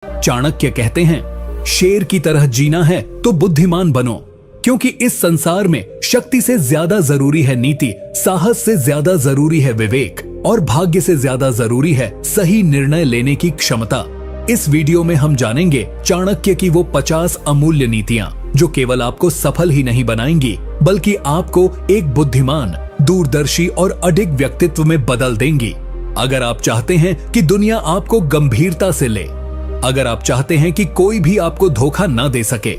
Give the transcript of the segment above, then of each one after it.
चाणक्य कहते हैं, शेर की तरह जीना है तो बुद्धिमान बनो, क्योंकि इस संसार में शक्ति से ज्यादा जरूरी है नीति, साहस से ज्यादा जरूरी है विवेक और भाग्य से ज्यादा जरूरी है सही निर्णय लेने की क्षमता। इस वीडियो में हम जानेंगे चाणक्य की वो 50 अमूल्य नीतियां जो केवल आपको सफल ही नहीं बनाएंगी, बल्कि आपको एक बुद्धिमान, दूरदर्शी और अडिग व्यक्तित्व में बदल देंगी। अगर आप चाहते हैं कि दुनिया आपको गंभीरता से ले, अगर आप चाहते हैं कि कोई भी आपको धोखा ना दे सके,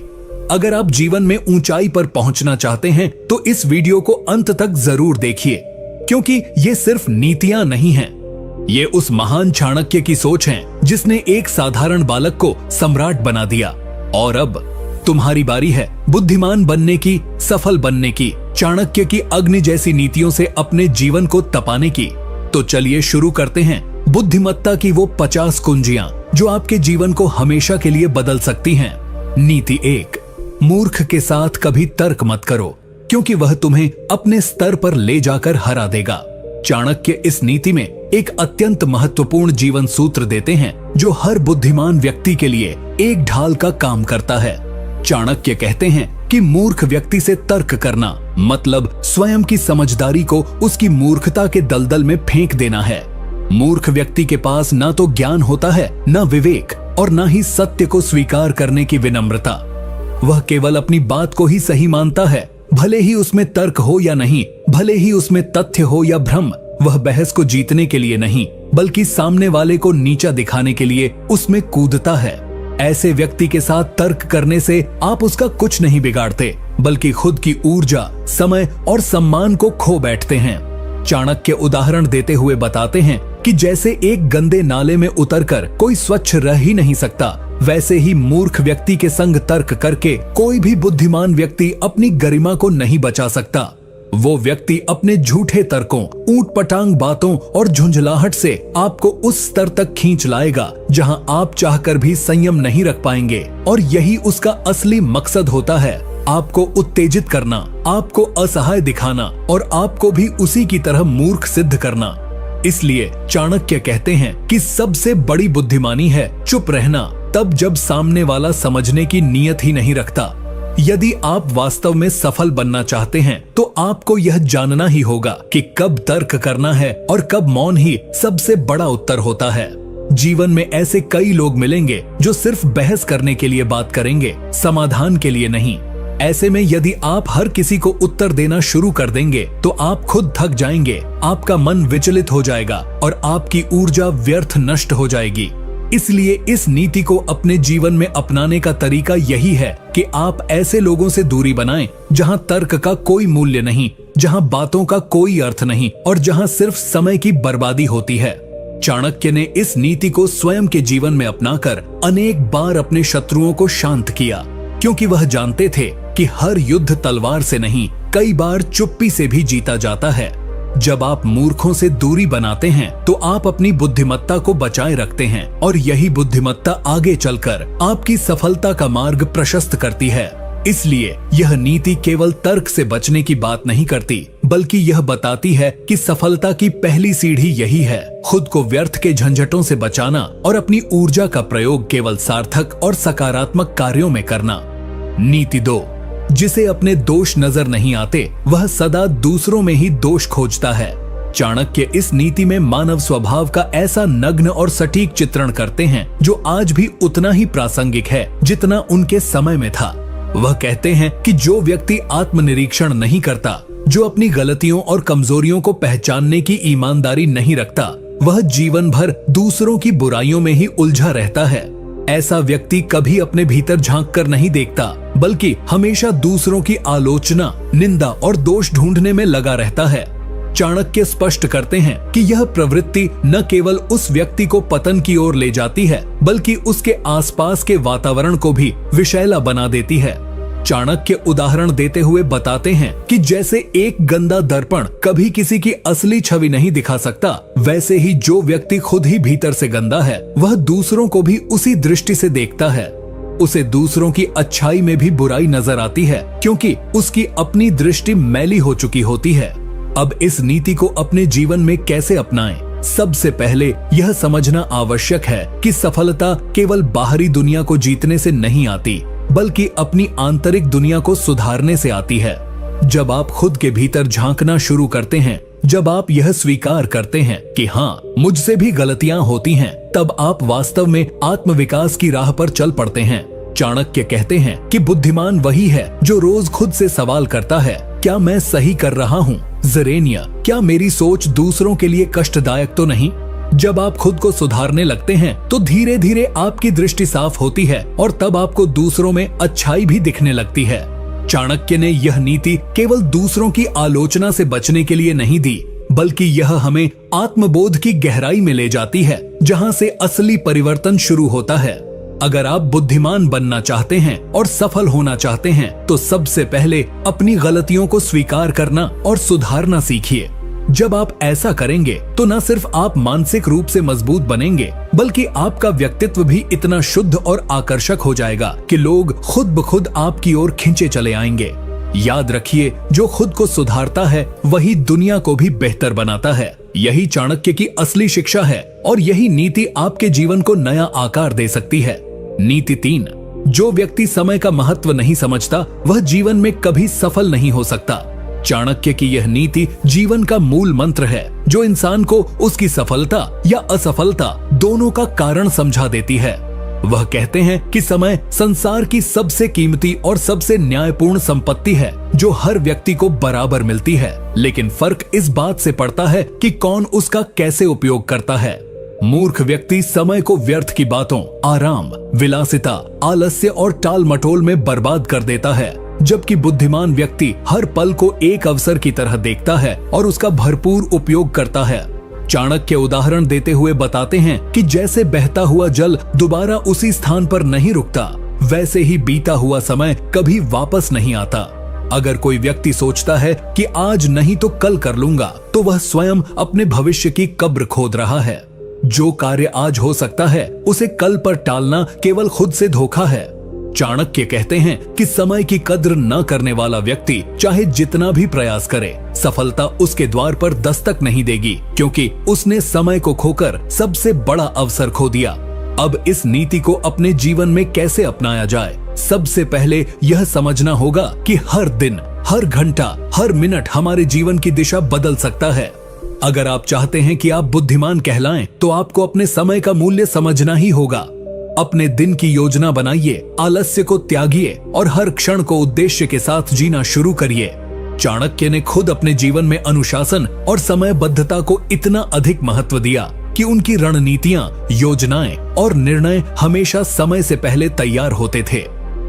अगर आप जीवन में ऊंचाई पर पहुंचना चाहते हैं तो इस वीडियो को अंत तक जरूर देखिए, क्योंकि ये सिर्फ नीतियां नहीं हैं, ये उस महान चाणक्य की सोच है जिसने एक साधारण बालक को सम्राट बना दिया। और अब तुम्हारी बारी है बुद्धिमान बनने की, सफल बनने की, चाणक्य की अग्नि जैसी नीतियों से अपने जीवन को तपाने की। तो चलिए शुरू करते हैं बुद्धिमत्ता की वो 50 कुंजियां जो आपके जीवन को हमेशा के लिए बदल सकती हैं। नीति 1, मूर्ख के साथ कभी तर्क मत करो, क्योंकि वह तुम्हें अपने स्तर पर ले जाकर हरा देगा। चाणक्य इस नीति में एक अत्यंत महत्वपूर्ण जीवन सूत्र देते हैं जो हर बुद्धिमान व्यक्ति के लिए एक ढाल का काम करता है। चाणक्य कहते हैं कि मूर्ख व्यक्ति से तर्क करना मतलब स्वयं की समझदारी को उसकी मूर्खता के दलदल में फेंक देना है। मूर्ख व्यक्ति के पास ना तो ज्ञान होता है, ना विवेक और ना ही सत्य को स्वीकार करने की विनम्रता। वह केवल अपनी बात को ही सही मानता है, भले ही उसमें तर्क हो या नहीं, भले ही उसमें तथ्य हो या भ्रम। वह बहस को जीतने के लिए नहीं, बल्कि सामने वाले को नीचा दिखाने के लिए उसमें कूदता है। ऐसे व्यक्ति के साथ तर्क करने से आप उसका कुछ नहीं बिगाड़ते, बल्कि खुद की ऊर्जा, समय और सम्मान को खो बैठते हैं। चाणक्य उदाहरण देते हुए बताते हैं कि जैसे एक गंदे नाले में उतरकर कोई स्वच्छ रह ही नहीं सकता, वैसे ही मूर्ख व्यक्ति के संग तर्क करके कोई भी बुद्धिमान व्यक्ति अपनी गरिमा को नहीं बचा सकता। वो व्यक्ति अपने झूठे तर्कों, ऊंटपटांग बातों और झुंझलाहट से आपको उस स्तर तक खींच लाएगा जहां आप चाहकर भी संयम नहीं रख पाएंगे। और यही उसका असली मकसद होता है, आपको उत्तेजित करना, आपको असहाय दिखाना और आपको भी उसी की तरह मूर्ख सिद्ध करना। इसलिए चाणक्य कहते हैं कि सबसे बड़ी बुद्धिमानी है चुप रहना, तब जब सामने वाला समझने की नीयत ही नहीं रखता। यदि आप वास्तव में सफल बनना चाहते हैं तो आपको यह जानना ही होगा कि कब तर्क करना है और कब मौन ही सबसे बड़ा उत्तर होता है। जीवन में ऐसे कई लोग मिलेंगे जो सिर्फ बहस करने के लिए बात करेंगे, समाधान के लिए नहीं। ऐसे में यदि आप हर किसी को उत्तर देना शुरू कर देंगे तो आप खुद थक जाएंगे, आपका मन विचलित हो जाएगा और आपकी ऊर्जा व्यर्थ नष्ट हो जाएगी। इसलिए इस नीति को अपने जीवन में अपनाने का तरीका यही है कि आप ऐसे लोगों से दूरी बनाएं जहां तर्क का कोई मूल्य नहीं, जहां बातों का कोई अर्थ नहीं और जहां सिर्फ समय की बर्बादी होती है। चाणक्य ने इस नीति को स्वयं के जीवन में अपनाकर अनेक बार अपने शत्रुओं को शांत किया, क्योंकि वह जानते थे कि हर युद्ध तलवार से नहीं, कई बार चुप्पी से भी जीता जाता है। जब आप मूर्खों से दूरी बनाते हैं तो आप अपनी बुद्धिमत्ता को बचाए रखते हैं और यही बुद्धिमत्ता आगे चलकर आपकी सफलता का मार्ग प्रशस्त करती है। इसलिए यह नीति केवल तर्क से बचने की बात नहीं करती, बल्कि यह बताती है कि सफलता की पहली सीढ़ी यही है, खुद को व्यर्थ के झंझटों से बचाना और अपनी ऊर्जा का प्रयोग केवल सार्थक और सकारात्मक कार्यों में करना। नीति 2, जिसे अपने दोष नजर नहीं आते वह सदा दूसरों में ही दोष खोजता है। चाणक्य इस नीति में मानव स्वभाव का ऐसा नग्न और सटीक चित्रण करते हैं जो आज भी उतना ही प्रासंगिक है जितना उनके समय में था। वह कहते हैं कि जो व्यक्ति आत्मनिरीक्षण नहीं करता, जो अपनी गलतियों और कमजोरियों को पहचानने की ईमानदारी नहीं रखता, वह जीवन भर दूसरों की बुराइयों में ही उलझा रहता है। ऐसा व्यक्ति कभी अपने भीतर झांक कर नहीं देखता, बल्कि हमेशा दूसरों की आलोचना, निंदा और दोष ढूंढने में लगा रहता है। चाणक्य स्पष्ट करते हैं कि यह प्रवृत्ति न केवल उस व्यक्ति को पतन की ओर ले जाती है, बल्कि उसके आसपास के वातावरण को भी विषैला बना देती है। चाणक्य उदाहरण देते हुए बताते हैं कि जैसे एक गंदा दर्पण कभी किसी की असली छवि नहीं दिखा सकता, वैसे ही जो व्यक्ति खुद ही भीतर से गंदा है वह दूसरों को भी उसी दृष्टि से देखता है। उसे दूसरों की अच्छाई में भी बुराई नजर आती है, क्योंकि उसकी अपनी दृष्टि मैली हो चुकी होती है। अब इस नीति को अपने जीवन में कैसे अपनाएं? सबसे पहले यह समझना आवश्यक है कि सफलता केवल बाहरी दुनिया को जीतने से नहीं आती, बल्कि अपनी आंतरिक दुनिया को सुधारने से आती है। जब आप खुद के भीतर झांकना शुरू करते हैं, जब आप यह स्वीकार करते हैं कि हाँ, मुझसे भी गलतियां होती हैं, तब आप वास्तव में आत्मविकास की राह पर चल पड़ते हैं। चाणक्य कहते हैं कि बुद्धिमान वही है जो रोज खुद से सवाल करता है, क्या मैं सही कर रहा हूँ? ज़रेनिया, क्या मेरी सोच दूसरों के लिए कष्टदायक तो नहीं? जब आप खुद को सुधारने लगते हैं तो धीरे धीरे आपकी दृष्टि साफ होती है और तब आपको दूसरों में अच्छाई भी दिखने लगती है। चाणक्य ने यह नीति केवल दूसरों की आलोचना से बचने के लिए नहीं दी, बल्कि यह हमें आत्मबोध की गहराई में ले जाती है, जहां से असली परिवर्तन शुरू होता है। अगर आप बुद्धिमान बनना चाहते हैं और सफल होना चाहते हैं, तो सबसे पहले अपनी गलतियों को स्वीकार करना और सुधारना सीखिए। जब आप ऐसा करेंगे तो न सिर्फ आप मानसिक रूप से मजबूत बनेंगे, बल्कि आपका व्यक्तित्व भी इतना शुद्ध और आकर्षक हो जाएगा कि लोग खुद ब खुद आपकी ओर खींचे चले आएंगे। याद रखिए, जो खुद को सुधारता है वही दुनिया को भी बेहतर बनाता है। यही चाणक्य की असली शिक्षा है और यही नीति आपके जीवन को नया आकार दे सकती है। नीति 3, जो व्यक्ति समय का महत्व नहीं समझता वह जीवन में कभी सफल नहीं हो सकता। चाणक्य की यह नीति जीवन का मूल मंत्र है, जो इंसान को उसकी सफलता या असफलता दोनों का कारण समझा देती है। वह कहते हैं कि समय संसार की सबसे कीमती और सबसे न्यायपूर्ण संपत्ति है, जो हर व्यक्ति को बराबर मिलती है, लेकिन फर्क इस बात से पड़ता है कि कौन उसका कैसे उपयोग करता है। मूर्ख व्यक्ति समय को व्यर्थ की बातों, आराम, विलासिता, आलस्य और टाल मटोल में बर्बाद कर देता है, जबकि बुद्धिमान व्यक्ति हर पल को एक अवसर की तरह देखता है और उसका भरपूर उपयोग करता है। चाणक्य उदाहरण देते हुए बताते हैं कि जैसे बहता हुआ जल दोबारा उसी स्थान पर नहीं रुकता, वैसे ही बीता हुआ समय कभी वापस नहीं आता। अगर कोई व्यक्ति सोचता है कि आज नहीं तो कल कर लूंगा, तो वह स्वयं अपने भविष्य की कब्र खोद रहा है। जो कार्य आज हो सकता है, उसे कल पर टालना केवल खुद से धोखा है। चाणक्य कहते हैं कि समय की कद्र न करने वाला व्यक्ति चाहे जितना भी प्रयास करे, सफलता उसके द्वार पर दस्तक नहीं देगी, क्योंकि उसने समय को खोकर सबसे बड़ा अवसर खो दिया। अब इस नीति को अपने जीवन में कैसे अपनाया जाए? सबसे पहले यह समझना होगा कि हर दिन, हर घंटा, हर मिनट हमारे जीवन की दिशा बदल सकता है। अगर आप चाहते हैं कि आप बुद्धिमान कहलाएं, तो आपको अपने समय का मूल्य समझना ही होगा। अपने दिन की योजना बनाइए, आलस्य को त्यागिए और हर क्षण को उद्देश्य के साथ जीना शुरू करिए। चाणक्य ने खुद अपने जीवन में अनुशासन और समयबद्धता को इतना अधिक महत्व दिया कि उनकी रणनीतियां, योजनाएं और निर्णय हमेशा समय से पहले तैयार होते थे।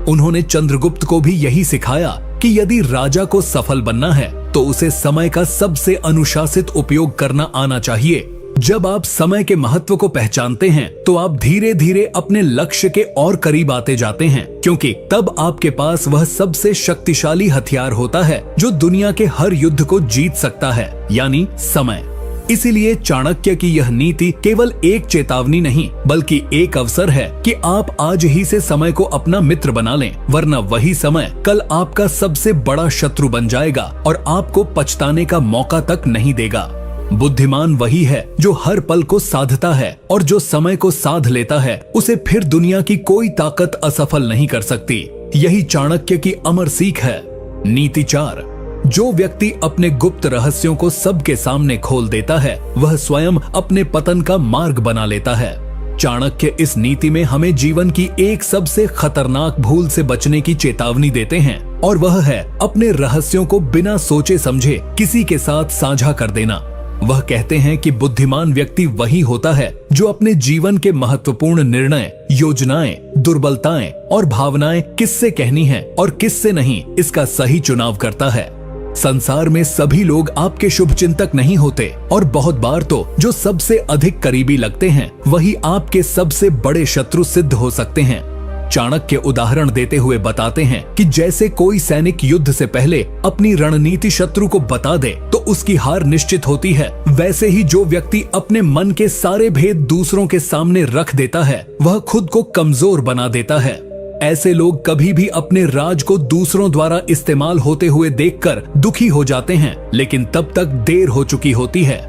उन्होंने चंद्रगुप्त को भी यही सिखाया कि यदि राजा को सफल बनना है तो उसे समय का सबसे अनुशासित उपयोग करना आना चाहिए। जब आप समय के महत्व को पहचानते हैं तो आप धीरे धीरे अपने लक्ष्य के और करीब आते जाते हैं, क्योंकि तब आपके पास वह सबसे शक्तिशाली हथियार होता है जो दुनिया के हर युद्ध को जीत सकता है, यानी समय। इसीलिए चाणक्य की यह नीति केवल एक चेतावनी नहीं, बल्कि एक अवसर है कि आप आज ही से समय को अपना मित्र बना लें, वरना वही समय कल आपका सबसे बड़ा शत्रु बन जाएगा और आपको पछताने का मौका तक नहीं देगा। बुद्धिमान वही है जो हर पल को साधता है, और जो समय को साध लेता है उसे फिर दुनिया की कोई ताकत असफल नहीं कर सकती। यही चाणक्य की अमर सीख है। नीति 4, जो व्यक्ति अपने गुप्त रहस्यों को सबके सामने खोल देता है, वह स्वयं अपने पतन का मार्ग बना लेता है। चाणक्य इस नीति में हमें जीवन की एक सबसे खतरनाक भूल से बचने की चेतावनी देते हैं, और वह है अपने रहस्यों को बिना सोचे समझे किसी के साथ साझा कर देना। वह कहते हैं कि बुद्धिमान व्यक्ति वही होता है जो अपने जीवन के महत्वपूर्ण निर्णय, योजनाएं, दुर्बलताएं और भावनाएं किससे कहनी है और किससे नहीं, इसका सही चुनाव करता है। संसार में सभी लोग आपके शुभचिंतक नहीं होते, और बहुत बार तो जो सबसे अधिक करीबी लगते हैं वही आपके सबसे बड़े शत्रु सिद्ध हो सकते हैं। चाणक्य उदाहरण देते हुए बताते हैं कि जैसे कोई सैनिक युद्ध से पहले अपनी रणनीति शत्रु को बता दे तो उसकी हार निश्चित होती है, वैसे ही जो व्यक्ति अपने मन के सारे भेद दूसरों के सामने रख देता है वह खुद को कमजोर बना देता है। ऐसे लोग कभी भी अपने राज को दूसरों द्वारा इस्तेमाल होते हुए देखकर दुखी हो जाते हैं, लेकिन तब तक देर हो चुकी होती है।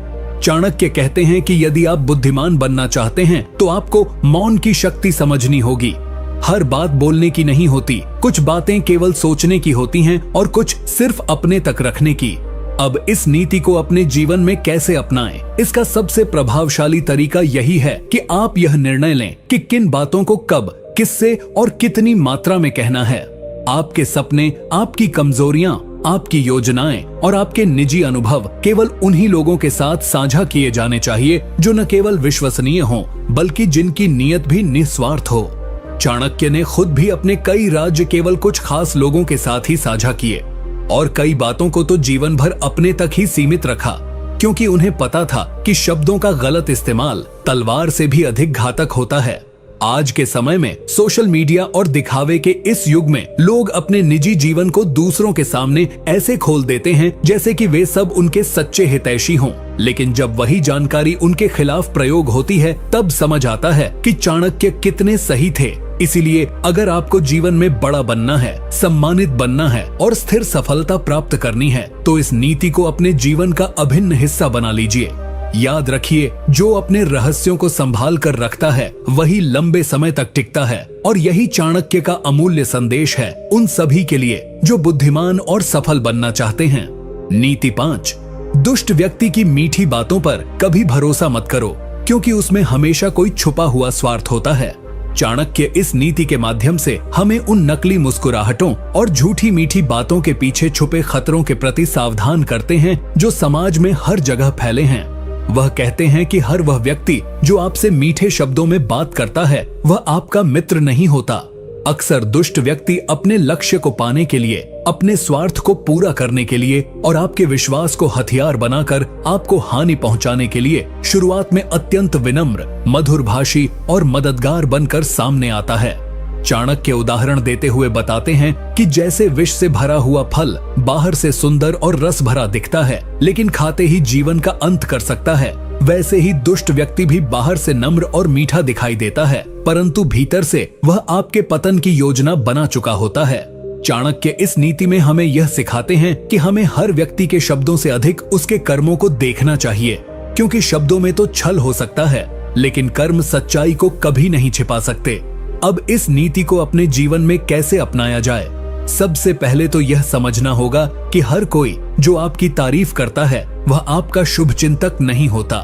चाणक्य कहते हैं कि यदि आप बुद्धिमान बनना चाहते हैं तो आपको मौन की शक्ति समझनी होगी। हर बात बोलने की नहीं होती, कुछ बातें केवल सोचने की होती हैं और कुछ सिर्फ अपने तक रखने की। अब इस नीति को अपने जीवन में कैसे अपनाएं? इसका सबसे प्रभावशाली तरीका यही है कि आप यह निर्णय लें कि किन बातों को कब, किससे और कितनी मात्रा में कहना है। आपके सपने, आपकी कमजोरियां, आपकी योजनाएं और आपके निजी अनुभव केवल उन्हीं लोगों के साथ साझा किए जाने चाहिए जो न केवल विश्वसनीय हों, बल्कि जिनकी नीयत भी निस्वार्थ हो। चाणक्य ने खुद भी अपने कई राज्य केवल कुछ खास लोगों के साथ ही साझा किए और कई बातों को तो जीवन भर अपने तक ही सीमित रखा, क्योंकि उन्हें पता था कि शब्दों का गलत इस्तेमाल तलवार से भी अधिक घातक होता है। आज के समय में सोशल मीडिया और दिखावे के इस युग में लोग अपने निजी जीवन को दूसरों के सामने ऐसे खोल देते हैं जैसे कि वे सब उनके सच्चे हितैषी हों, लेकिन जब वही जानकारी उनके खिलाफ प्रयोग होती है तब समझ आता है कि चाणक्य कितने सही थे। इसीलिए अगर आपको जीवन में बड़ा बनना है, सम्मानित बनना है और स्थिर सफलता प्राप्त करनी है तो इस नीति को अपने जीवन का अभिन्न हिस्सा बना लीजिए। याद रखिए, जो अपने रहस्यों को संभाल कर रखता है वही लंबे समय तक टिकता है, और यही चाणक्य का अमूल्य संदेश है उन सभी के लिए जो बुद्धिमान और सफल बनना चाहते हैं। नीति 5, दुष्ट व्यक्ति की मीठी बातों पर कभी भरोसा मत करो, क्योंकि उसमें हमेशा कोई छुपा हुआ स्वार्थ होता है। चाणक्य इस नीति के माध्यम से हमें उन नकली मुस्कुराहटों और झूठी मीठी बातों के पीछे छुपे खतरों के प्रति सावधान करते हैं जो समाज में हर जगह फैले हैं। वह कहते हैं कि हर वह व्यक्ति जो आपसे मीठे शब्दों में बात करता है वह आपका मित्र नहीं होता। अक्सर दुष्ट व्यक्ति अपने लक्ष्य को पाने के लिए, अपने स्वार्थ को पूरा करने के लिए और आपके विश्वास को हथियार बनाकर आपको हानि पहुंचाने के लिए शुरुआत में अत्यंत विनम्र, मधुरभाषी और मददगार बनकर सामने आता है। चाणक्य उदाहरण देते हुए बताते हैं कि जैसे विष से भरा हुआ फल बाहर से सुंदर और रस भरा दिखता है, लेकिन खाते ही जीवन का अंत कर सकता है, वैसे ही दुष्ट व्यक्ति भी बाहर से नम्र और मीठा दिखाई देता है, परंतु भीतर से वह आपके पतन की योजना बना चुका होता है। चाणक्य इस नीति में हमें यह सिखाते हैं कि हमें हर व्यक्ति के शब्दों से अधिक उसके कर्मों को देखना चाहिए, क्योंकि शब्दों में तो छल हो सकता है, लेकिन कर्म सच्चाई को कभी नहीं छिपा सकते। अब इस नीति को अपने जीवन में कैसे अपनाया जाए? सबसे पहले तो यह समझना होगा कि हर कोई जो आपकी तारीफ करता है वह आपका शुभ चिंतक नहीं होता।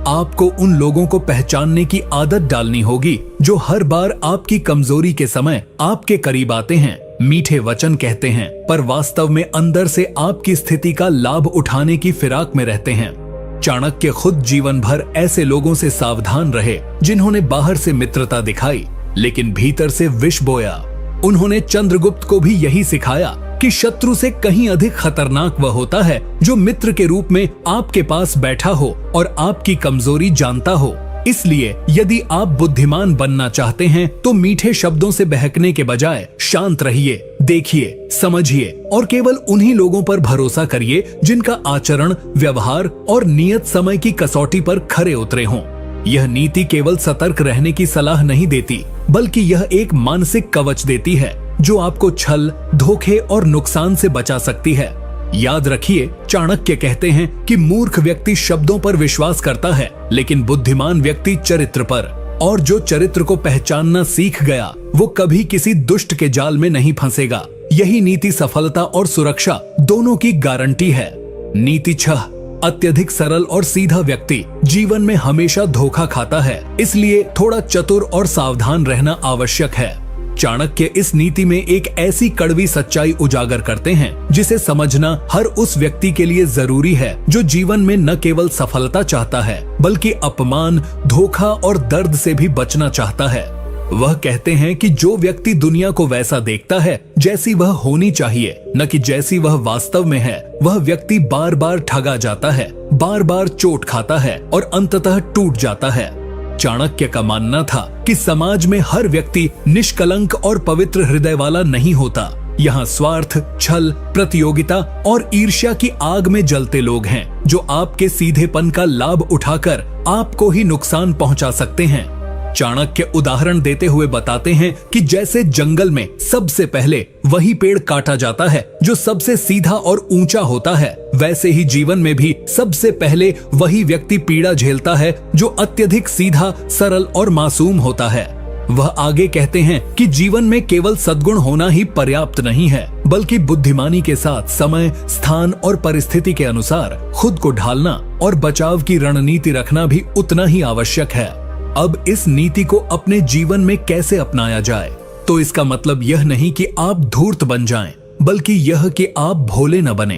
आपको उन लोगों को पहचानने की आदत डालनी होगी जो हर बार आपकी कमजोरी के समय आपके करीब आते हैं, मीठे वचन कहते हैं, पर वास्तव में अंदर से आपकी स्थिति का लाभ उठाने की फिराक में रहते हैं। चाणक्य खुद जीवन भर ऐसे लोगों से सावधान रहे जिन्होंने बाहर से मित्रता दिखाई लेकिन भीतर से विष बोया। उन्होंने चंद्रगुप्त को भी यही सिखाया कि शत्रु से कहीं अधिक खतरनाक वह होता है जो मित्र के रूप में आपके पास बैठा हो और आपकी कमजोरी जानता हो। इसलिए यदि आप बुद्धिमान बनना चाहते हैं तो मीठे शब्दों से बहकने के बजाय शांत रहिए, देखिए, समझिए और केवल उन्हीं लोगों पर भरोसा करिए जिनका आचरण, व्यवहार और नियत समय की कसौटी पर खरे उतरे हों। यह नीति केवल सतर्क रहने की सलाह नहीं देती, बल्कि यह एक मानसिक कवच देती है जो आपको छल, धोखे और नुकसान से बचा सकती है। याद रखिए, चाणक्य कहते हैं कि मूर्ख व्यक्ति शब्दों पर विश्वास करता है, लेकिन बुद्धिमान व्यक्ति चरित्र पर, और जो चरित्र को पहचानना सीख गया वो कभी किसी दुष्ट के जाल में नहीं फंसेगा। यही नीति सफलता और सुरक्षा दोनों की गारंटी है। नीति 6, अत्यधिक सरल और सीधा व्यक्ति जीवन में हमेशा धोखा खाता है, इसलिए थोड़ा चतुर और सावधान रहना आवश्यक है। चाणक्य इस नीति में एक ऐसी कड़वी सच्चाई उजागर करते हैं जिसे समझना हर उस व्यक्ति के लिए जरूरी है जो जीवन में न केवल सफलता चाहता है बल्कि अपमान, धोखा और दर्द से भी बचना चाहता है। वह कहते हैं कि जो व्यक्ति दुनिया को वैसा देखता है जैसी वह होनी चाहिए, न कि जैसी वह वास्तव में है, वह व्यक्ति बार बार ठगा जाता है, बार बार चोट खाता है और अंततः टूट जाता है। चाणक्य का मानना था कि समाज में हर व्यक्ति निष्कलंक और पवित्र हृदय वाला नहीं होता। यहाँ स्वार्थ, छल, प्रतियोगिता और ईर्ष्या की आग में जलते लोग हैं जो आपके सीधेपन का लाभ उठाकर आपको ही नुकसान पहुंचा सकते हैं। चाणक्य उदाहरण देते हुए बताते हैं कि जैसे जंगल में सबसे पहले वही पेड़ काटा जाता है जो सबसे सीधा और ऊंचा होता है, वैसे ही जीवन में भी सबसे पहले वही व्यक्ति पीड़ा झेलता है जो अत्यधिक सीधा, सरल और मासूम होता है। वह आगे कहते हैं कि जीवन में केवल सद्गुण होना ही पर्याप्त नहीं है, बल्कि बुद्धिमानी के साथ समय, स्थान और परिस्थिति के अनुसार खुद को ढालना और बचाव की रणनीति रखना भी उतना ही आवश्यक है। अब इस नीति को अपने जीवन में कैसे अपनाया जाए? तो इसका मतलब यह नहीं कि आप धूर्त बन जाएं, बल्कि यह कि आप भोले न बने।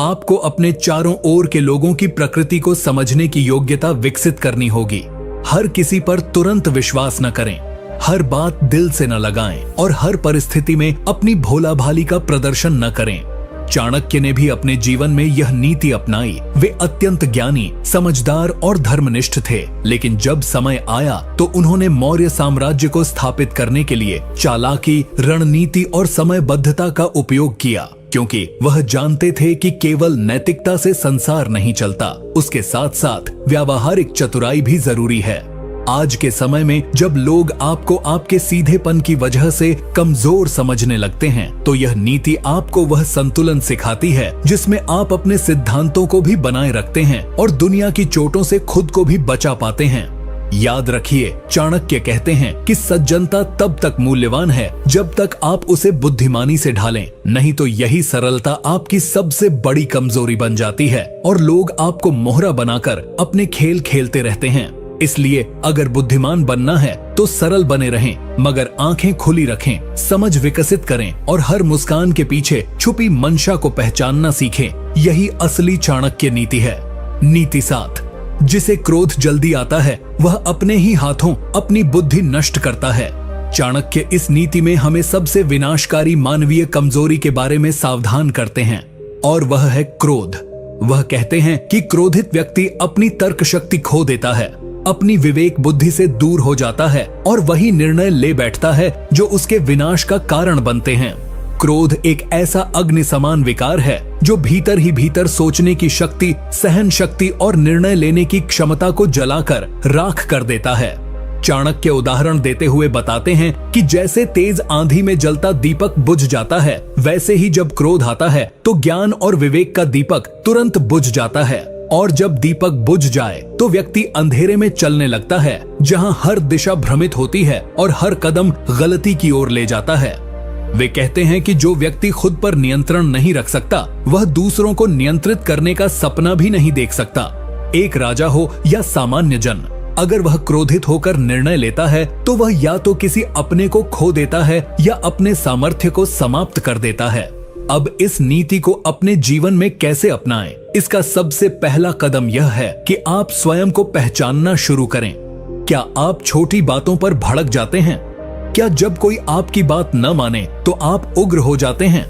आपको अपने चारों ओर के लोगों की प्रकृति को समझने की योग्यता विकसित करनी होगी। हर किसी पर तुरंत विश्वास न करें, हर बात दिल से न लगाएं और हर परिस्थिति में अपनी भोला भाली का प्रदर्शन न करें। चाणक्य ने भी अपने जीवन में यह नीति अपनाई। वे अत्यंत ज्ञानी, समझदार और धर्मनिष्ठ थे, लेकिन जब समय आया तो उन्होंने मौर्य साम्राज्य को स्थापित करने के लिए चालाकी, रणनीति और समयबद्धता का उपयोग किया, क्योंकि वह जानते थे कि केवल नैतिकता से संसार नहीं चलता, उसके साथ साथ व्यावहारिक चतुराई भी जरूरी है। आज के समय में जब लोग आपको आपके सीधेपन की वजह से कमजोर समझने लगते हैं, तो यह नीति आपको वह संतुलन सिखाती है जिसमें आप अपने सिद्धांतों को भी बनाए रखते हैं और दुनिया की चोटों से खुद को भी बचा पाते हैं। याद रखिए, चाणक्य कहते हैं कि सज्जनता तब तक मूल्यवान है जब तक आप उसे बुद्धिमानी से ढालें, नहीं तो यही सरलता आपकी सबसे बड़ी कमजोरी बन जाती है और लोग आपको मोहरा बनाकर अपने खेल खेलते रहते हैं। इसलिए अगर बुद्धिमान बनना है तो सरल बने रहें, मगर आंखें खुली रखें, समझ विकसित करें और हर मुस्कान के पीछे छुपी मंशा को पहचानना सीखें। यही असली चाणक्य नीति है। नीति 7, जिसे क्रोध जल्दी आता है वह अपने ही हाथों अपनी बुद्धि नष्ट करता है। चाणक्य इस नीति में हमें सबसे विनाशकारी मानवीय कमजोरी के बारे में सावधान करते हैं, और वह है क्रोध। वह कहते हैं कि क्रोधित व्यक्ति अपनी तर्क शक्ति खो देता है, अपनी विवेक बुद्धि से दूर हो जाता है और वही निर्णय ले बैठता है जो उसके विनाश का कारण बनते हैं। क्रोध एक ऐसा अग्नि समान विकार है जो भीतर ही भीतर सोचने की शक्ति, सहन शक्ति और निर्णय लेने की क्षमता को जलाकर राख कर देता है। चाणक्य उदाहरण देते हुए बताते हैं कि जैसे तेज आंधी में जलता दीपक बुझ जाता है, वैसे ही जब क्रोध आता है तो ज्ञान और विवेक का दीपक तुरंत बुझ जाता है, और जब दीपक बुझ जाए तो व्यक्ति अंधेरे में चलने लगता है, जहां हर दिशा भ्रमित होती है और हर कदम गलती की ओर ले जाता है। वे कहते हैं कि जो व्यक्ति खुद पर नियंत्रण नहीं रख सकता, वह दूसरों को नियंत्रित करने का सपना भी नहीं देख सकता। एक राजा हो या सामान्य जन, अगर वह क्रोधित होकर निर्णय लेता है तो वह या तो किसी अपने को खो देता है या अपने सामर्थ्य को समाप्त कर देता है। अब इस नीति को अपने जीवन में कैसे अपनाएं? इसका सबसे पहला कदम यह है कि आप स्वयं को पहचानना शुरू करें। क्या आप छोटी बातों पर भड़क जाते हैं? क्या जब कोई आपकी बात न माने तो आप उग्र हो जाते हैं?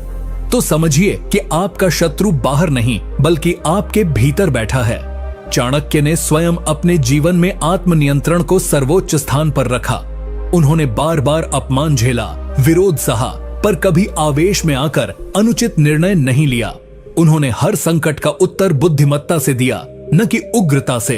तो समझिए कि आपका शत्रु बाहर नहीं बल्कि आपके भीतर बैठा है। चाणक्य ने स्वयं अपने जीवन में आत्मनियंत्रण को सर्वोच्च स्थान पर रखा। उन्होंने बार बार अपमान झेला, विरोध सहा, पर कभी आवेश में आकर अनुचित निर्णय नहीं लिया। उन्होंने हर संकट का उत्तर बुद्धिमत्ता से दिया, न कि उग्रता से।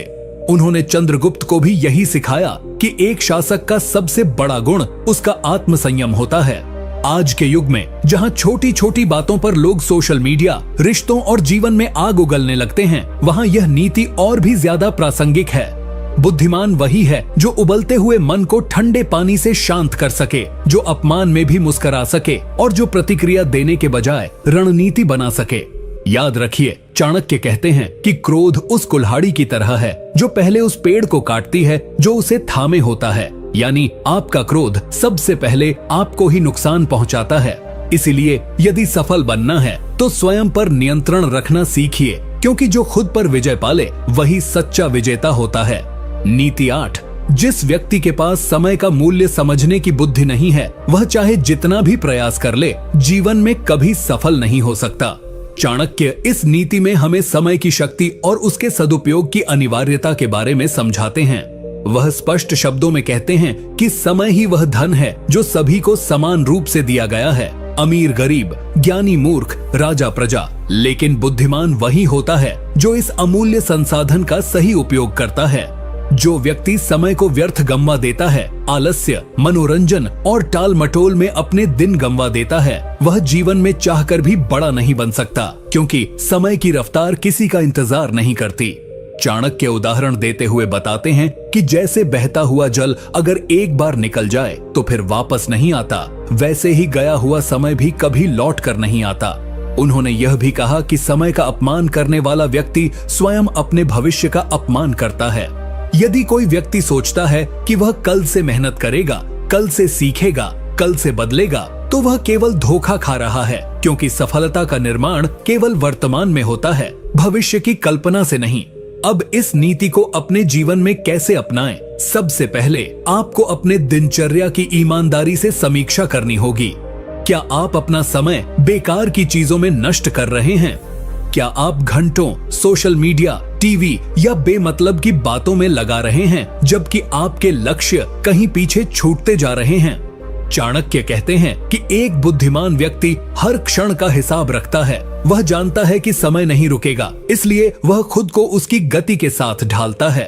उन्होंने चंद्रगुप्त को भी यही सिखाया कि एक शासक का सबसे बड़ा गुण उसका आत्मसंयम होता है। आज के युग में जहां छोटी छोटी बातों पर लोग सोशल मीडिया, रिश्तों और जीवन में आग उगलने लगते हैं, वहां यह नीति और भी ज्यादा प्रासंगिक है। बुद्धिमान वही है जो उबलते हुए मन को ठंडे पानी से शांत कर सके, जो अपमान में भी मुस्कुरा सके और जो प्रतिक्रिया देने के बजाय रणनीति बना सके। याद रखिए, चाणक्य कहते हैं कि क्रोध उस कुल्हाड़ी की तरह है जो पहले उस पेड़ को काटती है जो उसे थामे होता है। यानी आपका क्रोध सबसे पहले आपको ही नुकसान पहुंचाता है। इसीलिए यदि सफल बनना है तो स्वयं पर नियंत्रण रखना सीखिए, क्योंकि जो खुद पर विजय पाले वही सच्चा विजेता होता है। नीति 8, जिस व्यक्ति के पास समय का मूल्य समझने की बुद्धि नहीं है, वह चाहे जितना भी प्रयास कर ले, जीवन में कभी सफल नहीं हो सकता। चाणक्य इस नीति में हमें समय की शक्ति और उसके सदुपयोग की अनिवार्यता के बारे में समझाते हैं। वह स्पष्ट शब्दों में कहते हैं कि समय ही वह धन है जो सभी को समान रूप से दिया गया है, अमीर गरीब, ज्ञानी मूर्ख, राजा प्रजा। लेकिन बुद्धिमान वही होता है जो इस अमूल्य संसाधन का सही उपयोग करता है। जो व्यक्ति समय को व्यर्थ गंवा देता है, आलस्य, मनोरंजन और टाल मटोल में अपने दिन गंवा देता है, वह जीवन में चाहकर भी बड़ा नहीं बन सकता, क्योंकि समय की रफ्तार किसी का इंतजार नहीं करती। चाणक्य उदाहरण देते हुए बताते हैं कि जैसे बहता हुआ जल अगर एक बार निकल जाए तो फिर वापस नहीं आता, वैसे ही गया हुआ समय भी कभी लौट कर नहीं आता। उन्होंने यह भी कहा कि समय का अपमान करने वाला व्यक्ति स्वयं अपने भविष्य का अपमान करता है। यदि कोई व्यक्ति सोचता है कि वह कल से मेहनत करेगा, कल से सीखेगा, कल से बदलेगा, तो वह केवल धोखा खा रहा है, क्योंकि सफलता का निर्माण केवल वर्तमान में होता है, भविष्य की कल्पना से नहीं। अब इस नीति को अपने जीवन में कैसे अपनाएं? सबसे पहले आपको अपने दिनचर्या की ईमानदारी से समीक्षा करनी होगी। क्या आप अपना समय बेकार की चीजों में नष्ट कर रहे हैं? क्या आप घंटों सोशल मीडिया, टीवी या बेमतलब की बातों में लगा रहे हैं, जबकि आपके लक्ष्य कहीं पीछे छूटते जा रहे हैं? चाणक्य कहते हैं कि एक बुद्धिमान व्यक्ति हर क्षण का हिसाब रखता है। वह जानता है कि समय नहीं रुकेगा, इसलिए वह खुद को उसकी गति के साथ ढालता है।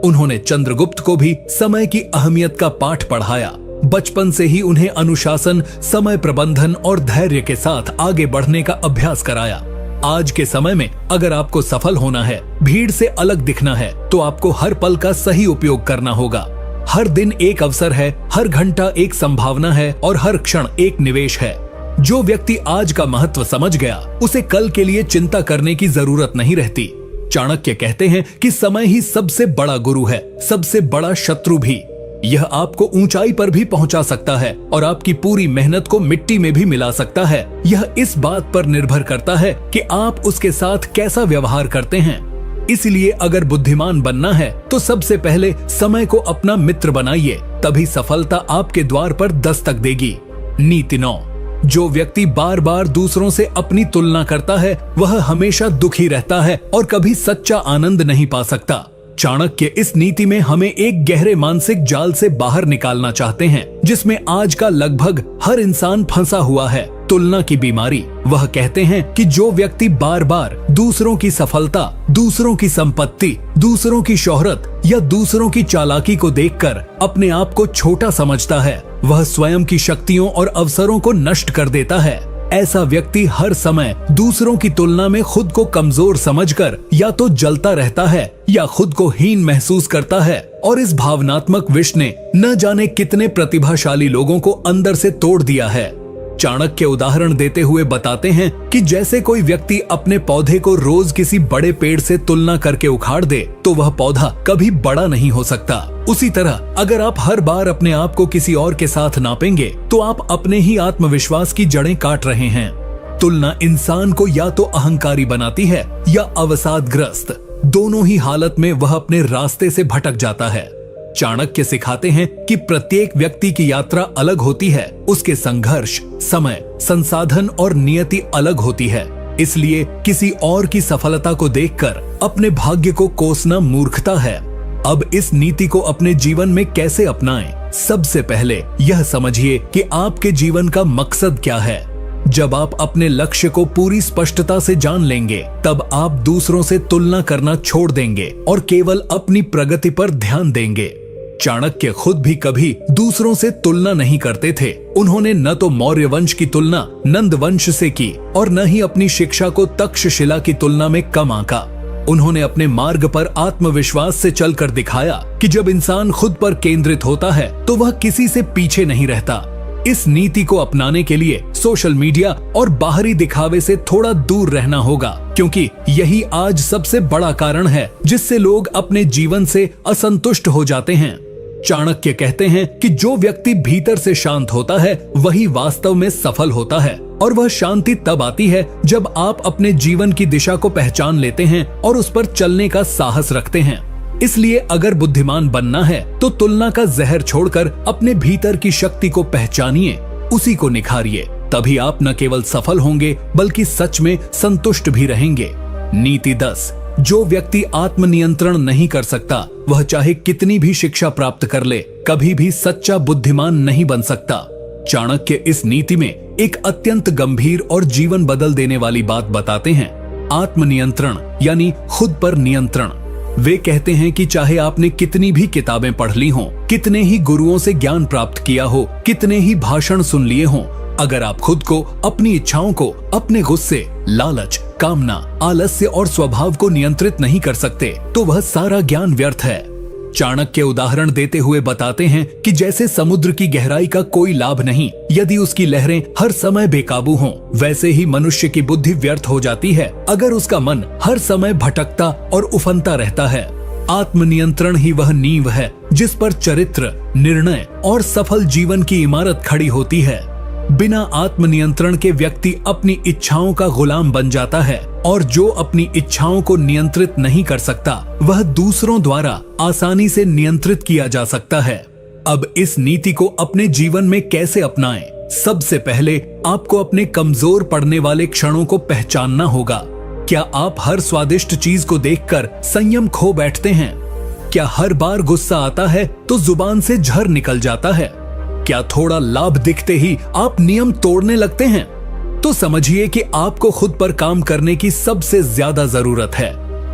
उन्होंने चंद्रगुप्त को भी समय की अहमियत का पाठ पढ़ाया। बचपन से ही उन्हें अनुशासन, समय प्रबंधन और धैर्य के साथ आगे बढ़ने का अभ्यास कराया। आज के समय में अगर आपको सफल होना है, भीड़ से अलग दिखना है, तो आपको हर पल का सही उपयोग करना होगा। हर दिन एक अवसर है, हर घंटा एक संभावना है और हर क्षण एक निवेश है। जो व्यक्ति आज का महत्व समझ गया, उसे कल के लिए चिंता करने की जरूरत नहीं रहती। चाणक्य कहते हैं कि समय ही सबसे बड़ा गुरु है, सबसे बड़ा शत्रु भी। यह आपको ऊंचाई पर भी पहुंचा सकता है और आपकी पूरी मेहनत को मिट्टी में भी मिला सकता है। यह इस बात पर निर्भर करता है कि आप उसके साथ कैसा व्यवहार करते हैं। इसलिए अगर बुद्धिमान बनना है तो सबसे पहले समय को अपना मित्र बनाइए, तभी सफलता आपके द्वार पर दस्तक देगी। नीति 9। जो व्यक्ति बार बार दूसरों से अपनी तुलना करता है, वह हमेशा दुखी रहता है और कभी सच्चा आनंद नहीं पा सकता। चाणक्य इस नीति में हमें एक गहरे मानसिक जाल से बाहर निकालना चाहते हैं, जिसमें आज का लगभग हर इंसान फंसा हुआ है, तुलना की बीमारी। वह कहते हैं कि जो व्यक्ति बार बार दूसरों की सफलता, दूसरों की संपत्ति, दूसरों की शोहरत या दूसरों की चालाकी को देखकर अपने आप को छोटा समझता है, वह स्वयं की शक्तियों और अवसरों को नष्ट कर देता है। ऐसा व्यक्ति हर समय दूसरों की तुलना में खुद को कमजोर समझकर या तो जलता रहता है या खुद को हीन महसूस करता है, और इस भावनात्मक विष ने न जाने कितने प्रतिभाशाली लोगों को अंदर से तोड़ दिया है। चाणक्य उदाहरण देते हुए बताते हैं कि जैसे कोई व्यक्ति अपने पौधे को रोज किसी बड़े पेड़ से तुलना करके उखाड़ दे, तो वह पौधा कभी बड़ा नहीं हो सकता। उसी तरह अगर आप हर बार अपने आप को किसी और के साथ नापेंगे, तो आप अपने ही आत्मविश्वास की जड़ें काट रहे हैं। तुलना इंसान को या तो अहंकारी बनाती है या अवसादग्रस्त। दोनों ही हालत में वह अपने रास्ते से भटक जाता है। चाणक्य सिखाते हैं कि प्रत्येक व्यक्ति की यात्रा अलग होती है, उसके संघर्ष, समय, संसाधन और नियति अलग होती है। इसलिए किसी और की सफलता को देखकर अपने भाग्य को कोसना मूर्खता है। अब इस नीति को अपने जीवन में कैसे अपनाएं? सबसे पहले यह समझिए कि आपके जीवन का मकसद क्या है। जब आप अपने लक्ष्य को पूरी स्पष्टता से जान लेंगे, तब आप दूसरों से तुलना करना छोड़ देंगे और केवल अपनी प्रगति पर ध्यान देंगे। चाणक्य खुद भी कभी दूसरों से तुलना नहीं करते थे। उन्होंने न तो मौर्य वंश की तुलना नंद वंश से की और न ही अपनी शिक्षा को तक्षशिला की तुलना में कम आंका। उन्होंने अपने मार्ग पर आत्मविश्वास से चलकर दिखाया कि जब इंसान खुद पर केंद्रित होता है तो वह किसी से पीछे नहीं रहता। इस नीति को अपनाने के लिए सोशल मीडिया और बाहरी दिखावे से थोड़ा दूर रहना होगा, क्योंकि यही आज सबसे बड़ा कारण है जिससे लोग अपने जीवन से असंतुष्ट हो जाते हैं। चाणक्य कहते हैं कि जो व्यक्ति भीतर से शांत होता है, वही वास्तव में सफल होता है, और वह शांति तब आती है जब आप अपने जीवन की दिशा को पहचान लेते हैं और उस पर चलने का साहस रखते हैं। इसलिए अगर बुद्धिमान बनना है तो तुलना का जहर छोड़कर अपने भीतर की शक्ति को पहचानिए, उसी को निखारिए। तभी आप न केवल सफल होंगे बल्कि सच में संतुष्ट भी रहेंगे। नीति 10। जो व्यक्ति आत्मनियंत्रण नहीं कर सकता, वह चाहे कितनी भी शिक्षा प्राप्त कर ले, कभी भी सच्चा बुद्धिमान नहीं बन सकता। चाणक्य इस नीति में एक अत्यंत गंभीर और जीवन बदल देने वाली बात बताते हैं। आत्मनियंत्रण यानी खुद पर नियंत्रण। वे कहते हैं कि चाहे आपने कितनी भी किताबें पढ़ ली हों, कितने ही गुरुओं से ज्ञान प्राप्त किया हो, कितने ही भाषण सुन लिए हों, अगर आप खुद को, अपनी इच्छाओं को, अपने गुस्से, लालच, कामना, आलस्य और स्वभाव को नियंत्रित नहीं कर सकते तो वह सारा ज्ञान व्यर्थ है। चाणक्य उदाहरण देते हुए बताते हैं कि जैसे समुद्र की गहराई का कोई लाभ नहीं यदि उसकी लहरें हर समय बेकाबू हों, वैसे ही मनुष्य की बुद्धि व्यर्थ हो जाती है अगर उसका मन हर समय भटकता और उफनता रहता है। आत्मनियंत्रण ही वह नींव है जिस पर चरित्र, निर्णय और सफल जीवन की इमारत खड़ी होती है। बिना आत्मनियंत्रण के व्यक्ति अपनी इच्छाओं का गुलाम बन जाता है और जो अपनी इच्छाओं को नियंत्रित नहीं कर सकता वह दूसरों द्वारा आसानी से नियंत्रित किया जा सकता है। अब इस नीति को अपने जीवन में कैसे अपनाएं? सबसे पहले आपको अपने कमजोर पड़ने वाले क्षणों को पहचानना होगा। क्या आप हर स्वादिष्ट चीज को देखकर संयम खो बैठते हैं? क्या हर बार गुस्सा आता है तो जुबान से झर निकल जाता है? क्या थोड़ा लाभ दिखते ही आप नियम तोड़ने लगते हैं? तो समझिए कि आपको खुद पर काम करने की सबसे ज्यादा जरूरत है।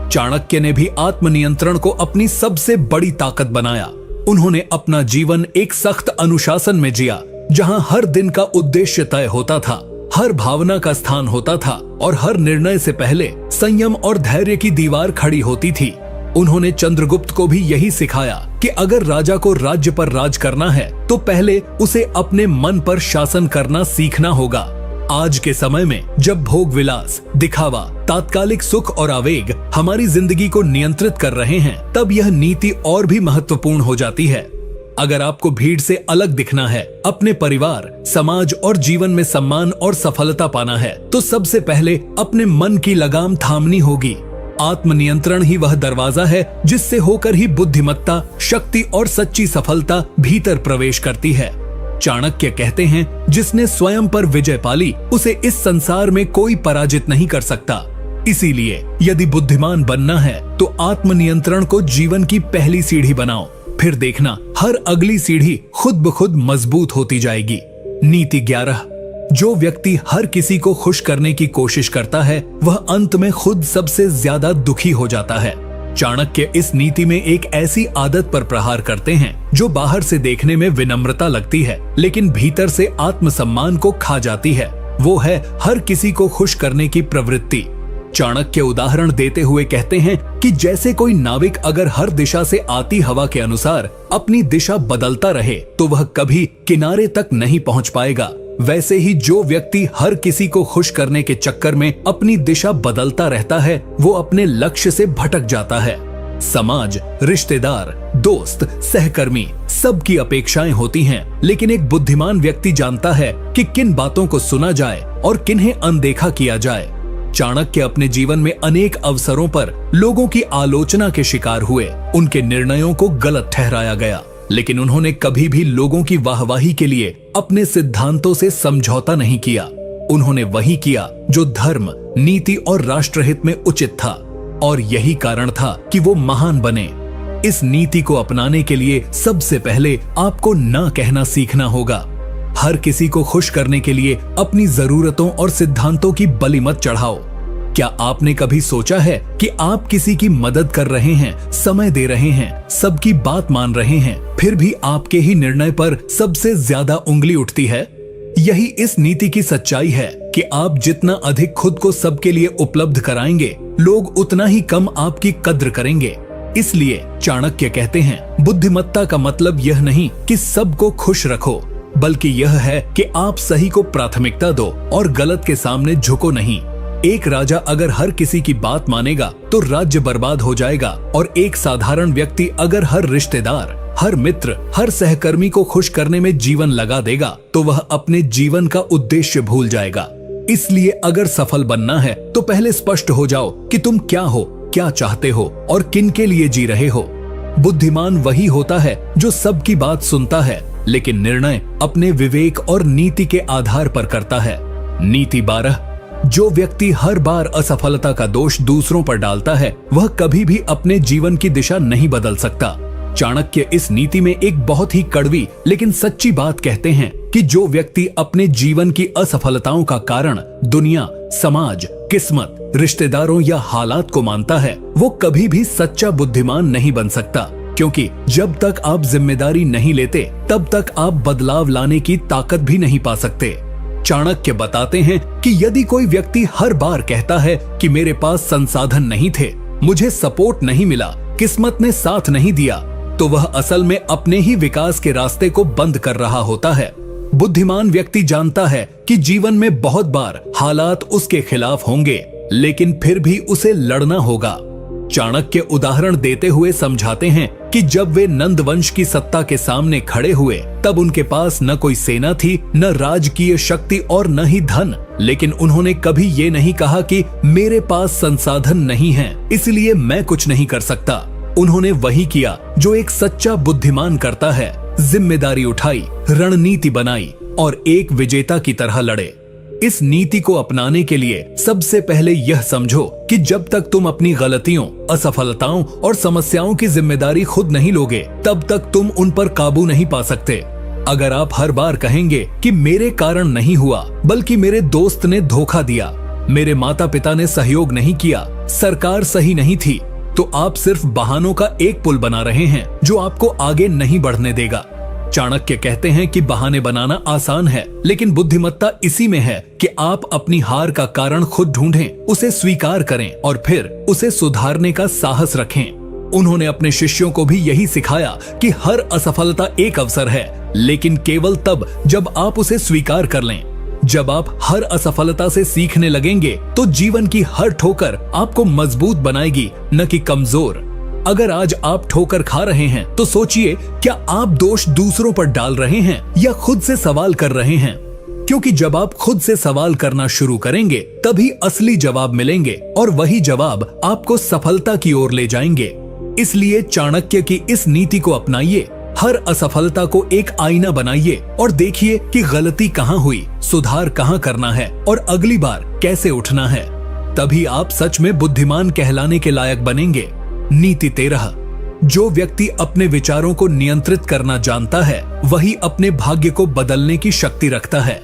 चाणक्य ने भी आत्मनियंत्रण को अपनी सबसे बड़ी ताकत बनाया। उन्होंने अपना जीवन एक सख्त अनुशासन में जिया, जहां हर दिन का उद्देश्य तय होता था, हर भावना का स्थान होता था और हर निर्णय से पहले संयम और धैर्य की दीवार खड़ी होती थी। उन्होंने चंद्रगुप्त को भी यही सिखाया कि अगर राजा को राज्य पर राज करना है तो पहले उसे अपने मन पर शासन करना सीखना होगा। आज के समय में जब भोग विलास, दिखावा, तात्कालिक सुख और आवेग हमारी जिंदगी को नियंत्रित कर रहे हैं, तब यह नीति और भी महत्वपूर्ण हो जाती है। अगर आपको भीड़ से अलग दिखना है, अपने परिवार, समाज और जीवन में सम्मान और सफलता पाना है, तो सबसे पहले अपने मन की लगाम थामनी होगी। आत्मनियंत्रण ही वह दरवाजा है जिससे होकर ही बुद्धिमत्ता, शक्ति और सच्ची सफलता भीतर प्रवेश करती है। चाणक्य कहते हैं, जिसने स्वयं पर विजय पाली उसे इस संसार में कोई पराजित नहीं कर सकता। इसीलिए यदि बुद्धिमान बनना है तो आत्मनियंत्रण को जीवन की पहली सीढ़ी बनाओ, फिर देखना हर अगली सीढ़ी खुद ब खुद मजबूत होती जाएगी। नीति 11। जो व्यक्ति हर किसी को खुश करने की कोशिश करता है वह अंत में खुद सबसे ज्यादा दुखी हो जाता है। चाणक्य इस नीति में एक ऐसी आदत पर प्रहार करते हैं जो बाहर से देखने में विनम्रता लगती है लेकिन भीतर से आत्मसम्मान को खा जाती है। वो है हर किसी को खुश करने की प्रवृत्ति। चाणक्य उदाहरण देते हुए कहते हैं कि जैसे कोई नाविक अगर हर दिशा से आती हवा के अनुसार अपनी दिशा बदलता रहे तो वह कभी किनारे तक नहीं पहुंच पाएगा, वैसे ही जो व्यक्ति हर किसी को खुश करने के चक्कर में अपनी दिशा बदलता रहता है वो अपने लक्ष्य से भटक जाता है। समाज, रिश्तेदार, दोस्त, सहकर्मी सबकी अपेक्षाएं होती हैं, लेकिन एक बुद्धिमान व्यक्ति जानता है कि किन बातों को सुना जाए और किन्हें अनदेखा किया जाए। चाणक्य अपने जीवन में अनेक अवसरों पर लोगों की आलोचना के शिकार हुए, उनके निर्णयों को गलत ठहराया गया, लेकिन उन्होंने कभी भी लोगों की वाहवाही के लिए अपने सिद्धांतों से समझौता नहीं किया। उन्होंने वही किया जो धर्म, नीति और राष्ट्रहित में उचित था और यही कारण था कि वो महान बने। इस नीति को अपनाने के लिए सबसे पहले आपको ना कहना सीखना होगा। हर किसी को खुश करने के लिए अपनी जरूरतों और सिद्धांतों की बलि मत चढ़ाओ। क्या आपने कभी सोचा है कि आप किसी की मदद कर रहे हैं, समय दे रहे हैं, सबकी बात मान रहे हैं, फिर भी आपके ही निर्णय पर सबसे ज्यादा उंगली उठती है? यही इस नीति की सच्चाई है कि आप जितना अधिक खुद को सबके लिए उपलब्ध कराएंगे, लोग उतना ही कम आपकी कद्र करेंगे। इसलिए चाणक्य कहते हैं, बुद्धिमत्ता का मतलब यह नहीं कि सबको खुश रखो, बल्कि यह है कि आप सही को प्राथमिकता दो और गलत के सामने झुको नहीं। एक राजा अगर हर किसी की बात मानेगा तो राज्य बर्बाद हो जाएगा और एक साधारण व्यक्ति अगर हर रिश्तेदार, हर मित्र, हर सहकर्मी को खुश करने में जीवन लगा देगा तो वह अपने जीवन का उद्देश्य भूल जाएगा। इसलिए अगर सफल बनना है तो पहले स्पष्ट हो जाओ कि तुम क्या हो, क्या चाहते हो और किन के लिए जी रहे हो। बुद्धिमान वही होता है जो सबकी बात सुनता है लेकिन निर्णय अपने विवेक और नीति के आधार पर करता है। नीति 12। जो व्यक्ति हर बार असफलता का दोष दूसरों पर डालता है वह कभी भी अपने जीवन की दिशा नहीं बदल सकता। चाणक्य इस नीति में एक बहुत ही कड़वी लेकिन सच्ची बात कहते हैं कि जो व्यक्ति अपने जीवन की असफलताओं का कारण दुनिया, समाज, किस्मत, रिश्तेदारों या हालात को मानता है, वो कभी भी सच्चा बुद्धिमान नहीं बन सकता, क्योंकि जब तक आप जिम्मेदारी नहीं लेते तब तक आप बदलाव लाने की ताकत भी नहीं पा सकते। चाणक्य बताते हैं कि यदि कोई व्यक्ति हर बार कहता है कि मेरे पास संसाधन नहीं थे, मुझे सपोर्ट नहीं मिला, किस्मत ने साथ नहीं दिया, तो वह असल में अपने ही विकास के रास्ते को बंद कर रहा होता है। बुद्धिमान व्यक्ति जानता है कि जीवन में बहुत बार हालात उसके खिलाफ होंगे, लेकिन फिर भी उसे लड़ना होगा। चाणक्य उदाहरण देते हुए समझाते हैं कि जब वे नंद वंश की सत्ता के सामने खड़े हुए, तब उनके पास न कोई सेना थी, न राजकीय शक्ति और न ही धन, लेकिन उन्होंने कभी ये नहीं कहा कि मेरे पास संसाधन नहीं है, इसलिए मैं कुछ नहीं कर सकता। उन्होंने वही किया जो एक सच्चा बुद्धिमान करता है, जिम्मेदारी उठाई, रणनीति बनाई और एक विजेता की तरह लड़े। इस नीति को अपनाने के लिए सबसे पहले यह समझो कि जब तक तुम अपनी गलतियों, असफलताओं और समस्याओं की जिम्मेदारी खुद नहीं लोगे, तब तक तुम उन पर काबू नहीं पा सकते। अगर आप हर बार कहेंगे कि मेरे कारण नहीं हुआ, बल्कि मेरे दोस्त ने धोखा दिया, मेरे माता पिता ने सहयोग नहीं किया, सरकार सही नहीं थी, तो आप सिर्फ बहानों का एक पुल बना रहे हैं जो आपको आगे नहीं बढ़ने देगा। चाणक्य कहते हैं कि बहाने बनाना आसान है, लेकिन बुद्धिमत्ता इसी में है कि आप अपनी हार का कारण खुद ढूंढें, उसे स्वीकार करें और फिर उसे सुधारने का साहस रखें। उन्होंने अपने शिष्यों को भी यही सिखाया कि हर असफलता एक अवसर है, लेकिन केवल तब जब आप उसे स्वीकार कर लें। जब आप हर असफलता से सीखने लगेंगे, तो जीवन की हर ठोकर आपको मजबूत बनाएगी, न कि कमजोर। अगर आज आप ठोकर खा रहे हैं, तो सोचिए, क्या आप दोष दूसरों पर डाल रहे हैं या खुद से सवाल कर रहे हैं? क्योंकि जब आप खुद से सवाल करना शुरू करेंगे, तभी असली जवाब मिलेंगे और वही जवाब आपको सफलता की ओर ले जाएंगे। इसलिए चाणक्य की इस नीति को अपनाइए, हर असफलता को एक आईना बनाइए और देखिए कि गलती कहाँ हुई, सुधार कहाँ करना है और अगली बार कैसे उठना है। तभी आप सच में बुद्धिमान कहलाने के लायक बनेंगे। नीति 13। जो व्यक्ति अपने विचारों को नियंत्रित करना जानता है, वही अपने भाग्य को बदलने की शक्ति रखता है।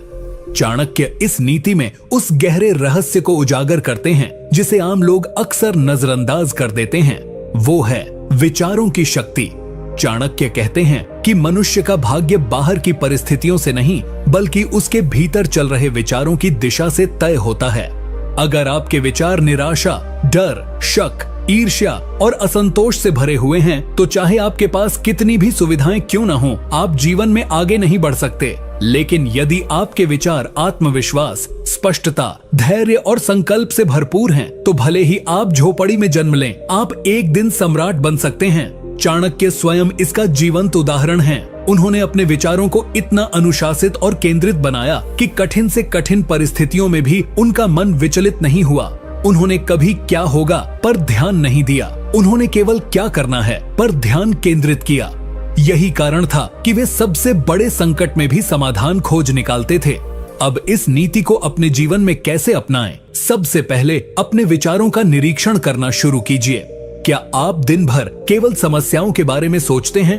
चाणक्य इस नीति में उस गहरे रहस्य को उजागर करते हैं जिसे आम लोग अक्सर नजरअंदाज कर देते हैं। वो है विचारों की शक्ति। चाणक्य कहते हैं कि मनुष्य का भाग्य बाहर की परिस्थितियों से नहीं, बल्कि उसके भीतर चल रहे विचारों की दिशा से तय होता है। अगर आपके विचार निराशा, डर, शक, ईर्ष्या और असंतोष से भरे हुए हैं, तो चाहे आपके पास कितनी भी सुविधाएं क्यों न हो, आप जीवन में आगे नहीं बढ़ सकते। लेकिन यदि आपके विचार आत्मविश्वास, स्पष्टता, धैर्य और संकल्प से भरपूर हैं, तो भले ही आप झोपड़ी में जन्म लें, आप एक दिन सम्राट बन सकते हैं। चाणक्य स्वयं इसका जीवंत उदाहरण हैं। उन्होंने अपने विचारों को इतना अनुशासित और केंद्रित बनाया कि कठिन से कठिन परिस्थितियों में भी उनका मन विचलित नहीं हुआ। उन्होंने कभी क्या होगा पर ध्यान नहीं दिया, उन्होंने केवल क्या करना है पर ध्यान केंद्रित किया। यही कारण था कि वे सबसे बड़े संकट में भी समाधान खोज निकालते थे। अब इस नीति को अपने जीवन में कैसे अपनाएं? सबसे पहले अपने विचारों का निरीक्षण करना शुरू कीजिए। क्या आप दिन भर केवल समस्याओं के बारे में सोचते हैं?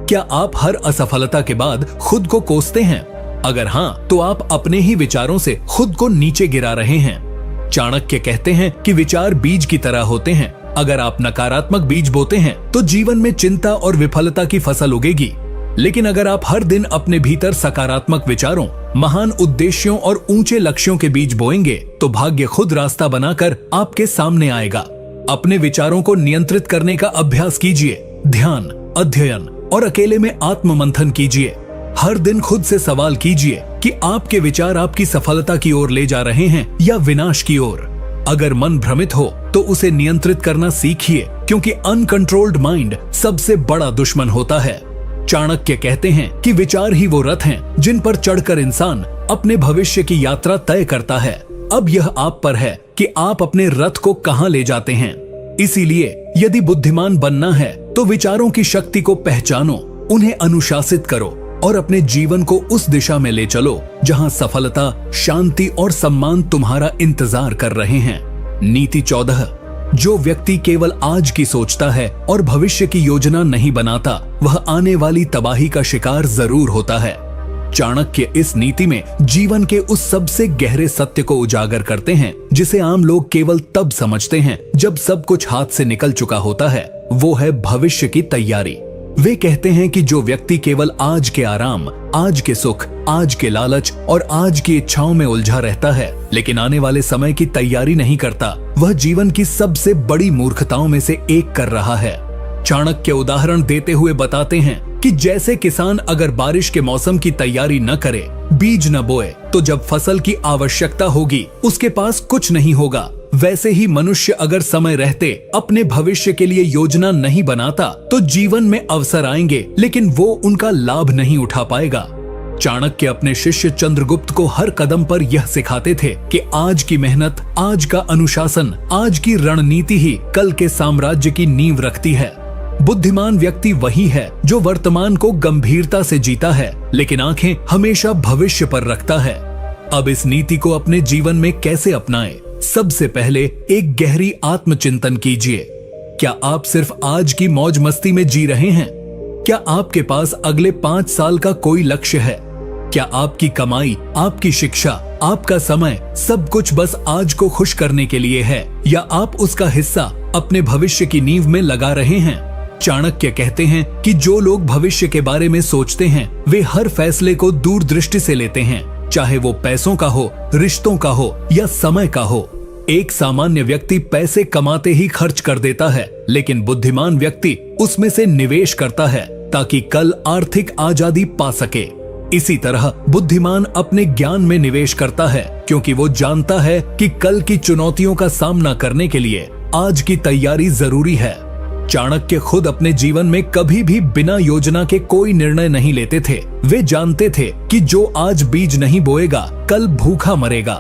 क्या आप हर असफलता के बाद खुद को कोसते हैं? अगर हाँ, तो आप अपने ही विचारों से खुद को नीचे गिरा रहे हैं। चाणक्य कहते हैं कि विचार बीज की तरह होते हैं। अगर आप नकारात्मक बीज बोते हैं, तो जीवन में चिंता और विफलता की फसल उगेगी। लेकिन अगर आप हर दिन अपने भीतर सकारात्मक विचारों, महान उद्देश्यों और ऊंचे लक्ष्यों के बीज बोएंगे, तो भाग्य खुद रास्ता बनाकर आपके सामने आएगा। अपने विचारों को नियंत्रित करने का अभ्यास कीजिए। ध्यान, अध्ययन और अकेले में आत्म मंथन कीजिए। हर दिन खुद से सवाल कीजिए कि आपके विचार आपकी सफलता की ओर ले जा रहे हैं या विनाश की ओर। अगर मन भ्रमित हो तो उसे नियंत्रित करना सीखिए, क्योंकि अनकंट्रोल्ड माइंड सबसे बड़ा दुश्मन होता है। चाणक्य कहते हैं कि विचार ही वो रथ हैं जिन पर चढ़कर इंसान अपने भविष्य की यात्रा तय करता है। अब यह आप पर है कि आप अपने रथ को कहां ले जाते हैं। इसीलिए यदि बुद्धिमान बनना है, तो विचारों की शक्ति को पहचानो, उन्हें अनुशासित करो और अपने जीवन को उस दिशा में ले चलो जहां सफलता, शांति और सम्मान तुम्हारा इंतजार कर रहे हैं। नीति 14। जो व्यक्ति केवल आज की सोचता है और भविष्य की योजना नहीं बनाता, वह आने वाली तबाही का शिकार जरूर होता है। चाणक्य इस नीति में जीवन के उस सबसे गहरे सत्य को उजागर करते हैं जिसे आम लोग केवल तब समझते हैं जब सब कुछ हाथ से निकल चुका होता है। वो है भविष्य की तैयारी। वे कहते हैं कि जो व्यक्ति केवल आज के आराम, आज के सुख, आज के लालच और आज की इच्छाओं में उलझा रहता है लेकिन आने वाले समय की तैयारी नहीं करता, वह जीवन की सबसे बड़ी मूर्खताओं में से एक कर रहा है। चाणक्य उदाहरण देते हुए बताते हैं कि जैसे किसान अगर बारिश के मौसम की तैयारी न करे, बीज न बोए, तो जब फसल की आवश्यकता होगी उसके पास कुछ नहीं होगा। वैसे ही मनुष्य अगर समय रहते अपने भविष्य के लिए योजना नहीं बनाता तो जीवन में अवसर आएंगे लेकिन वो उनका लाभ नहीं उठा पाएगा। चाणक्य अपने शिष्य चंद्रगुप्त को हर कदम पर यह सिखाते थे कि आज की मेहनत, आज का अनुशासन, आज की रणनीति ही कल के साम्राज्य की नींव रखती है। बुद्धिमान व्यक्ति वही है जो वर्तमान को गंभीरता से जीता है लेकिन आंखें हमेशा भविष्य पर रखता है। अब इस नीति को अपने जीवन में कैसे अपनाएं? सबसे पहले एक गहरी आत्मचिंतन कीजिए। क्या आप सिर्फ आज की मौज मस्ती में जी रहे हैं? क्या आपके पास अगले 5 साल का कोई लक्ष्य है? क्या आपकी कमाई, आपकी शिक्षा, आपका समय सब कुछ बस आज को खुश करने के लिए है या आप उसका हिस्सा अपने भविष्य की नींव में लगा रहे हैं? चाणक्य कहते हैं कि जो लोग भविष्य के बारे में सोचते हैं वे हर फैसले को दूरदृष्टि से लेते हैं, चाहे वो पैसों का हो, रिश्तों का हो या समय का हो। एक सामान्य व्यक्ति पैसे कमाते ही खर्च कर देता है लेकिन बुद्धिमान व्यक्ति उसमें से निवेश करता है ताकि कल आर्थिक आजादी पा सके। इसी तरह बुद्धिमान अपने ज्ञान में निवेश करता है क्योंकि वो जानता है कि कल की चुनौतियों का सामना करने के लिए आज की तैयारी जरूरी है। चाणक्य खुद अपने जीवन में कभी भी बिना योजना के कोई निर्णय नहीं लेते थे। वे जानते थे कि जो आज बीज नहीं बोएगा कल भूखा मरेगा।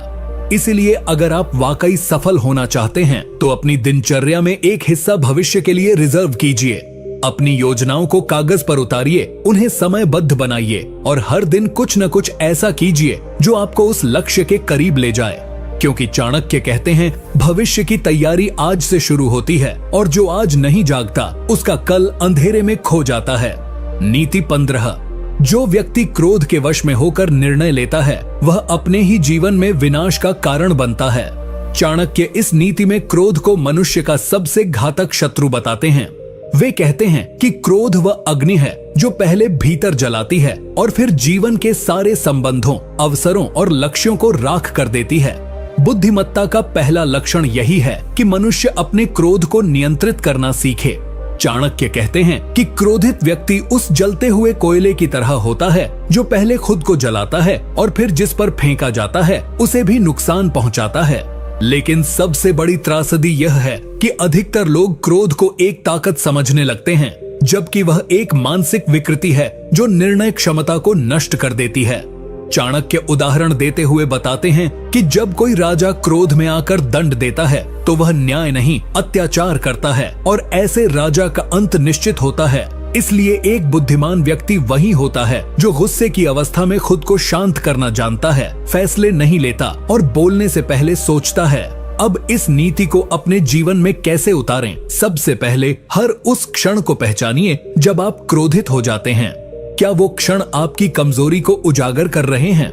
इसलिए अगर आप वाकई सफल होना चाहते हैं तो अपनी दिनचर्या में एक हिस्सा भविष्य के लिए रिजर्व कीजिए। अपनी योजनाओं को कागज पर उतारिए, उन्हें समयबद्ध बनाइए और हर दिन कुछ न कुछ ऐसा कीजिए जो आपको उस लक्ष्य के करीब ले जाए। क्योंकि चाणक्य कहते हैं भविष्य की तैयारी आज से शुरू होती है और जो आज नहीं जागता उसका कल अंधेरे में खो जाता है। नीति 15। जो व्यक्ति क्रोध के वश में होकर निर्णय लेता है वह अपने ही जीवन में विनाश का कारण बनता है। चाणक्य इस नीति में क्रोध को मनुष्य का सबसे घातक शत्रु बताते हैं। वे कहते हैं कि क्रोध वह अग्नि है जो पहले भीतर जलाती है और फिर जीवन के सारे संबंधों, अवसरों और लक्ष्यों को राख कर देती है। बुद्धिमत्ता का पहला लक्षण यही है कि मनुष्य अपने क्रोध को नियंत्रित करना सीखे। चाणक्य कहते हैं कि क्रोधित व्यक्ति उस जलते हुए कोयले की तरह होता है जो पहले खुद को जलाता है और फिर जिस पर फेंका जाता है उसे भी नुकसान पहुंचाता है। लेकिन सबसे बड़ी त्रासदी यह है कि अधिकतर लोग क्रोध को एक ताकत समझने लगते हैं जबकि वह एक मानसिक विकृति है जो निर्णय क्षमता को नष्ट कर देती है। चाणक्य उदाहरण देते हुए बताते हैं कि जब कोई राजा क्रोध में आकर दंड देता है तो वह न्याय नहीं अत्याचार करता है और ऐसे राजा का अंत निश्चित होता है। इसलिए एक बुद्धिमान व्यक्ति वही होता है जो गुस्से की अवस्था में खुद को शांत करना जानता है, फैसले नहीं लेता और बोलने से पहले सोचता है। अब इस नीति को अपने जीवन में कैसे उतारें? सबसे पहले हर उस क्षण को पहचानिए जब आप क्रोधित हो जाते हैं। क्या वो क्षण आपकी कमजोरी को उजागर कर रहे हैं?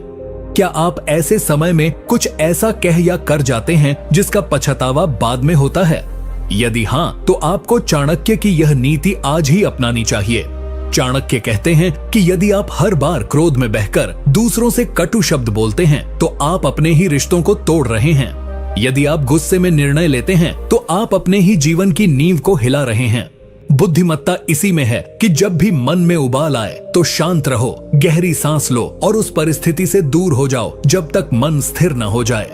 क्या आप ऐसे समय में कुछ ऐसा कह या कर जाते हैं जिसका पछतावा बाद में होता है? यदि हाँ, तो आपको चाणक्य की यह नीति आज ही अपनानी चाहिए। चाणक्य कहते हैं कि यदि आप हर बार क्रोध में बहकर दूसरों से कटु शब्द बोलते हैं तो आप अपने ही रिश्तों को तोड़ रहे हैं। यदि आप गुस्से में निर्णय लेते हैं तो आप अपने ही जीवन की नींव को हिला रहे हैं। बुद्धिमत्ता इसी में है कि जब भी मन में उबाल आए तो शांत रहो, गहरी सांस लो और उस परिस्थिति से दूर हो जाओ जब तक मन स्थिर न हो जाए।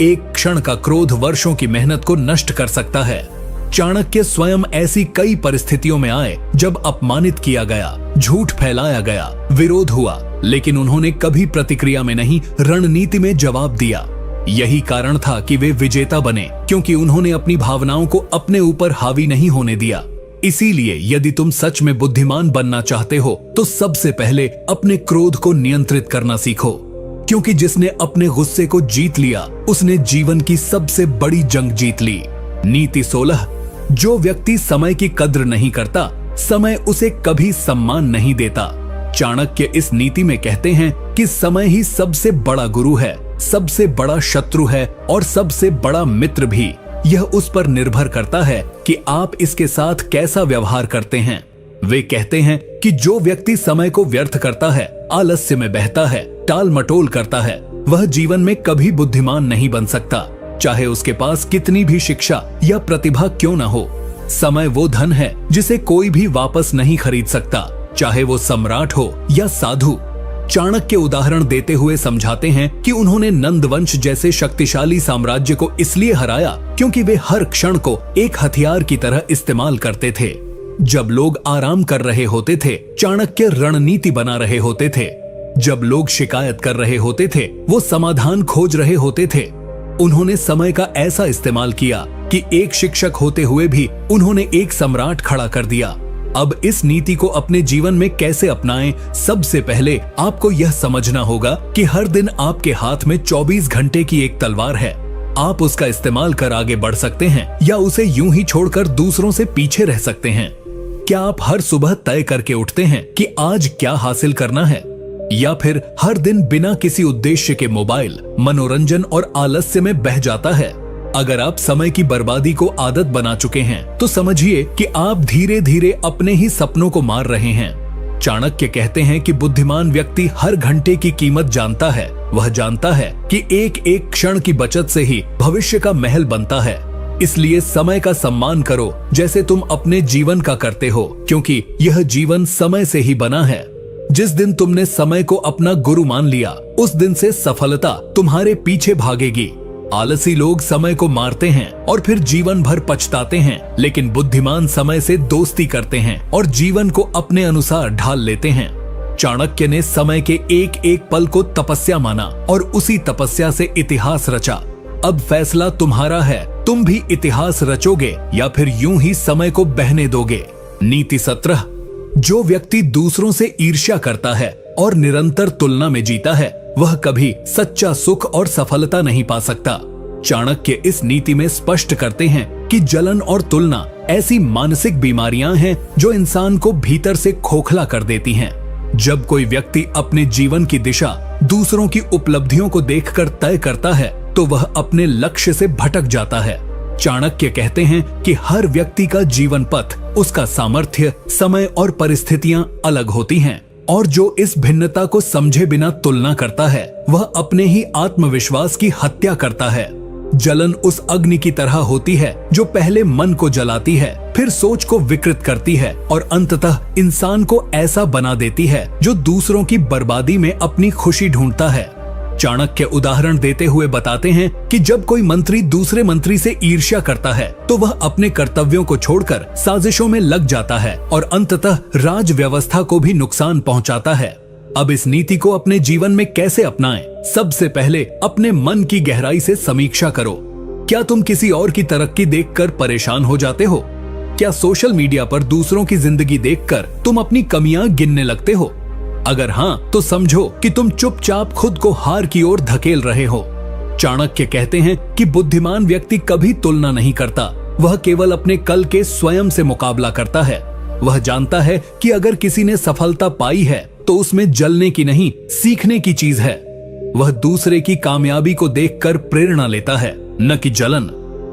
एक क्षण का क्रोध वर्षों की मेहनत को नष्ट कर सकता है। चाणक्य स्वयं ऐसी कई परिस्थितियों में आए जब अपमानित किया गया, झूठ फैलाया गया, विरोध हुआ, लेकिन उन्होंने कभी प्रतिक्रिया में नहीं, रणनीति में जवाब दिया। यही कारण था कि वे विजेता बने, क्योंकि उन्होंने अपनी भावनाओं को अपने ऊपर हावी नहीं होने दिया। इसीलिए यदि तुम सच में बुद्धिमान बनना चाहते हो तो सबसे पहले अपने क्रोध को नियंत्रित करना सीखो, क्योंकि जिसने अपने गुस्से को जीत लिया उसने जीवन की सबसे बड़ी जंग जीत ली। नीति 16। जो व्यक्ति समय की कद्र नहीं करता, समय उसे कभी सम्मान नहीं देता। चाणक्य इस नीति में कहते हैं कि समय ही सबसे बड़ा गुरु है, सबसे बड़ा शत्रु है और सबसे बड़ा मित्र भी। यह उस पर निर्भर करता है कि आप इसके साथ कैसा व्यवहार करते हैं। वे कहते हैं कि जो व्यक्ति समय को व्यर्थ करता है, आलस्य में बहता है, टाल मटोल करता है, वह जीवन में कभी बुद्धिमान नहीं बन सकता, चाहे उसके पास कितनी भी शिक्षा या प्रतिभा क्यों न हो। समय वो धन है जिसे कोई भी वापस नहीं खरीद सकता, चाहे वो सम्राट हो या साधु। चाणक्य उदाहरण देते हुए समझाते हैं कि उन्होंने नंदवंश जैसे शक्तिशाली साम्राज्य को इसलिए हराया क्योंकि वे हर क्षण को एक हथियार की तरह इस्तेमाल करते थे। जब लोग आराम कर रहे होते थे, चाणक्य रणनीति बना रहे होते थे। जब लोग शिकायत कर रहे होते थे, वो समाधान खोज रहे होते थे। उन्होंने समय का ऐसा इस्तेमाल किया कि एक शिक्षक होते हुए भी उन्होंने एक सम्राट खड़ा कर दिया। अब इस नीति को अपने जीवन में कैसे अपनाएं? सबसे पहले आपको यह समझना होगा कि हर दिन आपके हाथ में 24 घंटे की एक तलवार है। आप उसका इस्तेमाल कर आगे बढ़ सकते हैं या उसे यूं ही छोड़कर दूसरों से पीछे रह सकते हैं। क्या आप हर सुबह तय करके उठते हैं कि आज क्या हासिल करना है, या फिर हर दिन बिना किसी उद्देश्य के मोबाइल, मनोरंजन और आलस्य में बह जाता है? अगर आप समय की बर्बादी को आदत बना चुके हैं तो समझिए कि आप धीरे धीरे अपने ही सपनों को मार रहे हैं। चाणक्य कहते हैं कि बुद्धिमान व्यक्ति हर घंटे की कीमत जानता है। वह जानता है कि एक एक क्षण की बचत से ही भविष्य का महल बनता है। इसलिए समय का सम्मान करो जैसे तुम अपने जीवन का करते हो, क्योंकि यह जीवन समय से ही बना है। जिस दिन तुमने समय को अपना गुरु मान लिया, उस दिन से सफलता तुम्हारे पीछे भागेगी। आलसी लोग समय को मारते हैं और फिर जीवन भर पछताते हैं, लेकिन बुद्धिमान समय से दोस्ती करते हैं और जीवन को अपने अनुसार ढाल लेते हैं। चाणक्य ने समय के एक एक पल को तपस्या माना और उसी तपस्या से इतिहास रचा। अब फैसला तुम्हारा है, तुम भी इतिहास रचोगे या फिर यूं ही समय को बहने दोगे। नीति 17। जो व्यक्ति दूसरों से ईर्ष्या करता है और निरंतर तुलना में जीता है, वह कभी सच्चा सुख और सफलता नहीं पा सकता। चाणक्य इस नीति में स्पष्ट करते हैं कि जलन और तुलना ऐसी मानसिक बीमारियां हैं जो इंसान को भीतर से खोखला कर देती हैं। जब कोई व्यक्ति अपने जीवन की दिशा दूसरों की उपलब्धियों को देखकर तय करता है, तो वह अपने लक्ष्य से भटक जाता है। चाणक्य कहते हैं कि हर व्यक्ति का जीवन पथ, उसका सामर्थ्य, समय और परिस्थितियां अलग होती हैं, और जो इस भिन्नता को समझे बिना तुलना करता है, वह अपने ही आत्मविश्वास की हत्या करता है। जलन उस अग्नि की तरह होती है जो पहले मन को जलाती है, फिर सोच को विकृत करती है और अंततः इंसान को ऐसा बना देती है जो दूसरों की बर्बादी में अपनी खुशी ढूंढता है। चाणक्य उदाहरण देते हुए बताते हैं कि जब कोई मंत्री दूसरे मंत्री से ईर्ष्या करता है, तो वह अपने कर्तव्यों को छोड़कर साजिशों में लग जाता है और अंततः राज व्यवस्था को भी नुकसान पहुंचाता है। अब इस नीति को अपने जीवन में कैसे अपनाएं? सबसे पहले अपने मन की गहराई से समीक्षा करो। क्या तुम किसी और की तरक्की देखकर परेशान हो जाते हो? क्या सोशल मीडिया पर दूसरों की जिंदगी देखकर तुम अपनी कमियां गिनने लगते हो? अगर हाँ, तो समझो कि तुम चुपचाप खुद को हार की ओर धकेल रहे हो। चाणक्य कहते हैं कि बुद्धिमान व्यक्ति कभी तुलना नहीं करता, वह केवल अपने कल के स्वयं से मुकाबला करता है। वह जानता है कि अगर किसी ने सफलता पाई है तो उसमें जलने की नहीं, सीखने की चीज है। वह दूसरे की कामयाबी को देखकर प्रेरणा लेता है, न कि जलन।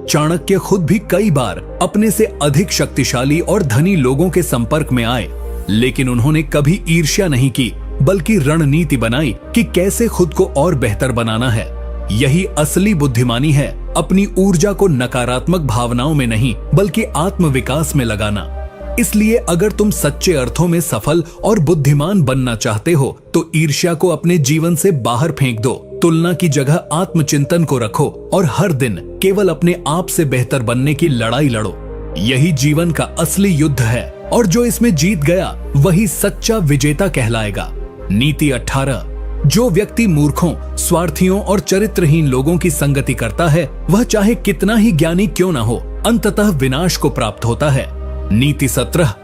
चाणक्य खुद भी कई बार अपने से अधिक शक्तिशाली और धनी लोगों के संपर्क में आए, लेकिन उन्होंने कभी ईर्ष्या नहीं की, बल्कि रणनीति बनाई कि कैसे खुद को और बेहतर बनाना है। यही असली बुद्धिमानी है, अपनी ऊर्जा को नकारात्मक भावनाओं में नहीं बल्कि आत्मविकास में लगाना। इसलिए अगर तुम सच्चे अर्थों में सफल और बुद्धिमान बनना चाहते हो, तो ईर्ष्या को अपने जीवन से बाहर फेंक दो, तुलना की जगह आत्मचिंतन को रखो और हर दिन केवल अपने आप से बेहतर बनने की लड़ाई लड़ो। यही जीवन का असली युद्ध है और जो इसमें जीत गया वही सच्चा विजेता कहलाएगा। नीति 18। जो व्यक्ति मूर्खों, स्वार्थियों और चरित्रहीन लोगों की संगति करता है, वह चाहे कितना ही ज्ञानी क्यों न हो, अंततः विनाश को प्राप्त होता है। नीति 17।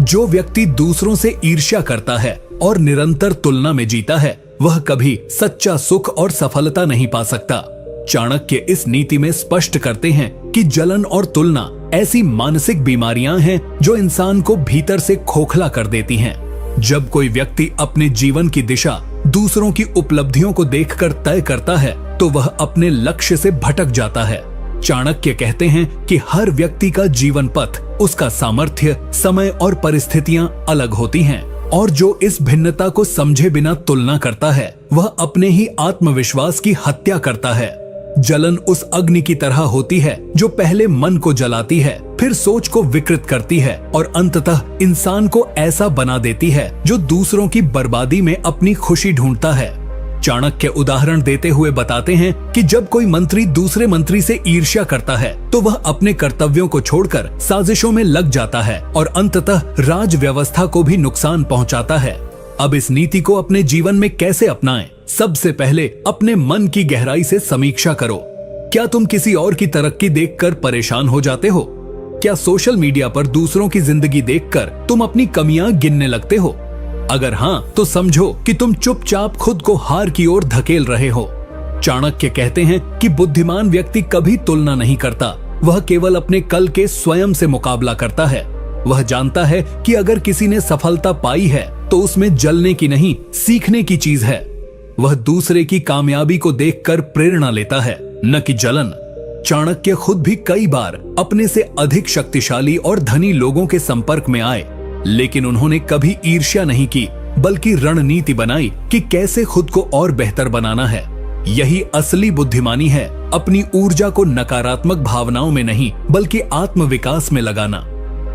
जो व्यक्ति दूसरों से ईर्ष्या करता है और निरंतर तुलना में जीता है, वह कभी सच्चा सुख और सफलता नहीं पा सकता। चाणक्य इस नीति में स्पष्ट करते हैं कि जलन और तुलना ऐसी मानसिक बीमारियां हैं जो इंसान को भीतर से खोखला कर देती हैं। जब कोई व्यक्ति अपने जीवन की दिशा दूसरों की उपलब्धियों को देखकर तय करता है तो वह अपने लक्ष्य से भटक जाता है। चाणक्य कहते हैं कि हर व्यक्ति का जीवन पथ, उसका सामर्थ्य, समय और परिस्थितियां अलग होती हैं और जो इस भिन्नता को समझे बिना तुलना करता है वह अपने ही आत्मविश्वास की हत्या करता है। जलन उस अग्नि की तरह होती है जो पहले मन को जलाती है, फिर सोच को विकृत करती है और अंततः इंसान को ऐसा बना देती है जो दूसरों की बर्बादी में अपनी खुशी ढूंढता है। चाणक्य उदाहरण देते हुए बताते हैं कि जब कोई मंत्री दूसरे मंत्री से ईर्ष्या करता है तो वह अपने कर्तव्यों को छोड़कर साजिशों में लग जाता है और अंततः राज व्यवस्था को भी नुकसान पहुंचाता है। अब इस नीति को अपने जीवन में कैसे अपनाएं? सबसे पहले अपने मन की गहराई से समीक्षा करो। क्या तुम किसी और की तरक्की देखकर परेशान हो जाते हो? क्या सोशल मीडिया पर दूसरों की जिंदगी देखकर तुम अपनी कमियां गिनने लगते हो? अगर हाँ, तो समझो कि तुम चुपचाप खुद को हार की ओर धकेल रहे हो। चाणक्य कहते हैं कि बुद्धिमान व्यक्ति कभी तुलना नहीं करता, वह केवल अपने कल के स्वयं से मुकाबला करता है। वह जानता है कि अगर किसी ने सफलता पाई है तो उसमें जलने की नहीं, सीखने की चीज है। वह दूसरे की कामयाबी को देखकर प्रेरणा लेता है, न कि जलन। चाणक्य खुद भी कई बार अपने से अधिक शक्तिशाली और धनी लोगों के संपर्क में आए, लेकिन उन्होंने कभी ईर्ष्या नहीं की, बल्कि रणनीति बनाई कि कैसे खुद को और बेहतर बनाना है। यही असली बुद्धिमानी है, अपनी ऊर्जा को नकारात्मक भावनाओं में नहीं बल्कि आत्मविकास में लगाना।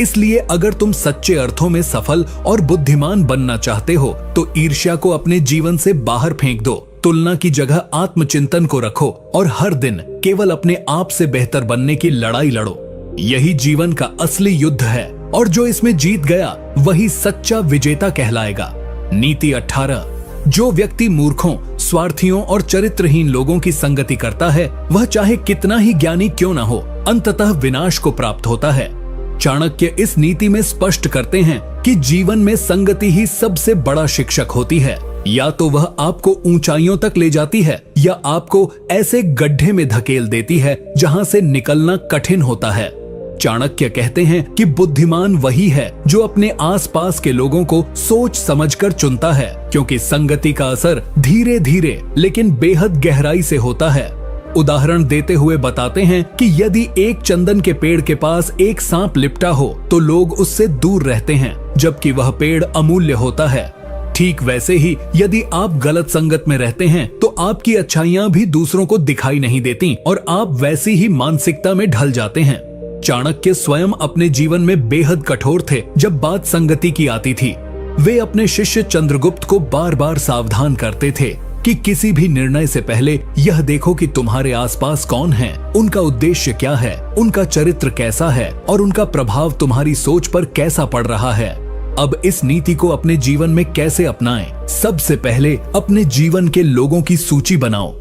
इसलिए अगर तुम सच्चे अर्थों में सफल और बुद्धिमान बनना चाहते हो तो ईर्ष्या को अपने जीवन से बाहर फेंक दो, तुलना की जगह आत्मचिंतन को रखो और हर दिन केवल अपने आप से बेहतर बनने की लड़ाई लड़ो। यही जीवन का असली युद्ध है और जो इसमें जीत गया वही सच्चा विजेता कहलाएगा। नीति 18। जो व्यक्ति मूर्खों, स्वार्थियों और चरित्रहीन लोगों की संगति करता है वह चाहे कितना ही ज्ञानी क्यों न हो, अंततः विनाश को प्राप्त होता है। चाणक्य इस नीति में स्पष्ट करते हैं कि जीवन में संगति ही सबसे बड़ा शिक्षक होती है। या तो वह आपको ऊंचाइयों तक ले जाती है या आपको ऐसे गड्ढे में धकेल देती है जहां से निकलना कठिन होता है। चाणक्य कहते हैं कि बुद्धिमान वही है जो अपने आसपास के लोगों को सोच समझकर चुनता है, क्योंकि संगति का असर धीरे धीरे लेकिन बेहद गहराई से होता है। उदाहरण देते हुए बताते हैं कि यदि एक चंदन के पेड़ के पास एक सांप लिपटा हो तो लोग उससे दूर रहते हैं, जबकि वह पेड़ अमूल्य होता है। ठीक वैसे ही यदि आप गलत संगत में रहते हैं तो आपकी अच्छाइयां भी दूसरों को दिखाई नहीं देती और आप वैसी ही मानसिकता में ढल जाते हैं। चाणक्य स्वयं अपने जीवन में बेहद कठोर थे जब बात संगति की आती थी। वे अपने शिष्य चंद्रगुप्त को बार बार सावधान करते थे कि किसी भी निर्णय से पहले यह देखो कि तुम्हारे आसपास कौन है, उनका उद्देश्य क्या है, उनका चरित्र कैसा है और उनका प्रभाव तुम्हारी सोच पर कैसा पड़ रहा है। अब इस नीति को अपने जीवन में कैसे अपनाएं? सबसे पहले अपने जीवन के लोगों की सूची बनाओ।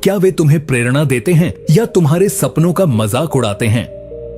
क्या वे तुम्हें प्रेरणा देते हैं या तुम्हारे सपनों का मजाक उड़ाते हैं?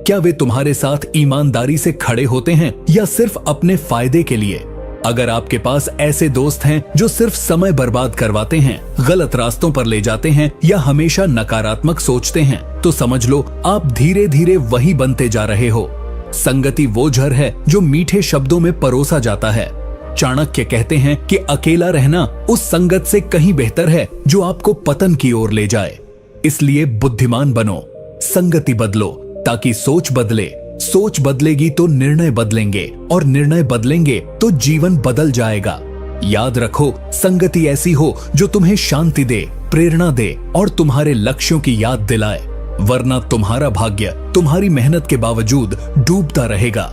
क्या वे तुम्हारे साथ ईमानदारी से खड़े होते हैं या सिर्फ अपने फायदे के लिए? अगर आपके पास ऐसे दोस्त हैं जो सिर्फ समय बर्बाद करवाते हैं, गलत रास्तों पर ले जाते हैं या हमेशा नकारात्मक सोचते हैं, तो समझ लो आप धीरे धीरे वही बनते जा रहे हो। संगति वो जहर है जो मीठे शब्दों में परोसा जाता है। चाणक्य कहते हैं कि अकेला रहना उस संगत से कहीं बेहतर है जो आपको पतन की ओर ले जाए। इसलिए बुद्धिमान बनो, संगति बदलो ताकि सोच बदले। सोच बदलेगी तो निर्णय बदलेंगे और निर्णय बदलेंगे तो जीवन बदल जाएगा। याद रखो, संगति ऐसी हो जो तुम्हें शांति दे, प्रेरणा दे और तुम्हारे लक्ष्यों की याद दिलाए, वरना तुम्हारा भाग्य तुम्हारी मेहनत के बावजूद डूबता रहेगा।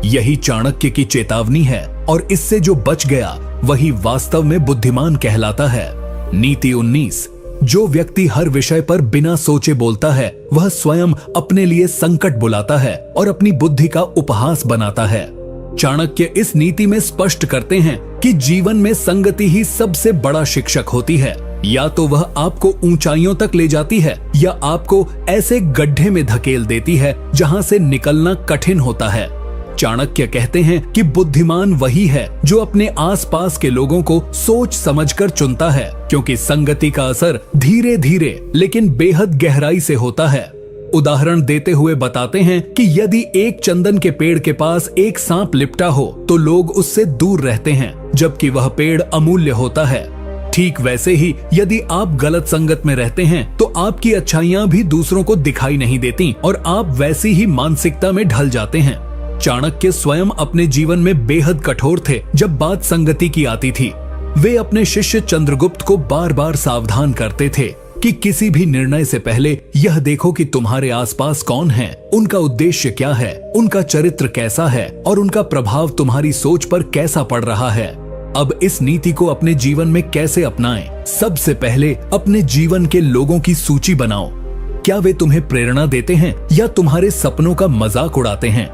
यही चाणक्य की चेतावनी है और इससे जो बच गया वही वास्तव में बुद्धिमान कहलाता है। नीति 19। जो व्यक्ति हर विषय पर बिना सोचे बोलता है वह स्वयं अपने लिए संकट बुलाता है और अपनी बुद्धि का उपहास बनाता है। चाणक्य इस नीति में स्पष्ट करते हैं कि जीवन में संगति ही सबसे बड़ा शिक्षक होती है। या तो वह आपको ऊंचाइयों तक ले जाती है या आपको ऐसे गड्ढे में धकेल देती है जहां से निकलना कठिन होता है। चाणक्य कहते हैं कि बुद्धिमान वही है जो अपने आसपास के लोगों को सोच समझकर चुनता है, क्योंकि संगति का असर धीरे धीरे लेकिन बेहद गहराई से होता है। उदाहरण देते हुए बताते हैं कि यदि एक चंदन के पेड़ के पास एक सांप लिपटा हो तो लोग उससे दूर रहते हैं, जबकि वह पेड़ अमूल्य होता है। ठीक वैसे ही यदि आप गलत संगत में रहते हैं तो आपकी अच्छाइयां भी दूसरों को दिखाई नहीं देती और आप वैसी ही मानसिकता में ढल जाते हैं। चाणक्य स्वयं अपने जीवन में बेहद कठोर थे जब बात संगति की आती थी। वे अपने शिष्य चंद्रगुप्त को बार बार सावधान करते थे कि किसी भी निर्णय से पहले यह देखो कि तुम्हारे आसपास कौन है, उनका उद्देश्य क्या है, उनका चरित्र कैसा है और उनका प्रभाव तुम्हारी सोच पर कैसा पड़ रहा है। अब इस नीति को अपने जीवन में कैसे अपनाएं? सबसे पहले अपने जीवन के लोगों की सूची बनाओ। क्या वे तुम्हें प्रेरणा देते हैं या तुम्हारे सपनों का मजाक उड़ाते हैं?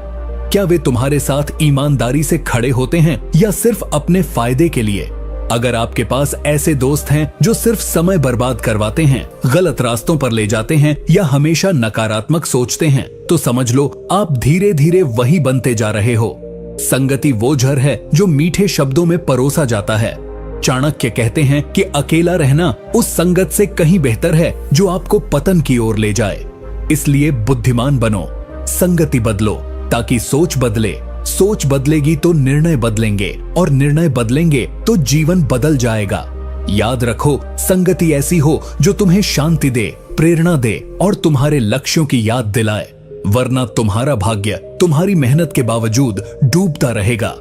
क्या वे तुम्हारे साथ ईमानदारी से खड़े होते हैं या सिर्फ अपने फायदे के लिए? अगर आपके पास ऐसे दोस्त हैं जो सिर्फ समय बर्बाद करवाते हैं, गलत रास्तों पर ले जाते हैं या हमेशा नकारात्मक सोचते हैं, तो समझ लो आप धीरे धीरे वही बनते जा रहे हो। संगति वो झर है जो मीठे शब्दों में परोसा जाता है। चाणक्य कहते हैं कि अकेला रहना उस संगत से कहीं बेहतर है जो आपको पतन की ओर ले जाए। इसलिए बुद्धिमान बनो, संगति बदलो ताकि सोच बदले। सोच बदलेगी तो निर्णय बदलेंगे और निर्णय बदलेंगे तो जीवन बदल जाएगा। याद रखो, संगति ऐसी हो जो तुम्हें शांति दे, प्रेरणा दे और तुम्हारे लक्ष्यों की याद दिलाए, वरना तुम्हारा भाग्य तुम्हारी मेहनत के बावजूद डूबता रहेगा।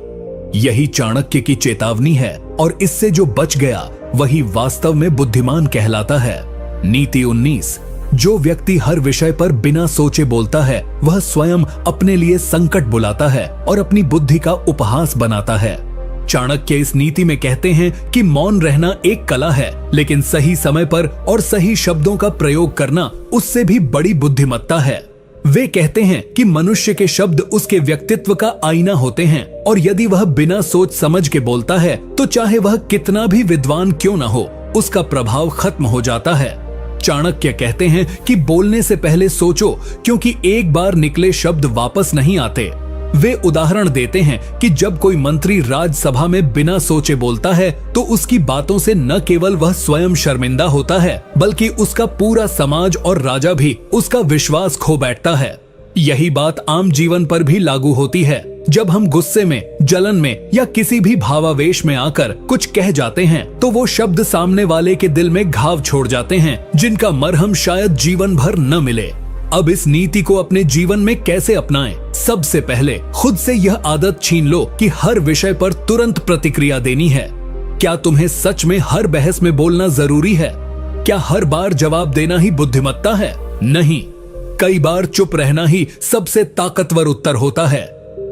यही चाणक्य की चेतावनी है और इससे जो बच गया वही वास्तव में बुद्धिमान कहलाता है। नीति 19, जो व्यक्ति हर विषय पर बिना सोचे बोलता है वह स्वयं अपने लिए संकट बुलाता है और अपनी बुद्धि का उपहास बनाता है। चाणक्य इस नीति में कहते हैं कि मौन रहना एक कला है, लेकिन सही समय पर और सही शब्दों का प्रयोग करना उससे भी बड़ी बुद्धिमत्ता है। वे कहते हैं कि मनुष्य के शब्द उसके व्यक्तित्व का आईना होते हैं और यदि वह बिना सोच समझ के बोलता है तो चाहे वह कितना भी विद्वान क्यों न हो, उसका प्रभाव खत्म हो जाता है। चाणक्य कहते हैं कि बोलने से पहले सोचो, क्योंकि एक बार निकले शब्द वापस नहीं आते। वे उदाहरण देते हैं कि जब कोई मंत्री राज्यसभा में बिना सोचे बोलता है तो उसकी बातों से न केवल वह स्वयं शर्मिंदा होता है, बल्कि उसका पूरा समाज और राजा भी उसका विश्वास खो बैठता है। यही बात आम जीवन पर भी लागू होती है। जब हम गुस्से में, जलन में या किसी भी भावावेश में आकर कुछ कह जाते हैं तो वो शब्द सामने वाले के दिल में घाव छोड़ जाते हैं, जिनका मरहम शायद जीवन भर न मिले। अब इस नीति को अपने जीवन में कैसे अपनाएं? सबसे पहले खुद से यह आदत छीन लो कि हर विषय पर तुरंत प्रतिक्रिया देनी है। क्या तुम्हें सच में हर बहस में बोलना जरूरी है? क्या हर बार जवाब देना ही बुद्धिमत्ता है? नहीं, कई बार चुप रहना ही सबसे ताकतवर उत्तर होता है।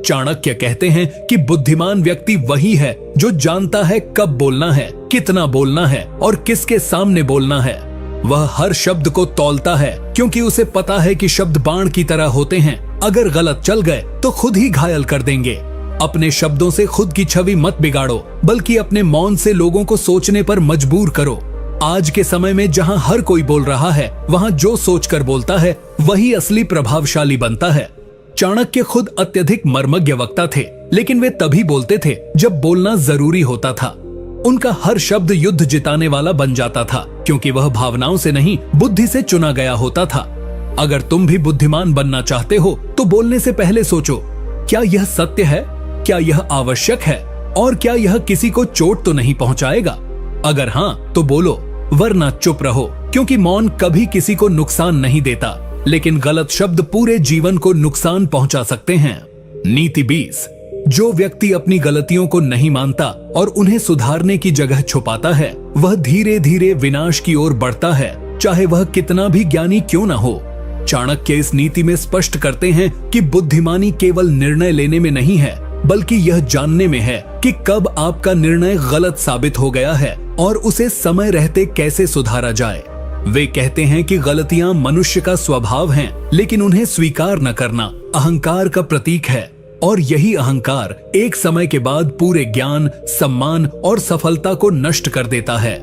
चाणक्य कहते हैं कि बुद्धिमान व्यक्ति वही है जो जानता है कब बोलना है, कितना बोलना है और किसके सामने बोलना है। वह हर शब्द को तौलता है, क्योंकि उसे पता है कि शब्द बाण की तरह होते हैं। अगर गलत चल गए तो खुद ही घायल कर देंगे। अपने शब्दों से खुद की छवि मत बिगाड़ो, बल्कि अपने मौन से लोगों को सोचने पर मजबूर करो। आज के समय में जहां हर कोई बोल रहा है, वहां जो सोचकर बोलता है वही असली प्रभावशाली बनता है। चाणक्य खुद अत्यधिक मर्मज्ञ वक्ता थे, लेकिन वे तभी बोलते थे जब बोलना जरूरी होता था। उनका हर शब्द युद्ध जिताने वाला बन जाता था, क्योंकि वह भावनाओं से नहीं, बुद्धि से चुना गया होता था। अगर तुम भी बुद्धिमान बनना चाहते हो तो बोलने से पहले सोचो, क्या यह सत्य है, क्या यह आवश्यक है और क्या यह किसी को चोट तो नहीं पहुंचाएगा। अगर हाँ तो बोलो, वरना चुप रहो, क्योंकि मौन कभी किसी को नुकसान नहीं देता, लेकिन गलत शब्द पूरे जीवन को नुकसान पहुंचा सकते हैं। नीति 20, जो व्यक्ति अपनी गलतियों को नहीं मानता और उन्हें सुधारने की जगह छुपाता है, वह धीरे धीरे विनाश की ओर बढ़ता है, चाहे वह कितना भी ज्ञानी क्यों न हो। चाणक्य इस नीति में स्पष्ट करते हैं कि बुद्धिमानी केवल निर्णय लेने में नहीं है, बल्कि यह जानने में है कि कब आपका निर्णय गलत साबित हो गया है और उसे समय रहते कैसे सुधारा जाए। वे कहते हैं कि गलतियां मनुष्य का स्वभाव हैं, लेकिन उन्हें स्वीकार न करना अहंकार का प्रतीक है, और यही अहंकार एक समय के बाद पूरे ज्ञान, सम्मान और सफलता को नष्ट कर देता है।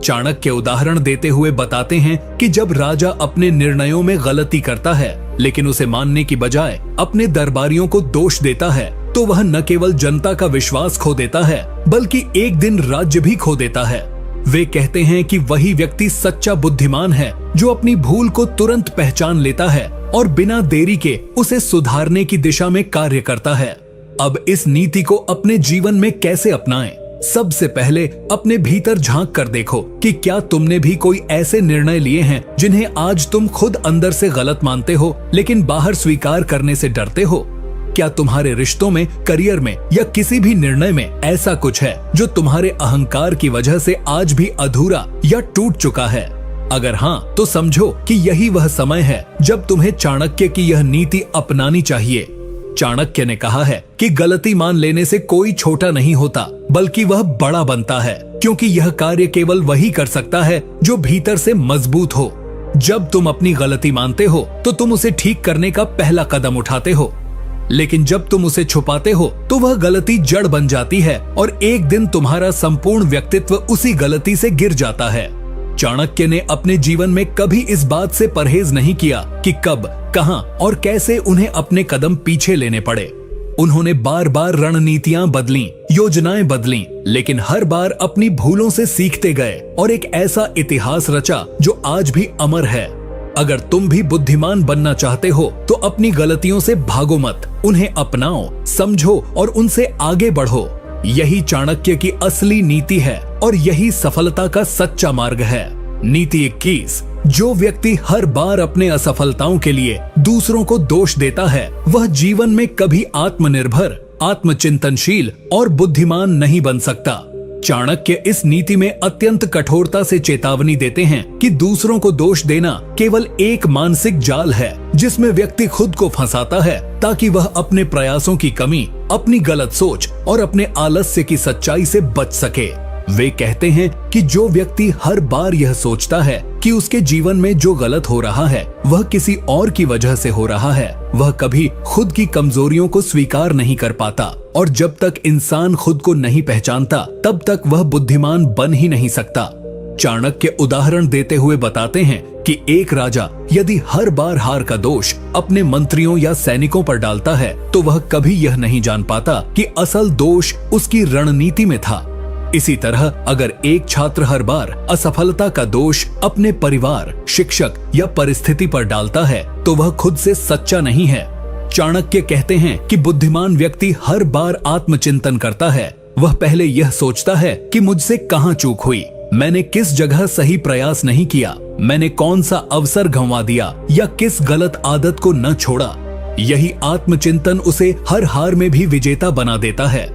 चाणक्य उदाहरण देते हुए बताते हैं कि जब राजा अपने निर्णयों में गलती करता है, लेकिन उसे मानने की बजाय अपने दरबारियों को दोष देता है, तो वह न केवल जनता का विश्वास खो देता है, बल्कि एक दिन राज्य भी खो देता है। वे कहते हैं कि वही व्यक्ति सच्चा बुद्धिमान है जो अपनी भूल को तुरंत पहचान लेता है और बिना देरी के उसे सुधारने की दिशा में कार्य करता है। अब इस नीति को अपने जीवन में कैसे अपनाएं? सबसे पहले अपने भीतर झांक कर देखो कि क्या तुमने भी कोई ऐसे निर्णय लिए हैं जिन्हें आज तुम खुद अंदर से गलत मानते हो लेकिन बाहर स्वीकार करने से डरते हो। क्या तुम्हारे रिश्तों में, करियर में या किसी भी निर्णय में ऐसा कुछ है जो तुम्हारे अहंकार की वजह से आज भी अधूरा या टूट चुका है? अगर हाँ, तो समझो कि यही वह समय है जब तुम्हें चाणक्य की यह नीति अपनानी चाहिए। चाणक्य ने कहा है कि गलती मान लेने से कोई छोटा नहीं होता, बल्कि वह बड़ा बनता है, क्योंकि यह कार्य केवल वही कर सकता है जो भीतर से मजबूत हो। जब तुम अपनी गलती मानते हो तो तुम उसे ठीक करने का पहला कदम उठाते हो, लेकिन जब तुम उसे छुपाते हो तो वह गलती जड़ बन जाती है और एक दिन तुम्हारा संपूर्ण व्यक्तित्व उसी गलती से गिर जाता है। चाणक्य ने अपने जीवन में कभी इस बात से परहेज नहीं किया कि कब, कहां और कैसे उन्हें अपने कदम पीछे लेने पड़े। उन्होंने बार बार रणनीतियां बदली, योजनाएं बदली, लेकिन हर बार अपनी भूलों से सीखते गए और एक ऐसा इतिहास रचा जो आज भी अमर है। अगर तुम भी बुद्धिमान बनना चाहते हो तो अपनी गलतियों से भागो मत, उन्हें अपनाओ, समझो और उनसे आगे बढ़ो। यही चाणक्य की असली नीति है और यही सफलता का सच्चा मार्ग है। नीति 21। जो व्यक्ति हर बार अपने असफलताओं के लिए दूसरों को दोष देता है, वह जीवन में कभी आत्मनिर्भर, आत्मचिंतनशील और बुद्धिमान नहीं बन सकता। चाणक्य इस नीति में अत्यंत कठोरता से चेतावनी देते हैं कि दूसरों को दोष देना केवल एक मानसिक जाल है जिसमें व्यक्ति खुद को फंसाता है ताकि वह अपने प्रयासों की कमी, अपनी गलत सोच और अपने आलस्य की सच्चाई से बच सके। वे कहते हैं कि जो व्यक्ति हर बार यह सोचता है कि उसके जीवन में जो गलत हो रहा है वह किसी और की वजह से हो रहा है, वह कभी खुद की कमजोरियों को स्वीकार नहीं कर पाता, और जब तक इंसान खुद को नहीं पहचानता तब तक वह बुद्धिमान बन ही नहीं सकता। चाणक्य उदाहरण देते हुए बताते हैं कि एक राजा यदि हर बार हार का दोष अपने मंत्रियों या सैनिकों पर डालता है तो वह कभी यह नहीं जान पाता कि असल दोष उसकी रणनीति में था। इसी तरह अगर एक छात्र हर बार असफलता का दोष अपने परिवार, शिक्षक या परिस्थिति पर डालता है तो वह खुद से सच्चा नहीं है। चाणक्य कहते हैं कि बुद्धिमान व्यक्ति हर बार आत्मचिंतन करता है। वह पहले यह सोचता है कि मुझसे कहां चूक हुई, मैंने किस जगह सही प्रयास नहीं किया, मैंने कौन सा अवसर गंवा दिया या किस गलत आदत को न छोड़ा। यही आत्मचिंतन उसे हर हार में भी विजेता बना देता है।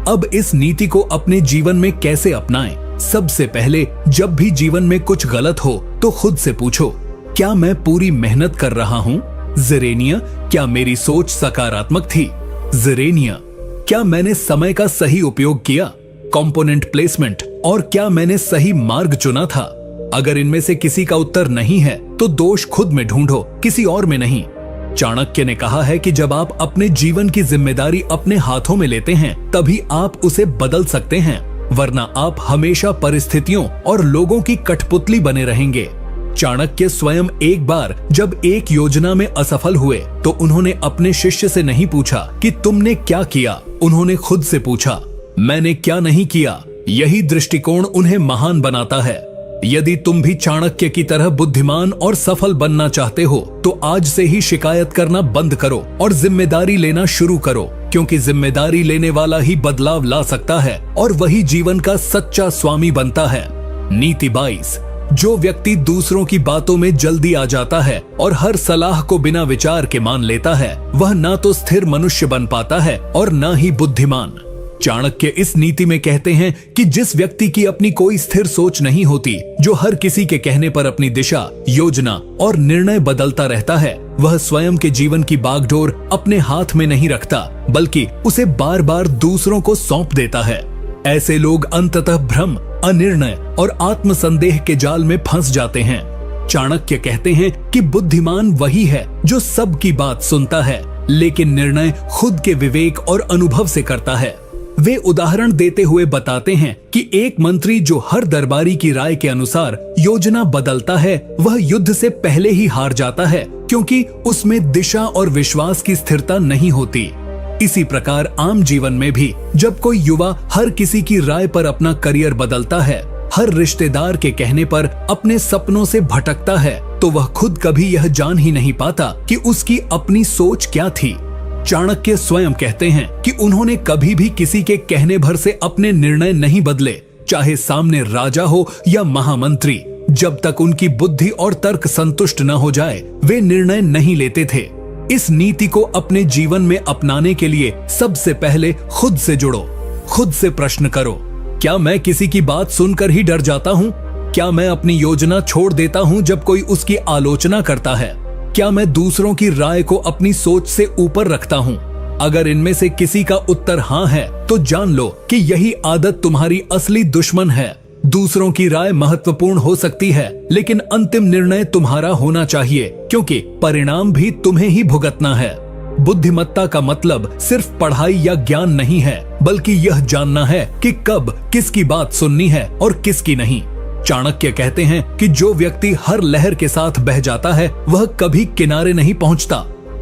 अब इस नीति को अपने जीवन में कैसे अपनाएं? सबसे पहले जब भी जीवन में कुछ गलत हो तो खुद से पूछो, क्या मैं पूरी मेहनत कर रहा हूँ? ज़ेरेनिया, क्या मेरी सोच सकारात्मक थी? ज़ेरेनिया, क्या मैंने समय का सही उपयोग किया? कंपोनेंट प्लेसमेंट, और क्या मैंने सही मार्ग चुना था? अगर इनमें से किसी का उत्तर नहीं है तो दोष खुद में ढूंढो, किसी और में नहीं। चाणक्य ने कहा है कि जब आप अपने जीवन की जिम्मेदारी अपने हाथों में लेते हैं तभी आप उसे बदल सकते हैं, वरना आप हमेशा परिस्थितियों और लोगों की कठपुतली बने रहेंगे। चाणक्य स्वयं एक बार जब एक योजना में असफल हुए तो उन्होंने अपने शिष्य से नहीं पूछा कि तुमने क्या किया, उन्होंने खुद से पूछा, मैंने क्या नहीं किया। यही दृष्टिकोण उन्हें महान बनाता है। यदि तुम भी चाणक्य की तरह बुद्धिमान और सफल बनना चाहते हो तो आज से ही शिकायत करना बंद करो और जिम्मेदारी लेना शुरू करो, क्योंकि जिम्मेदारी लेने वाला ही बदलाव ला सकता है और वही जीवन का सच्चा स्वामी बनता है। नीति 22। जो व्यक्ति दूसरों की बातों में जल्दी आ जाता है और हर सलाह को बिना विचार के मान लेता है, वह ना तो स्थिर मनुष्य बन पाता है और ना ही बुद्धिमान। चाणक्य इस नीति में कहते हैं कि जिस व्यक्ति की अपनी कोई स्थिर सोच नहीं होती, जो हर किसी के कहने पर अपनी दिशा, योजना और निर्णय बदलता रहता है, वह स्वयं के जीवन की बागडोर अपने हाथ में नहीं रखता, बल्कि उसे बार बार दूसरों को सौंप देता है। ऐसे लोग अंततः भ्रम, अनिर्णय और आत्मसंदेह के जाल में फंस जाते हैं। चाणक्य कहते हैं कि बुद्धिमान वही है जो सबकी बात सुनता है, लेकिन निर्णय खुद के विवेक और अनुभव से करता है। वे उदाहरण देते हुए बताते हैं कि एक मंत्री जो हर दरबारी की राय के अनुसार योजना बदलता है, वह युद्ध से पहले ही हार जाता है, क्योंकि उसमें दिशा और विश्वास की स्थिरता नहीं होती। इसी प्रकार आम जीवन में भी जब कोई युवा हर किसी की राय पर अपना करियर बदलता है, हर रिश्तेदार के कहने पर अपने सपनों से भटकता है तो वह खुद कभी यह जान ही नहीं पाता कि उसकी अपनी सोच क्या थी। चाणक्य स्वयं कहते हैं कि उन्होंने कभी भी किसी के कहने भर से अपने निर्णय नहीं बदले, चाहे सामने राजा हो या महामंत्री। जब तक उनकी बुद्धि और तर्क संतुष्ट न हो जाए, वे निर्णय नहीं लेते थे। इस नीति को अपने जीवन में अपनाने के लिए सबसे पहले खुद से जुड़ो। खुद से प्रश्न करो, क्या मैं किसी की बात सुनकर ही डर जाता हूँ? क्या मैं अपनी योजना छोड़ देता हूँ जब कोई उसकी आलोचना करता है? क्या मैं दूसरों की राय को अपनी सोच से ऊपर रखता हूँ? अगर इनमें से किसी का उत्तर हाँ है, तो जान लो कि यही आदत तुम्हारी असली दुश्मन है। दूसरों की राय महत्वपूर्ण हो सकती है, लेकिन अंतिम निर्णय तुम्हारा होना चाहिए, क्योंकि परिणाम भी तुम्हें ही भुगतना है। बुद्धिमत्ता का मतलब सिर्फ पढ़ाई या ज्ञान नहीं है, बल्कि यह जानना है कि कब किसकी बात सुननी है और किसकी नहीं। चाणक्य कहते हैं कि जो व्यक्ति हर लहर के साथ बह जाता है, वह कभी किनारे नहीं पहुंचता।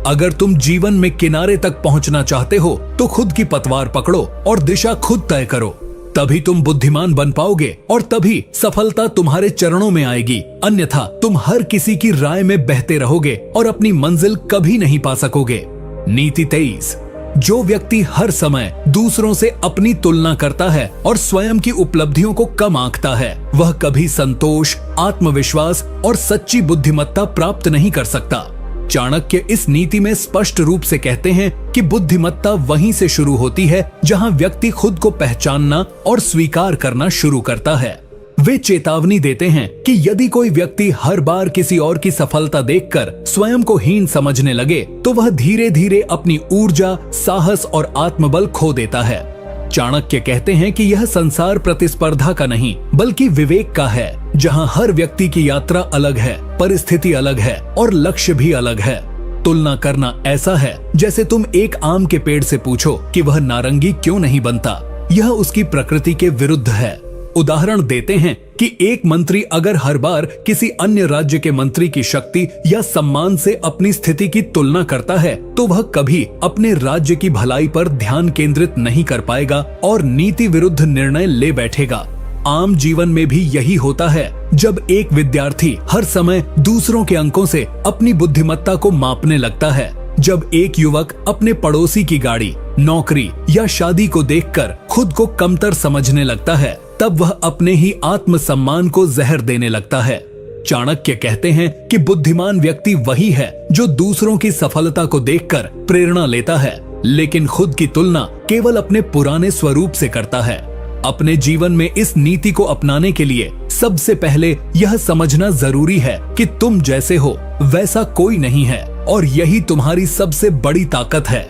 अगर तुम जीवन में किनारे तक पहुंचना चाहते हो, तो खुद की पतवार पकड़ो और दिशा खुद तय करो। तभी तुम बुद्धिमान बन पाओगे और तभी सफलता तुम्हारे चरणों में आएगी। अन्यथा तुम हर किसी की राय में बहते रहोगे और अपनी मंजिल कभी नहीं पा सकोगे। नीति 23। जो व्यक्ति हर समय दूसरों से अपनी तुलना करता है और स्वयं की उपलब्धियों को कम आंकता है, वह कभी संतोष, आत्मविश्वास और सच्ची बुद्धिमत्ता प्राप्त नहीं कर सकता। चाणक्य इस नीति में स्पष्ट रूप से कहते हैं कि बुद्धिमत्ता वहीं से शुरू होती है जहां व्यक्ति खुद को पहचानना और स्वीकार करना शुरू करता है। वे चेतावनी देते हैं कि यदि कोई व्यक्ति हर बार किसी और की सफलता देखकर स्वयं को हीन समझने लगे, तो वह धीरे धीरे अपनी ऊर्जा, साहस और आत्मबल खो देता है। चाणक्य कहते हैं कि यह संसार प्रतिस्पर्धा का नहीं, बल्कि विवेक का है, जहां हर व्यक्ति की यात्रा अलग है, परिस्थिति अलग है और लक्ष्य भी अलग है। तुलना करना ऐसा है जैसे तुम एक आम के पेड़ से पूछो कि वह नारंगी क्यों नहीं बनता। यह उसकी प्रकृति के विरुद्ध है। उदाहरण देते हैं कि एक मंत्री अगर हर बार किसी अन्य राज्य के मंत्री की शक्ति या सम्मान से अपनी स्थिति की तुलना करता है, तो वह कभी अपने राज्य की भलाई पर ध्यान केंद्रित नहीं कर पाएगा और नीति विरुद्ध निर्णय ले बैठेगा। आम जीवन में भी यही होता है। जब एक विद्यार्थी हर समय दूसरों के अंकों से अपनी बुद्धिमत्ता को मापने लगता है, जब एक युवक अपने पड़ोसी की गाड़ी, नौकरी या शादी को देखकर खुद को कमतर समझने लगता है, तब वह अपने ही आत्मसम्मान को जहर देने लगता है। चाणक्य कहते हैं कि बुद्धिमान व्यक्ति वही है जो दूसरों की सफलता को देखकर प्रेरणा लेता है, लेकिन खुद की तुलना केवल अपने पुराने स्वरूप से करता है। अपने जीवन में इस नीति को अपनाने के लिए सबसे पहले यह समझना जरूरी है कि तुम जैसे हो वैसा कोई नहीं है, और यही तुम्हारी सबसे बड़ी ताकत है।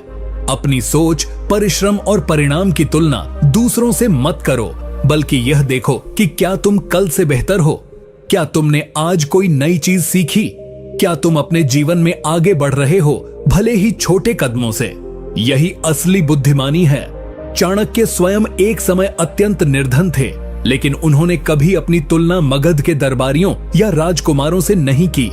अपनी सोच, परिश्रम और परिणाम की तुलना दूसरों से मत करो, बल्कि यह देखो कि क्या तुम कल से बेहतर हो। क्या तुमने आज कोई नई चीज सीखी? क्या तुम अपने जीवन में आगे बढ़ रहे हो, भले ही छोटे कदमों से? यही असली बुद्धिमानी है। चाणक्य स्वयं एक समय अत्यंत निर्धन थे, लेकिन उन्होंने कभी अपनी तुलना मगध के दरबारियों या राजकुमारों से नहीं की।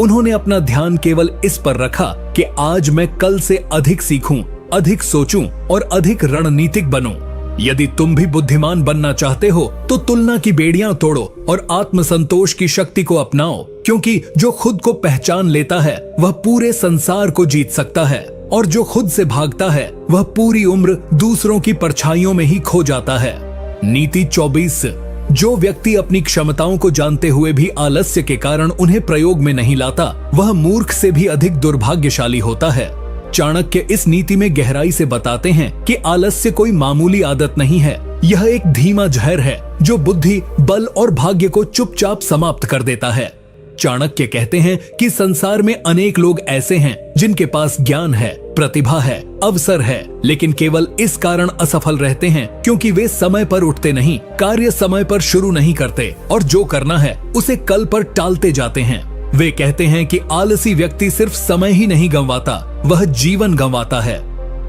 उन्होंने अपना ध्यान केवल इस पर रखा कि आज मैं कल से अधिक सीखूं, अधिक सोचूं और अधिक रणनीतिक बनूं। यदि तुम भी बुद्धिमान बनना चाहते हो, तो तुलना की बेड़ियां तोड़ो और आत्मसंतोष की शक्ति को अपनाओ, क्योंकि जो खुद को पहचान लेता है वह पूरे संसार को जीत सकता है, और जो खुद से भागता है वह पूरी उम्र दूसरों की परछाइयों में ही खो जाता है। नीति 24। जो व्यक्ति अपनी क्षमताओं को जानते हुए भी आलस्य के कारण उन्हें प्रयोग में नहीं लाता, वह मूर्ख से भी अधिक दुर्भाग्यशाली होता है। चाणक्य इस नीति में गहराई से बताते हैं कि आलस्य कोई मामूली आदत नहीं है। यह एक धीमा जहर है जो बुद्धि, बल और भाग्य को चुपचाप समाप्त कर देता है। चाणक्य कहते हैं कि संसार में अनेक लोग ऐसे हैं जिनके पास ज्ञान है, प्रतिभा है, अवसर है, लेकिन केवल इस कारण असफल रहते हैं क्योंकि वे समय पर उठते नहीं, कार्य समय पर शुरू नहीं करते और जो करना है उसे कल पर टालते जाते हैं। वे कहते हैं कि आलसी व्यक्ति सिर्फ समय ही नहीं गंवाता, वह जीवन गंवाता है।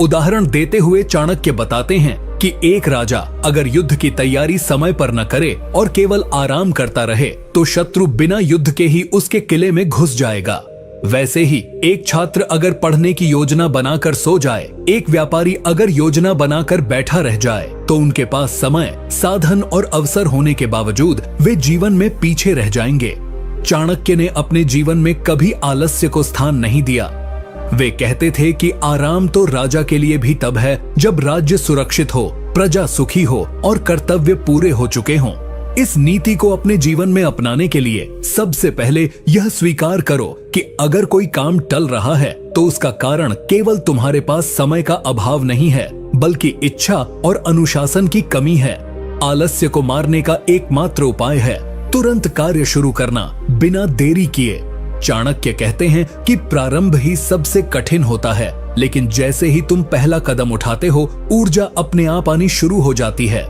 उदाहरण देते हुए चाणक्य बताते हैं कि एक राजा अगर युद्ध की तैयारी समय पर न करे और केवल आराम करता रहे, तो शत्रु बिना युद्ध के ही उसके किले में घुस जाएगा। वैसे ही एक छात्र अगर पढ़ने की योजना बनाकर सो जाए, एक व्यापारी अगर योजना बनाकर बैठा रह जाए, तो उनके पास समय, साधन और अवसर होने के बावजूद वे जीवन में पीछे रह जाएंगे। चाणक्य ने अपने जीवन में कभी आलस्य को स्थान नहीं दिया। वे कहते थे कि आराम तो राजा के लिए भी तब है जब राज्य सुरक्षित हो, प्रजा सुखी हो और कर्तव्य पूरे हो चुके हों। इस नीति को अपने जीवन में अपनाने के लिए सबसे पहले यह स्वीकार करो कि अगर कोई काम टल रहा है तो उसका कारण केवल तुम्हारे पास समय का अभाव नहीं है, बल्कि इच्छा और अनुशासन की कमी है। आलस्य को मारने का एकमात्र उपाय है तुरंत कार्य शुरू करना, बिना देरी किए। चाणक्य कहते हैं कि प्रारंभ ही सबसे कठिन होता है, लेकिन जैसे ही तुम पहला कदम उठाते हो, ऊर्जा अपने आप आनी शुरू हो जाती है।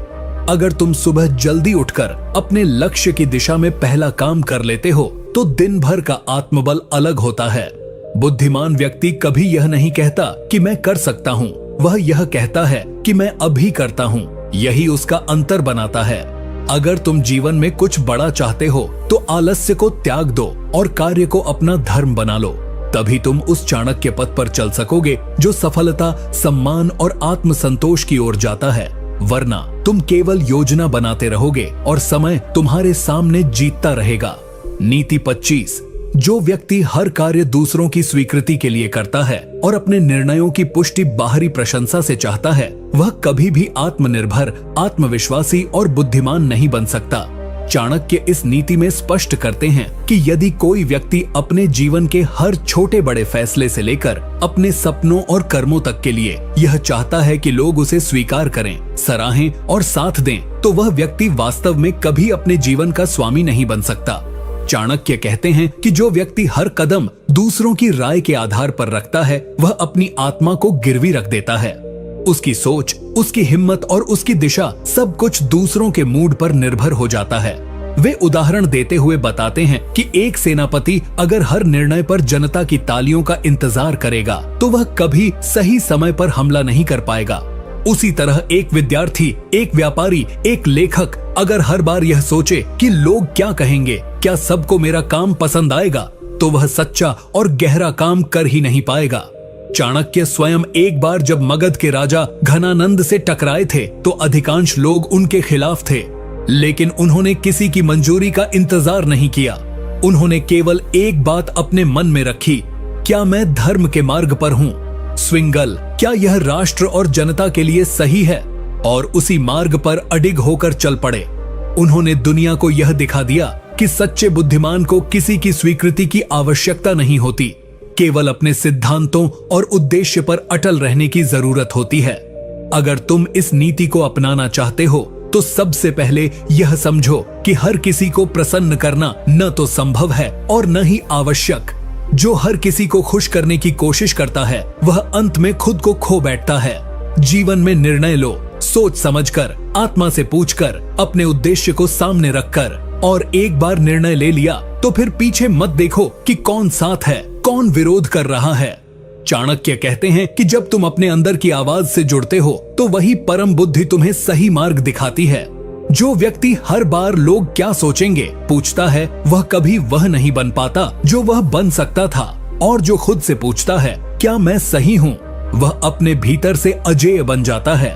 अगर तुम सुबह जल्दी उठकर अपने लक्ष्य की दिशा में पहला काम कर लेते हो, तो दिन भर का आत्मबल अलग होता है। बुद्धिमान व्यक्ति कभी यह नहीं कहता कि मैं कर सकता हूँ, वह यह कहता है कि मैं अभी करता हूँ। यही उसका अंतर बनाता है। अगर तुम जीवन में कुछ बड़ा चाहते हो तो आलस्य को त्याग दो और कार्य को अपना धर्म बना लो। तभी तुम उस चाणक्य पथ पर चल सकोगे जो सफलता, सम्मान और आत्मसंतोष की ओर जाता है। वरना तुम केवल योजना बनाते रहोगे और समय तुम्हारे सामने जीतता रहेगा। नीति 25। जो व्यक्ति हर कार्य दूसरों की स्वीकृति के लिए करता है और अपने निर्णयों की पुष्टि बाहरी प्रशंसा से चाहता है, वह कभी भी आत्मनिर्भर, आत्मविश्वासी और बुद्धिमान नहीं बन सकता। चाणक्य इस नीति में स्पष्ट करते हैं कि यदि कोई व्यक्ति अपने जीवन के हर छोटे बड़े फैसले से लेकर अपने सपनों और कर्मों तक के लिए यह चाहता है कि लोग उसे स्वीकार करें, सराहें और साथ दें, तो वह व्यक्ति वास्तव में कभी अपने जीवन का स्वामी नहीं बन सकता। चाणक्य कहते हैं कि जो व्यक्ति हर कदम दूसरों की राय के आधार पर रखता है, वह अपनी आत्मा को गिरवी रख देता है। उसकी सोच, उसकी हिम्मत और उसकी दिशा सब कुछ दूसरों के मूड पर निर्भर हो जाता है। वे उदाहरण देते हुए बताते हैं कि एक सेनापति अगर हर निर्णय पर जनता की तालियों का इंतजार करेगा तो वह कभी सही समय पर हमला नहीं कर पाएगा। उसी तरह एक विद्यार्थी, एक व्यापारी, एक लेखक अगर हर बार यह सोचे कि लोग क्या कहेंगे, क्या सबको मेरा काम पसंद आएगा, तो वह सच्चा और गहरा काम कर ही नहीं पाएगा। चाणक्य स्वयं एक बार जब मगध के राजा घनानंद से टकराए थे तो अधिकांश लोग उनके खिलाफ थे, लेकिन उन्होंने किसी की मंजूरी का इंतजार नहीं किया। उन्होंने केवल एक बात अपने मन में रखी, क्या मैं धर्म के मार्ग पर हूँ? स्विंगल, क्या यह राष्ट्र और जनता के लिए सही है? और उसी मार्ग पर अडिग होकर चल पड़े। उन्होंने दुनिया को यह दिखा दिया कि सच्चे बुद्धिमान को किसी की स्वीकृति की आवश्यकता नहीं होती, केवल अपने सिद्धांतों और उद्देश्य पर अटल रहने की जरूरत होती है। अगर तुम इस नीति को अपनाना चाहते हो तो सबसे पहले यह समझो कि हर किसी को प्रसन्न करना न तो संभव है और न ही आवश्यक। जो हर किसी को खुश करने की कोशिश करता है वह अंत में खुद को खो बैठता है। जीवन में निर्णय लो, सोच समझकर, आत्मा से पूछकर, अपने उद्देश्य को सामने रखकर, और एक बार निर्णय ले लिया तो फिर पीछे मत देखो कि कौन साथ है, कौन विरोध कर रहा है। चाणक्य कहते हैं कि जब तुम अपने अंदर की आवाज से जुड़ते हो तो वही परम बुद्धि तुम्हें सही मार्ग दिखाती है। जो व्यक्ति हर बार लोग क्या सोचेंगे पूछता है, वह कभी वह नहीं बन पाता जो वह बन सकता था। और जो खुद से पूछता है क्या मैं सही हूँ, वह अपने भीतर से अजेय बन जाता है।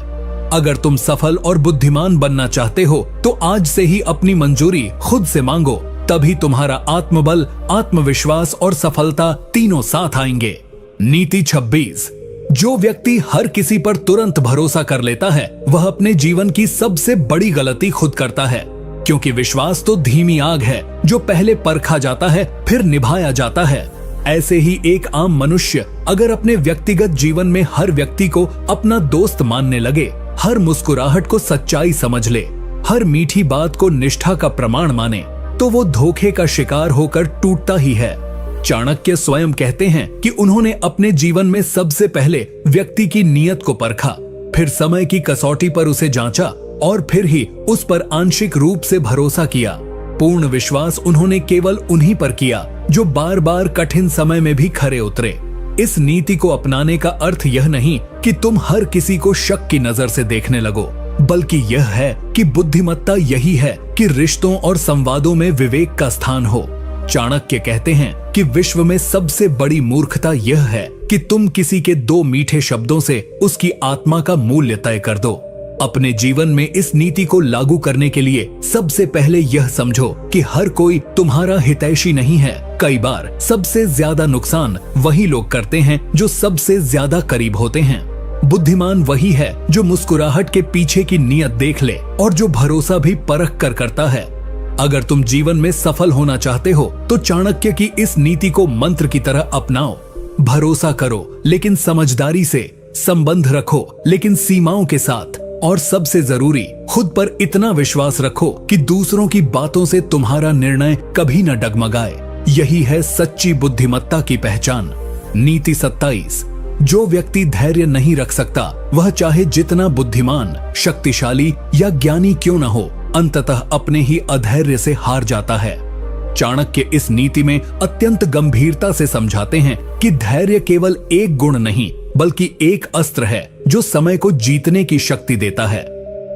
अगर तुम सफल और बुद्धिमान बनना चाहते हो तो आज से ही अपनी मंजूरी खुद से मांगो, तभी तुम्हारा आत्मबल, आत्मविश्वास और सफलता तीनों साथ आएंगे। नीति 26। जो व्यक्ति हर किसी पर तुरंत भरोसा कर लेता है वह अपने जीवन की सबसे बड़ी गलती खुद करता है, क्योंकि विश्वास तो धीमी आग है जो पहले परखा जाता है फिर निभाया जाता है। ऐसे ही एक आम मनुष्य अगर अपने व्यक्तिगत जीवन में हर व्यक्ति को अपना दोस्त मानने लगे, हर मुस्कुराहट को सच्चाई समझ ले, हर मीठी बात को निष्ठा का प्रमाण माने, तो वो धोखे का शिकार होकर टूटता ही है। चाणक्य स्वयं कहते हैं कि उन्होंने अपने जीवन में सबसे पहले व्यक्ति की नीयत को परखा, फिर समय की कसौटी पर उसे जांचा और फिर ही उस पर आंशिक रूप से भरोसा किया। पूर्ण विश्वास उन्होंने केवल उन्हीं पर किया जो बार बार कठिन समय में भी खरे उतरे। इस नीति को अपनाने का अर्थ यह नहीं कि तुम हर किसी को शक की नजर से देखने लगो, बल्कि यह है कि बुद्धिमत्ता यही है कि रिश्तों और संवादों में विवेक का स्थान हो। चाणक्य कहते हैं कि विश्व में सबसे बड़ी मूर्खता यह है कि तुम किसी के दो मीठे शब्दों से उसकी आत्मा का मूल्य तय कर दो। अपने जीवन में इस नीति को लागू करने के लिए सबसे पहले यह समझो कि हर कोई तुम्हारा हितैषी नहीं है। कई बार सबसे ज्यादा नुकसान वही लोग करते हैं जो सबसे ज्यादा करीब होते हैं। बुद्धिमान वही है जो मुस्कुराहट के पीछे की नीयत देख ले और जो भरोसा भी परख कर करता है। अगर तुम जीवन में सफल होना चाहते हो तो चाणक्य की इस नीति को मंत्र की तरह अपनाओ। भरोसा करो लेकिन समझदारी से, संबंध रखो लेकिन सीमाओं के साथ, और सबसे जरूरी खुद पर इतना विश्वास रखो कि दूसरों की बातों से तुम्हारा निर्णय कभी न डगमगाए। यही है सच्ची बुद्धिमत्ता की पहचान। नीति 27। जो व्यक्ति धैर्य नहीं रख सकता वह चाहे जितना बुद्धिमान, शक्तिशाली या ज्ञानी क्यों न हो, अंततः अपने ही अधैर्य से हार जाता है। चाणक्य इस नीति में अत्यंत गंभीरता से समझाते हैं कि धैर्य केवल एक गुण नहीं बल्कि एक अस्त्र है जो समय को जीतने की शक्ति देता है।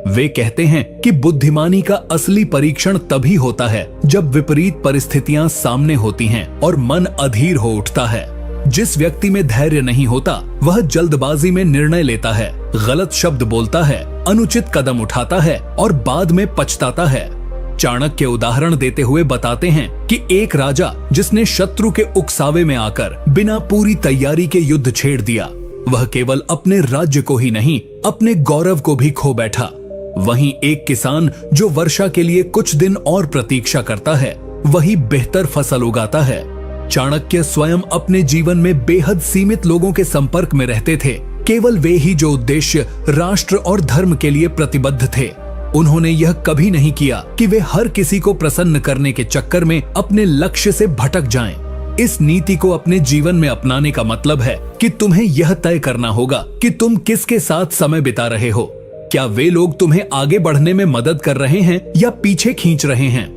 वे कहते हैं कि बुद्धिमानी का असली परीक्षण तभी होता है जब विपरीत परिस्थितियां सामने होती हैं और मन अधीर हो उठता है। जिस व्यक्ति में धैर्य नहीं होता वह जल्दबाजी में निर्णय लेता है, गलत शब्द बोलता है, अनुचित कदम उठाता है और बाद में पछताता है। चाणक्य उदाहरण देते हुए बताते हैं कि एक राजा जिसने शत्रु के उकसावे में आकर बिना पूरी तैयारी के युद्ध छेड़ दिया, वह केवल अपने राज्य को ही नहीं अपने गौरव को भी खो बैठा। वहीं एक किसान जो वर्षा के लिए कुछ दिन और प्रतीक्षा करता है, वही बेहतर फसल उगाता है। चाणक्य स्वयं अपने जीवन में बेहद सीमित लोगों के संपर्क में रहते थे, केवल वे ही जो उद्देश्य राष्ट्र और धर्म के लिए प्रतिबद्ध थे। उन्होंने यह कभी नहीं किया कि वे हर किसी को प्रसन्न करने के चक्कर में अपने लक्ष्य से भटक जाएं। इस नीति को अपने जीवन में अपनाने का मतलब है कि तुम्हें यह तय करना होगा कि तुम किसके साथ समय बिता रहे हो। क्या वे लोग तुम्हें आगे बढ़ने में मदद कर रहे हैं या पीछे खींच रहे हैं?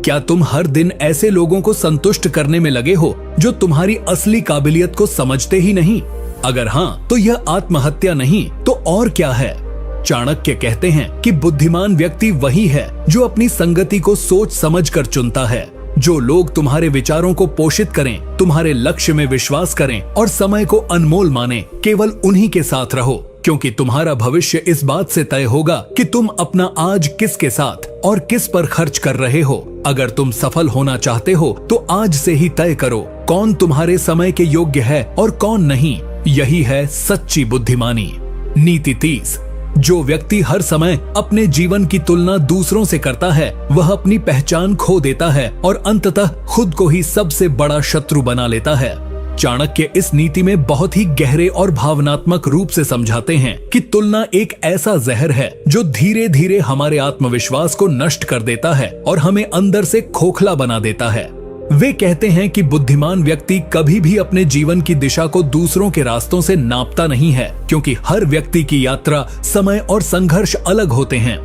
क्या तुम हर दिन ऐसे लोगों को संतुष्ट करने में लगे हो जो तुम्हारी असली काबिलियत को समझते ही नहीं? अगर हाँ, तो यह आत्महत्या नहीं तो और क्या है। चाणक्य कहते हैं कि बुद्धिमान व्यक्ति वही है जो अपनी संगति को सोच समझकर चुनता है। जो लोग तुम्हारे विचारों को पोषित करें, तुम्हारे लक्ष्य में विश्वास करें और समय को अनमोल माने, केवल उन्हीं के साथ रहो, क्योंकि तुम्हारा भविष्य इस बात से तय होगा कि तुम अपना आज किसके साथ और किस पर खर्च कर रहे हो। अगर तुम सफल होना चाहते हो तो आज से ही तय करो कौन तुम्हारे समय के योग्य है और कौन नहीं। यही है सच्ची बुद्धिमानी। नीति 30। जो व्यक्ति हर समय अपने जीवन की तुलना दूसरों से करता है वह अपनी पहचान खो देता है और अंततः खुद को ही सबसे बड़ा शत्रु बना लेता है। चाणक्य इस नीति में बहुत ही गहरे और भावनात्मक रूप से समझाते हैं कि तुलना एक ऐसा जहर है जो धीरे धीरे हमारे आत्मविश्वास को नष्ट कर देता है और हमें अंदर से खोखला बना देता है। वे कहते हैं कि बुद्धिमान व्यक्ति कभी भी अपने जीवन की दिशा को दूसरों के रास्तों से नापता नहीं है, क्योंकि हर व्यक्ति की यात्रा, समय और संघर्ष अलग होते हैं।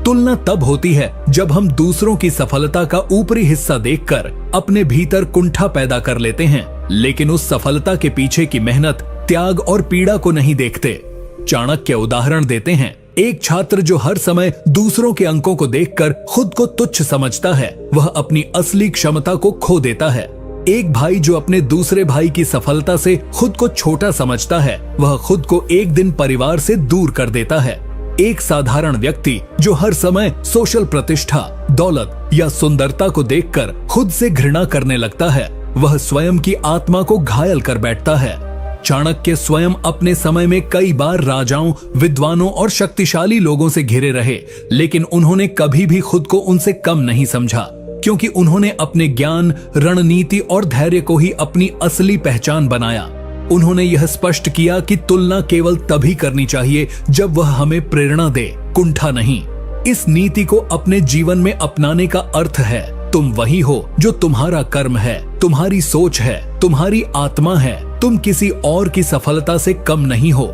तुलना तब होती है जब हम दूसरों की सफलता का ऊपरी हिस्सा देखकर अपने भीतर कुंठा पैदा कर लेते हैं, लेकिन उस सफलता के पीछे की मेहनत, त्याग और पीड़ा को नहीं देखते। चाणक्य उदाहरण देते हैं, एक छात्र जो हर समय दूसरों के अंकों को देखकर खुद को तुच्छ समझता है, वह अपनी असली क्षमता को खो देता है। एक भाई जो अपने दूसरे भाई की सफलता से खुद को छोटा समझता है, वह खुद को एक दिन परिवार से दूर कर देता है। एक साधारण व्यक्ति जो हर समय सोशल प्रतिष्ठा, दौलत या सुंदरता को देखकर खुद से घृणा करने लगता है, वह स्वयं की आत्मा को घायल कर बैठता है। चाणक्य स्वयं अपने समय में कई बार राजाओं, विद्वानों और शक्तिशाली लोगों से घिरे रहे, लेकिन उन्होंने कभी भी खुद को उनसे कम नहीं समझा, क्योंकि उन्होंने अपने ज्ञान, रणनीति और धैर्य को ही अपनी असली पहचान बनाया। उन्होंने यह स्पष्ट किया कि तुलना केवल तभी करनी चाहिए जब वह हमें प्रेरणा दे, कुंठा नहीं। इस नीति को अपने जीवन में अपनाने का अर्थ है तुम वही हो जो तुम्हारा कर्म है, तुम्हारी सोच है, तुम्हारी आत्मा है। तुम किसी और की सफलता से कम नहीं हो।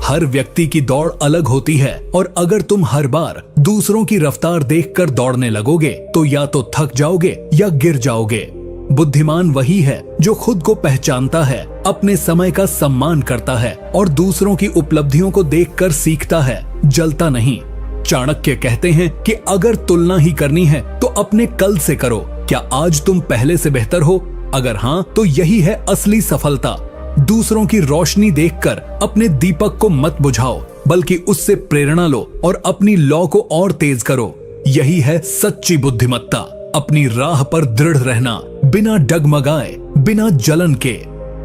हर व्यक्ति की दौड़ अलग होती है और अगर तुम हर बार दूसरों की रफ्तार देखकर दौड़ने लगोगे तो या तो थक जाओगे या गिर जाओगे। बुद्धिमान वही है जो खुद को पहचानता है, अपने समय का सम्मान करता है और दूसरों की उपलब्धियों को देखकर सीखता है, जलता नहीं। चाणक्य कहते हैं कि अगर तुलना ही करनी है तो अपने कल से करो। क्या आज तुम पहले से बेहतर हो? अगर हाँ, तो यही है असली सफलता। दूसरों की रोशनी देखकर अपने दीपक को मत बुझाओ। बल्कि उससे प्रेरणा लो और अपनी लौ को और तेज करो। यही है सच्ची बुद्धिमत्ता, अपनी राह पर दृढ़ रहना, बिना डगमगाए, बिना जलन के।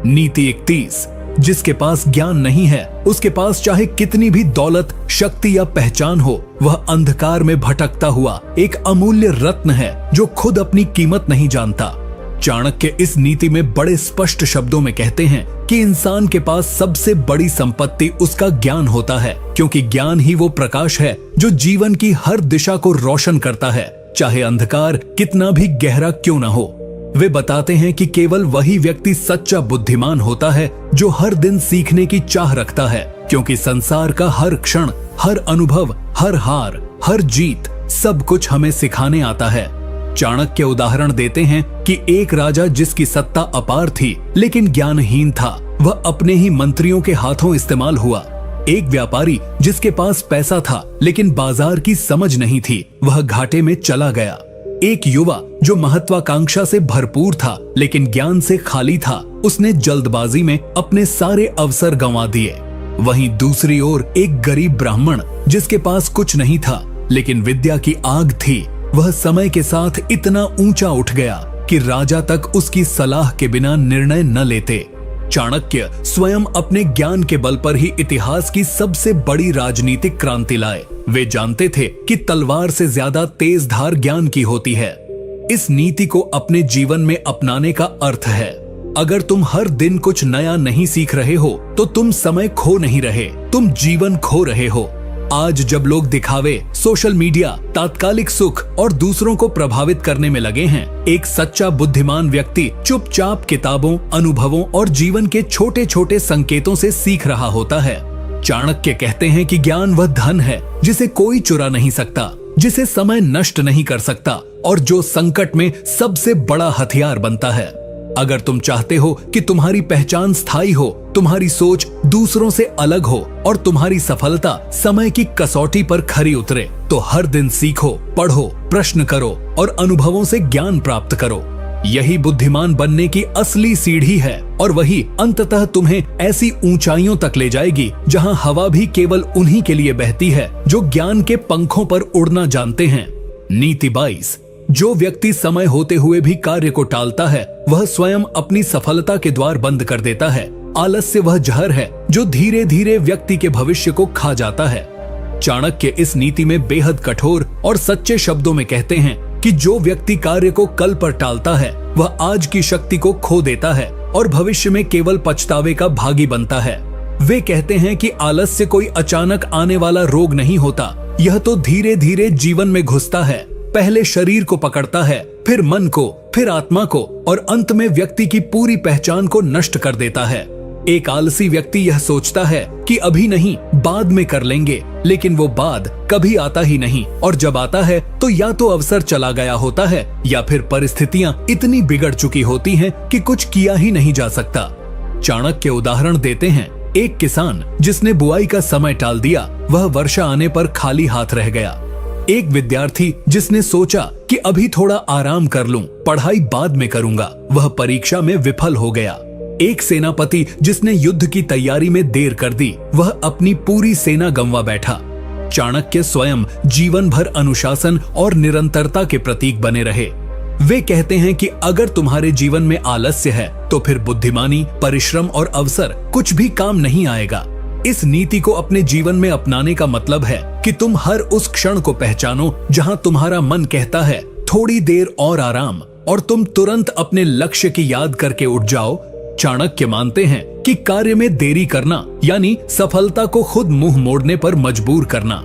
नीति 31, जिसके पास ज्ञान नहीं है उसके पास चाहे कितनी भी दौलत, शक्ति या पहचान हो, वह अंधकार में भटकता हुआ एक अमूल्य रत्न है जो खुद अपनी कीमत नहीं जानता। चाणक्य इस नीति में बड़े स्पष्ट शब्दों में कहते हैं कि इंसान के पास सबसे बड़ी संपत्ति उसका ज्ञान होता है, क्योंकि ज्ञान ही वो प्रकाश है जो जीवन की हर दिशा को रोशन करता है, चाहे अंधकार कितना भी गहरा क्यों न हो। वे बताते हैं कि केवल वही व्यक्ति सच्चा बुद्धिमान होता है जो हर दिन सीखने की चाह रखता है, क्योंकि संसार का हर क्षण, हर अनुभव, हर हार, हर जीत, सब कुछ हमें सिखाने आता है। चाणक्य उदाहरण देते हैं कि एक राजा जिसकी सत्ता अपार थी लेकिन ज्ञानहीन था, वह अपने ही मंत्रियों के हाथों इस्तेमाल हुआ। एक व्यापारी जिसके पास पैसा था लेकिन बाजार की समझ नहीं थी, वह घाटे में चला गया। एक युवा जो महत्वाकांक्षा से भरपूर था लेकिन ज्ञान से खाली था, उसने जल्दबाजी में अपने सारे अवसर गंवा दिए। वहीं दूसरी ओर एक गरीब ब्राह्मण जिसके पास कुछ नहीं था लेकिन विद्या की आग थी, वह समय के साथ इतना ऊंचा उठ गया कि राजा तक उसकी सलाह के बिना निर्णय न लेते। चाणक्य स्वयं अपने ज्ञान के बल पर ही इतिहास की सबसे बड़ी राजनीतिक क्रांति लाए। वे जानते थे कि तलवार से ज्यादा तेज धार ज्ञान की होती है। इस नीति को अपने जीवन में अपनाने का अर्थ है, अगर तुम हर दिन कुछ नया नहीं सीख रहे हो तो तुम समय खो नहीं रहे, तुम जीवन खो रहे हो। आज जब लोग दिखावे, सोशल मीडिया, तात्कालिक सुख और दूसरों को प्रभावित करने में लगे हैं, एक सच्चा बुद्धिमान व्यक्ति चुपचाप किताबों, अनुभवों और जीवन के छोटे छोटे संकेतों से सीख रहा होता है। चाणक्य कहते हैं कि ज्ञान वह धन है जिसे कोई चुरा नहीं सकता, जिसे समय नष्ट नहीं कर सकता और जो संकट में सबसे बड़ा हथियार बनता है। अगर तुम चाहते हो कि तुम्हारी पहचान स्थायी हो, तुम्हारी सोच दूसरों से अलग हो और तुम्हारी सफलता समय की कसौटी पर खरी उतरे, तो हर दिन सीखो, पढ़ो, प्रश्न करो और अनुभवों से ज्ञान प्राप्त करो। यही बुद्धिमान बनने की असली सीढ़ी है और वही अंततः तुम्हें ऐसी ऊंचाइयों तक ले जाएगी जहां हवा भी केवल उन्हीं के लिए बहती है जो ज्ञान के पंखों पर उड़ना जानते हैं। नीति 22, जो व्यक्ति समय होते हुए भी कार्य को टालता है वह स्वयं अपनी सफलता के द्वार बंद कर देता है। आलस्य वह जहर है जो धीरे धीरे व्यक्ति के भविष्य को खा जाता है। चाणक्य इस नीति में बेहद कठोर और सच्चे शब्दों में कहते हैं कि जो व्यक्ति कार्य को कल पर टालता है वह आज की शक्ति को खो देता है और भविष्य में केवल पछतावे का भागी बनता है। वे कहते हैं कि आलस्य कोई अचानक आने वाला रोग नहीं होता, यह तो धीरे धीरे जीवन में घुसता है। पहले शरीर को पकड़ता है, फिर मन को, फिर आत्मा को और अंत में व्यक्ति की पूरी पहचान को नष्ट कर देता है। एक आलसी व्यक्ति यह सोचता है कि अभी नहीं, बाद में कर लेंगे, लेकिन वो बाद कभी आता ही नहीं और जब आता है तो या तो अवसर चला गया होता है या फिर परिस्थितियां इतनी बिगड़ चुकी होती हैं कि कुछ किया ही नहीं जा सकता। चाणक्य उदाहरण देते हैं, एक किसान जिसने बुआई का समय टाल दिया, वह वर्षा आने पर खाली हाथ रह गया। एक विद्यार्थी जिसने सोचा कि अभी थोड़ा आराम कर लूं, पढ़ाई बाद में करूंगा, वह परीक्षा में विफल हो गया। एक सेनापति जिसने युद्ध की तैयारी में देर कर दी, वह अपनी पूरी सेना गंवा बैठा। चाणक्य स्वयं जीवन भर अनुशासन और निरंतरता के प्रतीक बने रहे। वे कहते हैं कि अगर तुम्हारे जीवन में आलस्य है तो फिर बुद्धिमानी, परिश्रम और अवसर कुछ भी काम नहीं आएगा। इस नीति को अपने जीवन में अपनाने का मतलब है कि तुम हर उस क्षण को पहचानो जहां तुम्हारा मन कहता है थोड़ी देर और आराम, और तुम तुरंत अपने लक्ष्य की याद करके उठ जाओ। चाणक्य मानते हैं कि कार्य में देरी करना यानी सफलता को खुद मुंह मोड़ने पर मजबूर करना।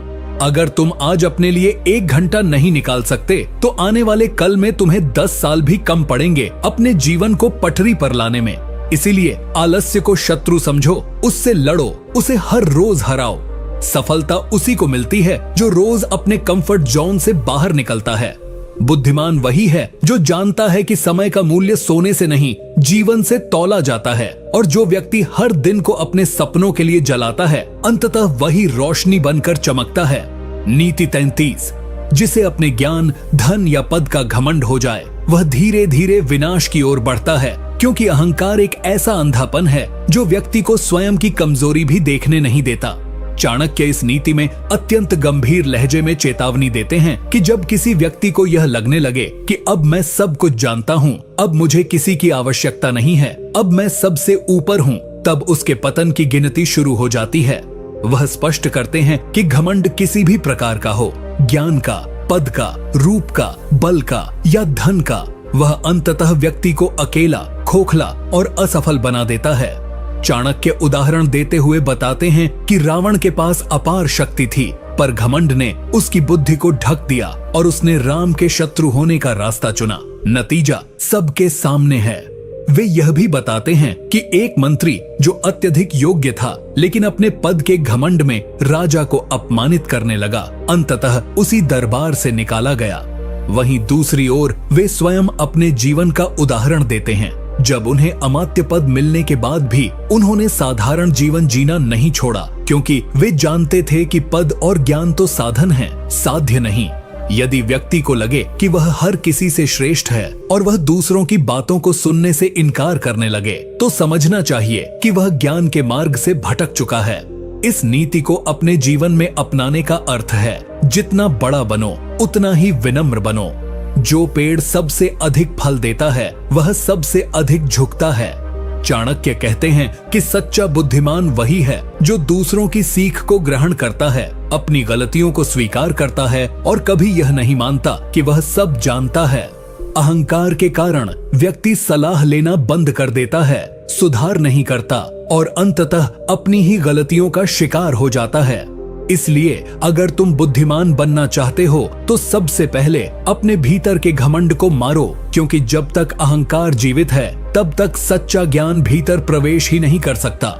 अगर तुम आज अपने लिए 1 घंटा नहीं निकाल सकते तो आने वाले कल में तुम्हें 10 साल भी कम पड़ेंगे अपने जीवन को पटरी पर लाने में। इसीलिए आलस्य को शत्रु समझो, उससे लड़ो, उसे हर रोज हराओ। सफलता उसी को मिलती है जो रोज अपने कंफर्ट जोन से बाहर निकलता है। बुद्धिमान वही है जो जानता है कि समय का मूल्य सोने से नहीं, जीवन से तौला जाता है, और जो व्यक्ति हर दिन को अपने सपनों के लिए जलाता है अंततः वही रोशनी बनकर चमकता है। नीति 33, जिसे अपने ज्ञान, धन या पद का घमंड हो जाए वह धीरे धीरे विनाश की ओर बढ़ता है, क्योंकि अहंकार एक ऐसा अंधापन है जो व्यक्ति को स्वयं की कमजोरी भी देखने नहीं देता। चाणक्य इस नीति में अत्यंत गंभीर लहजे में चेतावनी देते हैं कि जब किसी व्यक्ति को यह लगने लगे कि अब मैं सब कुछ जानता हूँ, अब मुझे किसी की आवश्यकता नहीं है, अब मैं सबसे ऊपर हूँ, तब उसके पतन की गिनती शुरू हो जाती है। वह स्पष्ट करते हैं कि घमंड किसी भी प्रकार का हो, ज्ञान का, पद का, रूप का, बल का या धन का, वह अंततः व्यक्ति को अकेला, खोखला और असफल बना देता है। चाणक्य उदाहरण देते हुए बताते हैं कि रावण के पास अपार शक्ति थी, पर घमंड ने उसकी बुद्धि को ढक दिया और उसने राम के शत्रु होने का रास्ता चुना। नतीजा सबके सामने है। वे यह भी बताते हैं कि एक मंत्री जो अत्यधिक योग्य था, लेकिन अपने पद के घमंड में राजा को अपमानित करने लगा, अंततः उसी दरबार से निकाला गया। वहीं दूसरी ओर वे स्वयं अपने जीवन का उदाहरण देते हैं। जब उन्हें अमात्य पद मिलने के बाद भी उन्होंने साधारण जीवन जीना नहीं छोड़ा, क्योंकि वे जानते थे कि पद और ज्ञान तो साधन है, साध्य नहीं। यदि व्यक्ति को लगे कि वह हर किसी से श्रेष्ठ है और वह दूसरों की बातों को सुनने से इनकार करने लगे, तो समझना चाहिए कि वह ज्ञान के मार्ग से भटक चुका है। इस नीति को अपने जीवन में अपनाने का अर्थ है, जितना बड़ा बनो उतना ही विनम्र बनो। जो पेड़ सबसे अधिक फल देता है, वह सबसे अधिक झुकता है। चाणक्य कहते हैं कि सच्चा बुद्धिमान वही है जो दूसरों की सीख को ग्रहण करता है, अपनी गलतियों को स्वीकार करता है और कभी यह नहीं मानता कि वह सब जानता है। अहंकार के कारण व्यक्ति सलाह लेना बंद कर देता है, सुधार नहीं करता और अंततः अपनी ही गलतियों का शिकार हो जाता है। इसलिए अगर तुम बुद्धिमान बनना चाहते हो तो सबसे पहले अपने भीतर के घमंड को मारो, क्योंकि जब तक अहंकार जीवित है तब तक सच्चा ज्ञान भीतर प्रवेश ही नहीं कर सकता।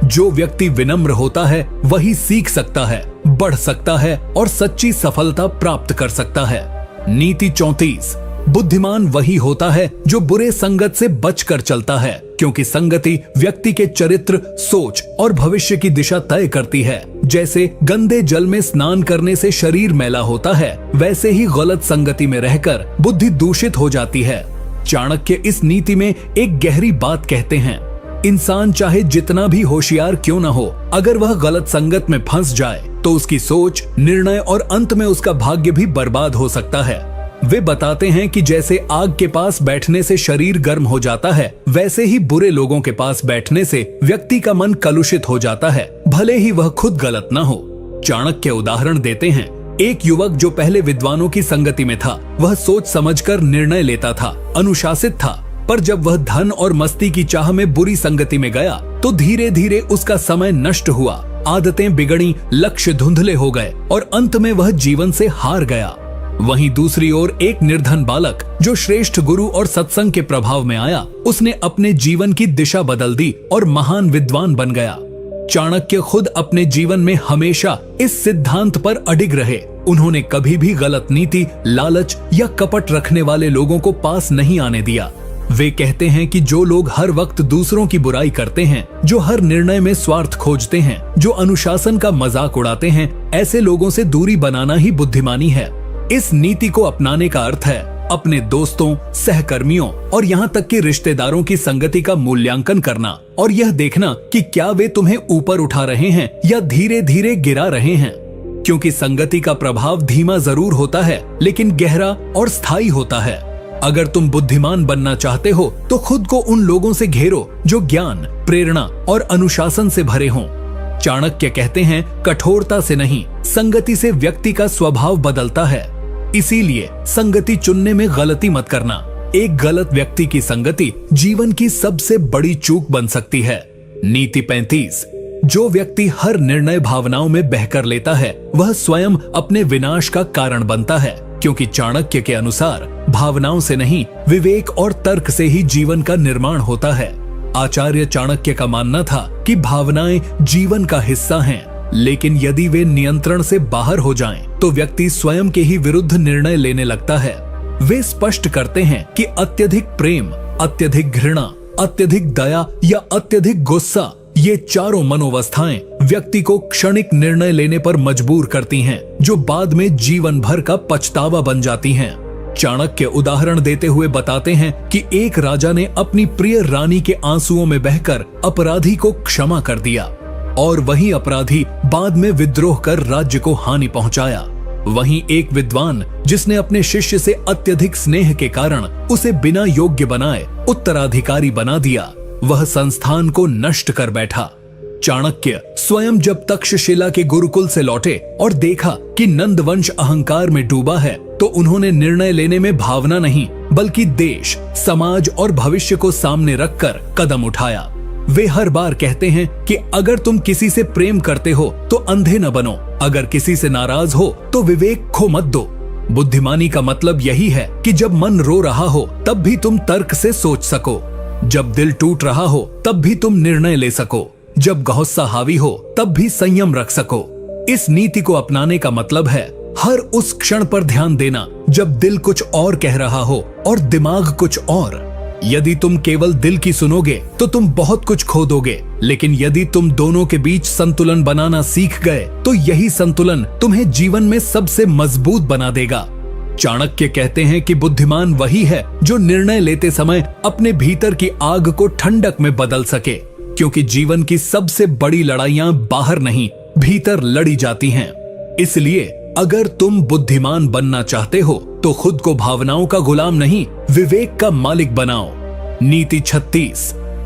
जो व्यक्ति विनम्र होता है वही सीख सकता है, बढ़ सकता है और सच्ची सफलता प्राप्त कर सकता है। नीति 34। बुद्धिमान वही होता है जो बुरे संगत से बचकर चलता है, क्योंकि संगति व्यक्ति के चरित्र, सोच और भविष्य की दिशा तय करती है। जैसे गंदे जल में स्नान करने से शरीर मैला होता है, वैसे ही गलत संगति में रहकर बुद्धि दूषित हो जाती है। चाणक्य इस नीति में एक गहरी बात कहते हैं। इंसान चाहे जितना भी होशियार क्यों न हो, अगर वह गलत संगत में फंस जाए तो उसकी सोच, निर्णय और अंत में उसका भाग्य भी बर्बाद हो सकता है। वे बताते हैं कि जैसे आग के पास बैठने से शरीर गर्म हो जाता है, वैसे ही बुरे लोगों के पास बैठने से व्यक्ति का मन कलुषित हो जाता है, भले ही वह खुद गलत न हो। चाणक्य उदाहरण देते हैं, एक युवक जो पहले विद्वानों की संगति में था, वह सोच समझकर निर्णय लेता था, अनुशासित था, पर जब वह धन और मस्ती की चाह में बुरी संगति में गया तो धीरे धीरे उसका समय नष्ट हुआ, आदतें बिगड़ी, लक्ष्य धुंधले हो गए और अंत में वह जीवन से हार गया। वहीं दूसरी ओर एक निर्धन बालक जो श्रेष्ठ गुरु और सत्संग के प्रभाव में आया, उसने अपने जीवन की दिशा बदल दी और महान विद्वान बन गया। चाणक्य खुद अपने जीवन में हमेशा इस सिद्धांत पर अडिग रहे। उन्होंने कभी भी गलत नीति, लालच या कपट रखने वाले लोगों को पास नहीं आने दिया। वे कहते हैं कि जो लोग हर वक्त दूसरों की बुराई करते हैं, जो हर निर्णय में स्वार्थ खोजते हैं, जो अनुशासन का मजाक उड़ाते हैं, ऐसे लोगों से दूरी बनाना ही बुद्धिमानी है। इस नीति को अपनाने का अर्थ है अपने दोस्तों, सहकर्मियों और यहाँ तक कि रिश्तेदारों की संगति का मूल्यांकन करना और यह देखना कि क्या वे तुम्हें ऊपर उठा रहे हैं या धीरे धीरे गिरा रहे हैं, क्योंकि संगति का प्रभाव धीमा जरूर होता है लेकिन गहरा और स्थायी होता है। अगर तुम बुद्धिमान बनना चाहते हो तो खुद को उन लोगों से घेरो जो ज्ञान, प्रेरणा और अनुशासन से भरे हों। चाणक्य कहते हैं, कठोरता से नहीं, संगति से व्यक्ति का स्वभाव बदलता है। इसीलिए संगति चुनने में गलती मत करना। एक गलत व्यक्ति की संगति जीवन की सबसे बड़ी चूक बन सकती है। नीति 35। जो व्यक्ति हर निर्णय भावनाओं में बहकर लेता है, वह स्वयं अपने विनाश का कारण बनता है, क्योंकि चाणक्य के अनुसार भावनाओं से नहीं, विवेक और तर्क से ही जीवन का निर्माण होता है। आचार्य चाणक्य का मानना था कि भावनाएं जीवन का हिस्सा हैं, लेकिन यदि वे नियंत्रण से बाहर हो जाएं, तो व्यक्ति स्वयं के ही विरुद्ध निर्णय लेने लगता है। वे स्पष्ट करते हैं कि अत्यधिक प्रेम, अत्यधिक घृणा, अत्यधिक दया या अत्यधिक गुस्सा, ये चारों मनोवस्थाएं व्यक्ति को क्षणिक निर्णय लेने पर मजबूर करती हैं, जो बाद में जीवन भर का पछतावा बन जाती हैं। चाणक्य उदाहरण देते हुए बताते हैं कि एक राजा ने अपनी प्रिय रानी के आंसुओं में बहकर अपराधी को क्षमा कर दिया। और वही अपराधी बाद में विद्रोह कर राज्य को हानि पहुंचाया। वहीं एक विद्वान जिसने अपने शिष्य से अत्यधिक स्नेह के कारण उसे बिना योग्य बनाए उत्तराधिकारी बना दिया, वह संस्थान को नष्ट कर बैठा। चाणक्य स्वयं जब तक्षशिला के गुरुकुल से लौटे और देखा कि नंदवंश अहंकार में डूबा है, तो उन्होंने निर्णय लेने में भावना नहीं बल्कि देश, समाज और भविष्य को सामने रखकर कदम उठाया। वे हर बार कहते हैं कि अगर तुम किसी से प्रेम करते हो तो अंधे न बनो, अगर किसी से नाराज हो तो विवेक खो मत दो। बुद्धिमानी का मतलब यही है कि जब मन रो रहा हो तब भी तुम तर्क से सोच सको, जब दिल टूट रहा हो तब भी तुम निर्णय ले सको, जब गुस्सा हावी हो तब भी संयम रख सको। इस नीति को अपनाने का मतलब है हर उस क्षण पर ध्यान देना जब दिल कुछ और कह रहा हो और दिमाग कुछ और। यदि तुम केवल दिल की सुनोगे तो तुम बहुत कुछ खो दोगे, लेकिन यदि तुम दोनों के बीच संतुलन बनाना सीख गए तो यही संतुलन तुम्हें जीवन में सबसे मजबूत बना देगा। चाणक्य कहते हैं कि बुद्धिमान वही है जो निर्णय लेते समय अपने भीतर की आग को ठंडक में बदल सके, क्योंकि जीवन की सबसे बड़ी लड़ाइयां बाहर नहीं भीतर लड़ी जाती हैं। इसलिए अगर तुम बुद्धिमान बनना चाहते हो तो खुद को भावनाओं का गुलाम नहीं, विवेक का मालिक बनाओ। नीति 36।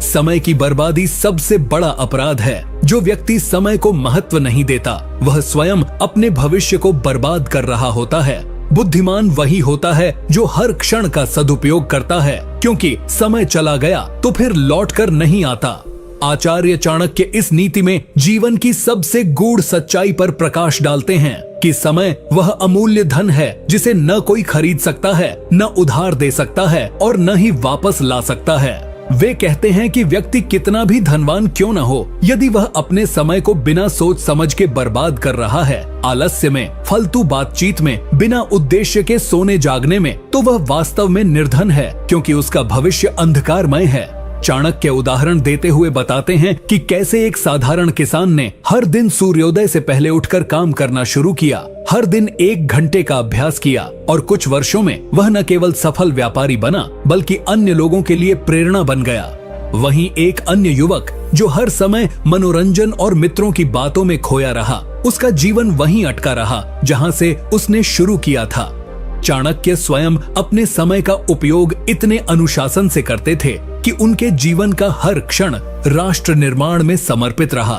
समय की बर्बादी सबसे बड़ा अपराध है। जो व्यक्ति समय को महत्व नहीं देता वह स्वयं अपने भविष्य को बर्बाद कर रहा होता है। बुद्धिमान वही होता है जो हर क्षण का सदुपयोग करता है, क्योंकि समय चला गया तो फिर लौट कर नहीं आता। आचार्य चाणक्य इस नीति में जीवन की सबसे गूढ़ सच्चाई पर प्रकाश डालते हैं कि समय वह अमूल्य धन है जिसे न कोई खरीद सकता है, न उधार दे सकता है और न ही वापस ला सकता है। वे कहते हैं कि व्यक्ति कितना भी धनवान क्यों न हो, यदि वह अपने समय को बिना सोच समझ के बर्बाद कर रहा है, आलस्य में, फालतू बातचीत में, बिना उद्देश्य के सोने जागने में, तो वह वास्तव में निर्धन है, क्योंकि उसका भविष्य अंधकारमय है। चाणक्य उदाहरण देते हुए बताते हैं कि कैसे एक साधारण किसान ने हर दिन सूर्योदय से पहले उठकर काम करना शुरू किया, हर दिन 1 घंटे का अभ्यास किया और कुछ वर्षों में वह न केवल सफल व्यापारी बना बल्कि अन्य लोगों के लिए प्रेरणा बन गया। वहीं एक अन्य युवक जो हर समय मनोरंजन और मित्रों की बातों में खोया रहा, उसका जीवन वहीं अटका रहा जहां से उसने शुरू किया था। चाणक्य स्वयं अपने समय का उपयोग इतने अनुशासन से करते थे कि उनके जीवन का हर क्षण राष्ट्र निर्माण में समर्पित रहा।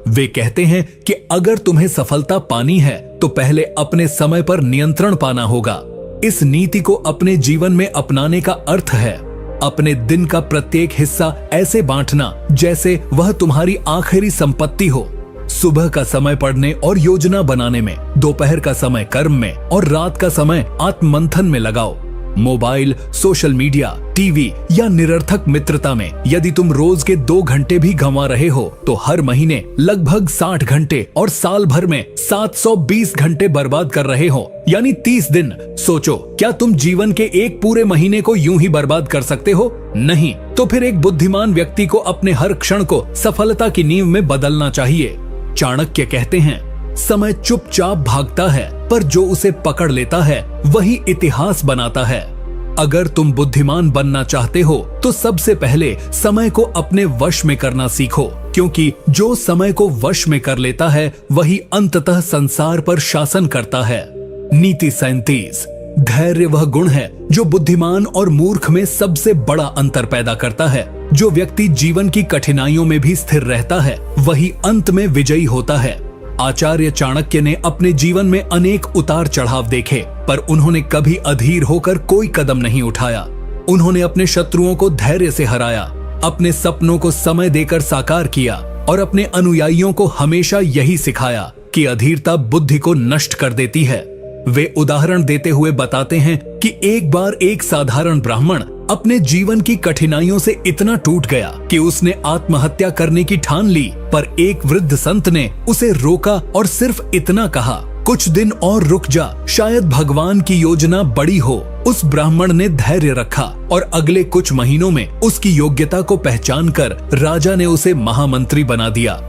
वे कहते हैं कि अगर तुम्हें सफलता पानी है तो पहले अपने समय पर नियंत्रण पाना होगा। इस नीति को अपने जीवन में अपनाने का अर्थ है अपने दिन का प्रत्येक हिस्सा ऐसे बांटना जैसे वह तुम्हारी आखिरी संपत्ति हो। सुबह का समय पढ़ने और योजना बनाने में, दोपहर का समय कर्म में और रात का समय आत्ममंथन में लगाओ। मोबाइल, सोशल मीडिया, टीवी या निरर्थक मित्रता में यदि तुम रोज के 2 घंटे भी गंवा रहे हो तो हर महीने लगभग 60 घंटे और साल भर में 720 घंटे बर्बाद कर रहे हो, यानी 30 दिन। सोचो, क्या तुम जीवन के एक पूरे महीने को यूं ही बर्बाद कर सकते हो? नहीं। तो फिर एक बुद्धिमान व्यक्ति को अपने हर क्षण को सफलता की नींव में बदलना चाहिए। चाणक्य कहते हैं, समय चुपचाप भागता है, पर जो उसे पकड़ लेता है वही इतिहास बनाता है। अगर तुम बुद्धिमान बनना चाहते हो तो सबसे पहले समय को अपने वश में करना सीखो, क्योंकि जो समय को वश में कर लेता है वही अंततः संसार पर शासन करता है। नीति 37। धैर्य वह गुण है जो बुद्धिमान और मूर्ख में सबसे बड़ा अंतर पैदा करता है। जो व्यक्ति जीवन की कठिनाइयों में भी स्थिर रहता है वही अंत में विजयी होता है। आचार्य चाणक्य ने अपने जीवन में अनेक उतार चढ़ाव देखे, पर उन्होंने कभी अधीर होकर कोई कदम नहीं उठाया। उन्होंने अपने शत्रुओं को धैर्य से हराया, अपने सपनों को समय देकर साकार किया और अपने अनुयायियों को हमेशा यही सिखाया कि अधीरता बुद्धि को नष्ट कर देती है। वे उदाहरण देते हुए बताते हैं कि एक बार एक साधारण ब्राह्मण अपने जीवन की कठिनाइयों से इतना टूट गया कि उसने आत्महत्या करने की ठान ली, पर एक वृद्ध संत ने उसे रोका और सिर्फ इतना कहा, कुछ दिन और रुक जा, शायद भगवान की योजना बड़ी हो। उस ब्राह्मण ने धैर्य रखा और अगले कुछ महीनों में उसकी योग्यता को पहचान कर राजा ने उसे महामंत्री बना दिया।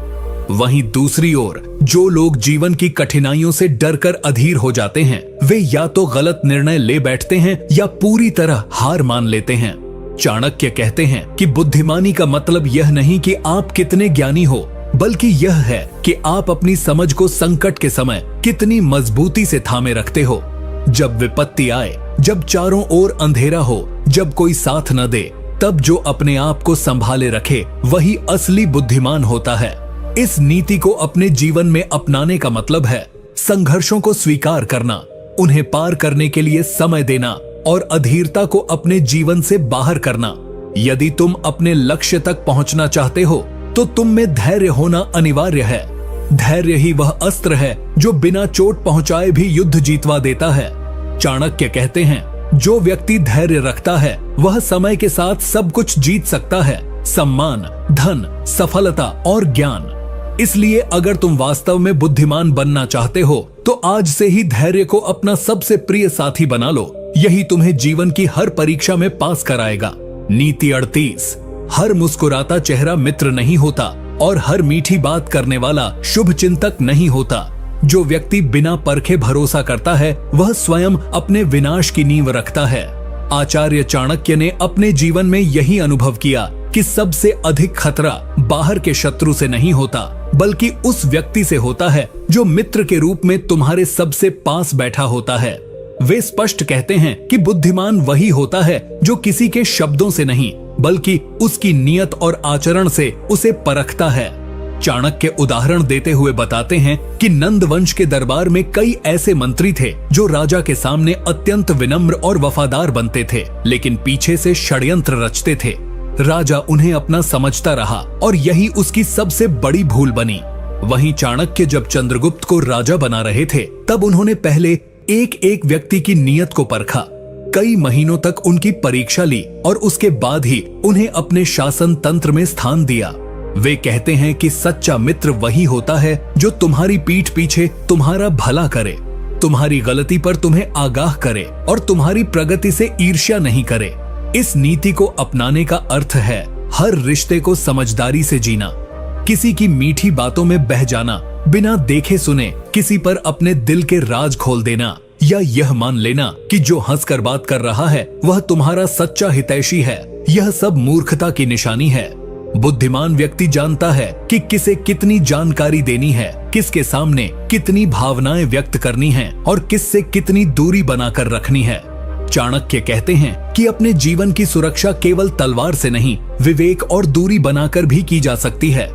वहीं दूसरी ओर जो लोग जीवन की कठिनाइयों से डरकर अधीर हो जाते हैं, वे या तो गलत निर्णय ले बैठते हैं या पूरी तरह हार मान लेते हैं। चाणक्य कहते हैं कि बुद्धिमानी का मतलब यह नहीं कि आप कितने ज्ञानी हो, बल्कि यह है कि आप अपनी समझ को संकट के समय कितनी मजबूती से थामे रखते हो। जब विपत्ति आए, जब चारों ओर अंधेरा हो, जब कोई साथ न दे, तब जो अपने आप को संभाले रखे वही असली बुद्धिमान होता है। इस नीति को अपने जीवन में अपनाने का मतलब है संघर्षों को स्वीकार करना, उन्हें पार करने के लिए समय देना और अधीरता को अपने जीवन से बाहर करना। यदि तुम अपने लक्ष्य तक पहुंचना चाहते हो तो तुम में धैर्य होना अनिवार्य है। धैर्य ही वह अस्त्र है जो बिना चोट पहुंचाए भी युद्ध जीतवा देता है। चाणक्य कहते हैं, जो व्यक्ति धैर्य रखता है वह समय के साथ सब कुछ जीत सकता है, सम्मान, धन, सफलता और ज्ञान। इसलिए अगर तुम वास्तव में बुद्धिमान बनना चाहते हो तो आज से ही धैर्य को अपना सबसे प्रिय साथी बना लो। यही तुम्हें जीवन की हर परीक्षा में पास कराएगा। नीति 38। हर मुस्कुराता चेहरा मित्र नहीं होता और हर मीठी बात करने वाला शुभ चिंतक नहीं होता। जो व्यक्ति बिना परखे भरोसा करता है वह स्वयं अपने विनाश की नींव रखता है। आचार्य चाणक्य ने अपने जीवन में यही अनुभव किया कि सबसे अधिक खतरा बाहर के शत्रु से नहीं होता बल्कि उस व्यक्ति से होता है जो मित्र के रूप में तुम्हारे सबसे पास बैठा होता है। वे स्पष्ट कहते हैं कि बुद्धिमान वही होता है जो किसी के शब्दों से नहीं बल्कि उसकी नियत और आचरण से उसे परखता है। चाणक्य उदाहरण देते हुए बताते हैं कि नंद वंश के दरबार में कई ऐसे मंत्री थे जो राजा के सामने अत्यंत विनम्र और वफादार बनते थे, लेकिन पीछे से षड्यंत्र रचते थे। राजा उन्हें अपना समझता रहा और यही उसकी सबसे बड़ी भूल बनी। वहीं चाणक्य जब चंद्रगुप्त को राजा बना रहे थे तब उन्होंने पहले एक एक व्यक्ति की नियत को परखा, कई महीनों तक उनकी परीक्षा ली और उसके बाद ही उन्हें अपने शासन तंत्र में स्थान दिया। वे कहते हैं कि सच्चा मित्र वही होता है जो तुम्हारी पीठ पीछे तुम्हारा भला करे, तुम्हारी गलती पर तुम्हें आगाह करे और तुम्हारी प्रगति से ईर्ष्या नहीं करे। इस नीति को अपनाने का अर्थ है हर रिश्ते को समझदारी से जीना, किसी की मीठी बातों में बह जाना, बिना देखे सुने किसी पर अपने दिल के राज खोल देना या यह मान लेना कि जो हंसकर बात कर रहा है वह तुम्हारा सच्चा हितैषी है, यह सब मूर्खता की निशानी है। बुद्धिमान व्यक्ति जानता है कि किसे कितनी जानकारी देनी है, किसके सामने कितनी भावनाएं व्यक्त करनी है और किससे कितनी दूरी बनाकर रखनी है। चाणक्य कहते हैं कि अपने जीवन की सुरक्षा केवल तलवार से नहीं, विवेक और दूरी बनाकर भी की जा सकती है।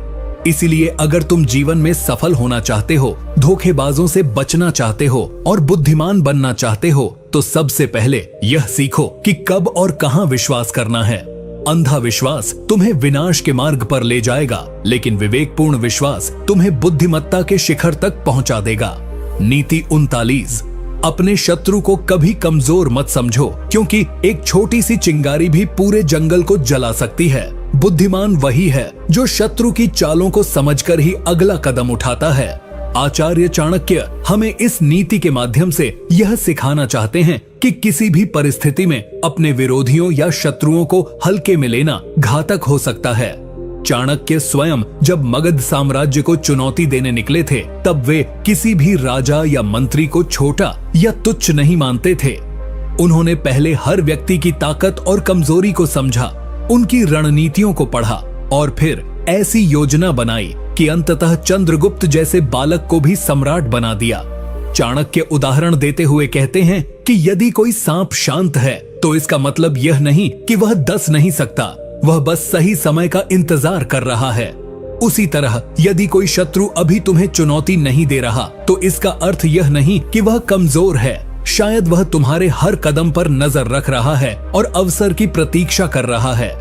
इसीलिए अगर तुम जीवन में सफल होना चाहते हो, धोखेबाजों से बचना चाहते हो और बुद्धिमान बनना चाहते हो तो सबसे पहले यह सीखो कि कब और कहां विश्वास करना है। अंधा विश्वास तुम्हें विनाश के मार्ग पर ले जाएगा, लेकिन विवेकपूर्ण विश्वास तुम्हें बुद्धिमत्ता के शिखर तक पहुंचा देगा। नीति 39। अपने शत्रु को कभी कमजोर मत समझो, क्योंकि एक छोटी सी चिंगारी भी पूरे जंगल को जला सकती है। बुद्धिमान वही है जो शत्रु की चालों को समझकर ही अगला कदम उठाता है। आचार्य चाणक्य हमें इस नीति के माध्यम से यह सिखाना चाहते हैं कि किसी भी परिस्थिति में अपने विरोधियों या शत्रुओं को हल्के में लेना घातक हो सकता है। चाणक्य स्वयं जब मगध साम्राज्य को चुनौती देने निकले थे तब वे किसी भी राजा या मंत्री को छोटा या तुच्छ नहीं मानते थे। उन्होंने पहले हर व्यक्ति की ताकत और कमजोरी को समझा, उनकी रणनीतियों को पढ़ा और फिर ऐसी योजना बनाई कि अंततः चंद्रगुप्त जैसे बालक को भी सम्राट बना दिया। चाणक्य उदाहरण देते हुए कहते हैं कि यदि कोई सांप शांत है तो इसका मतलब यह नहीं कि वह डस नहीं सकता, वह बस सही समय का इंतजार कर रहा है। उसी तरह यदि कोई शत्रु अभी तुम्हें चुनौती नहीं दे रहा तो इसका अर्थ यह नहीं कि वह कमजोर है, शायद वह तुम्हारे हर कदम पर नजर रख रहा है और अवसर की प्रतीक्षा कर रहा है।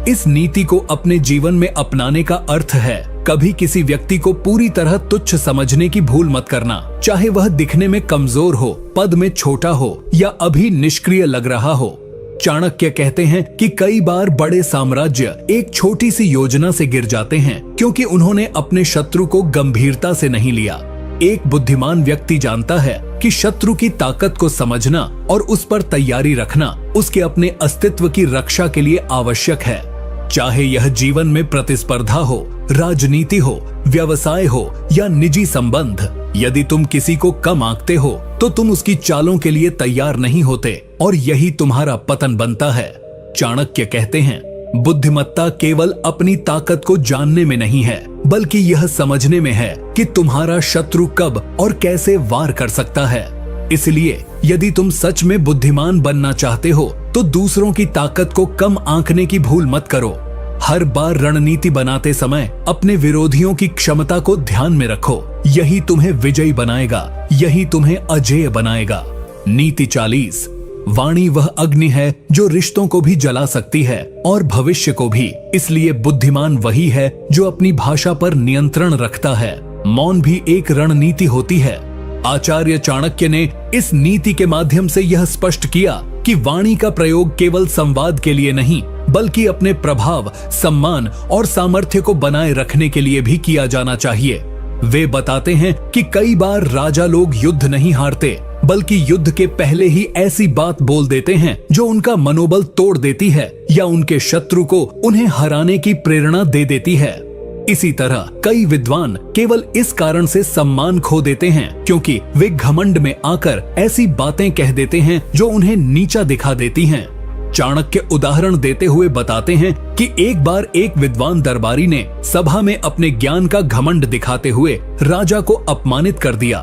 इस नीति को अपने जीवन में अपनाने का अर्थ है कभी किसी व्यक्ति को पूरी तरह तुच्छ समझने की भूल मत करना, चाहे वह दिखने में कमजोर हो, पद में छोटा हो या अभी निष्क्रिय लग रहा हो। चाणक्य कहते हैं कि कई बार बड़े साम्राज्य एक छोटी सी योजना से गिर जाते हैं क्योंकि उन्होंने अपने शत्रु को गंभीरता से नहीं लिया। एक बुद्धिमान व्यक्ति जानता है कि शत्रु की ताकत को समझना और उस पर तैयारी रखना उसके अपने अस्तित्व की रक्षा के लिए आवश्यक है। चाहे यह जीवन में प्रतिस्पर्धा हो, राजनीति हो, व्यवसाय हो या निजी संबंध, यदि तुम किसी को कम आंकते हो तो तुम उसकी चालों के लिए तैयार नहीं होते और यही तुम्हारा पतन बनता है। चाणक्य कहते हैं, बुद्धिमत्ता केवल अपनी ताकत को जानने में नहीं है बल्कि यह समझने में है कि तुम्हारा शत्रु कब और कैसे वार कर सकता है। इसलिए यदि तुम सच में बुद्धिमान बनना चाहते हो तो दूसरों की ताकत को कम आंकने की भूल मत करो। हर बार रणनीति बनाते समय अपने विरोधियों की क्षमता को ध्यान में रखो। यही तुम्हें विजयी बनाएगा, यही तुम्हें अजेय बनाएगा। नीति 40। वाणी वह अग्नि है जो रिश्तों को भी जला सकती है और भविष्य को भी। इसलिए बुद्धिमान वही है जो अपनी भाषा पर नियंत्रण रखता है। मौन भी एक रणनीति होती है। आचार्य चाणक्य ने इस नीति के माध्यम से यह स्पष्ट किया कि वाणी का प्रयोग केवल संवाद के लिए नहीं, बल्कि अपने प्रभाव, सम्मान और सामर्थ्य को बनाए रखने के लिए भी किया जाना चाहिए। वे बताते हैं कि कई बार राजा लोग युद्ध नहीं हारते, बल्कि युद्ध के पहले ही ऐसी बात बोल देते हैं जो उनका मनोबल तोड़ देती है या उनके शत्रु को उन्हें हराने की प्रेरणा दे देती है। इसी तरह कई विद्वान केवल इस कारण से सम्मान खो देते हैं क्योंकि वे घमंड में आकर ऐसी बातें कह देते हैं जो उन्हें नीचा दिखा देती हैं। चाणक्य उदाहरण देते हुए बताते हैं कि एक बार एक विद्वान दरबारी ने सभा में अपने ज्ञान का घमंड दिखाते हुए राजा को अपमानित कर दिया।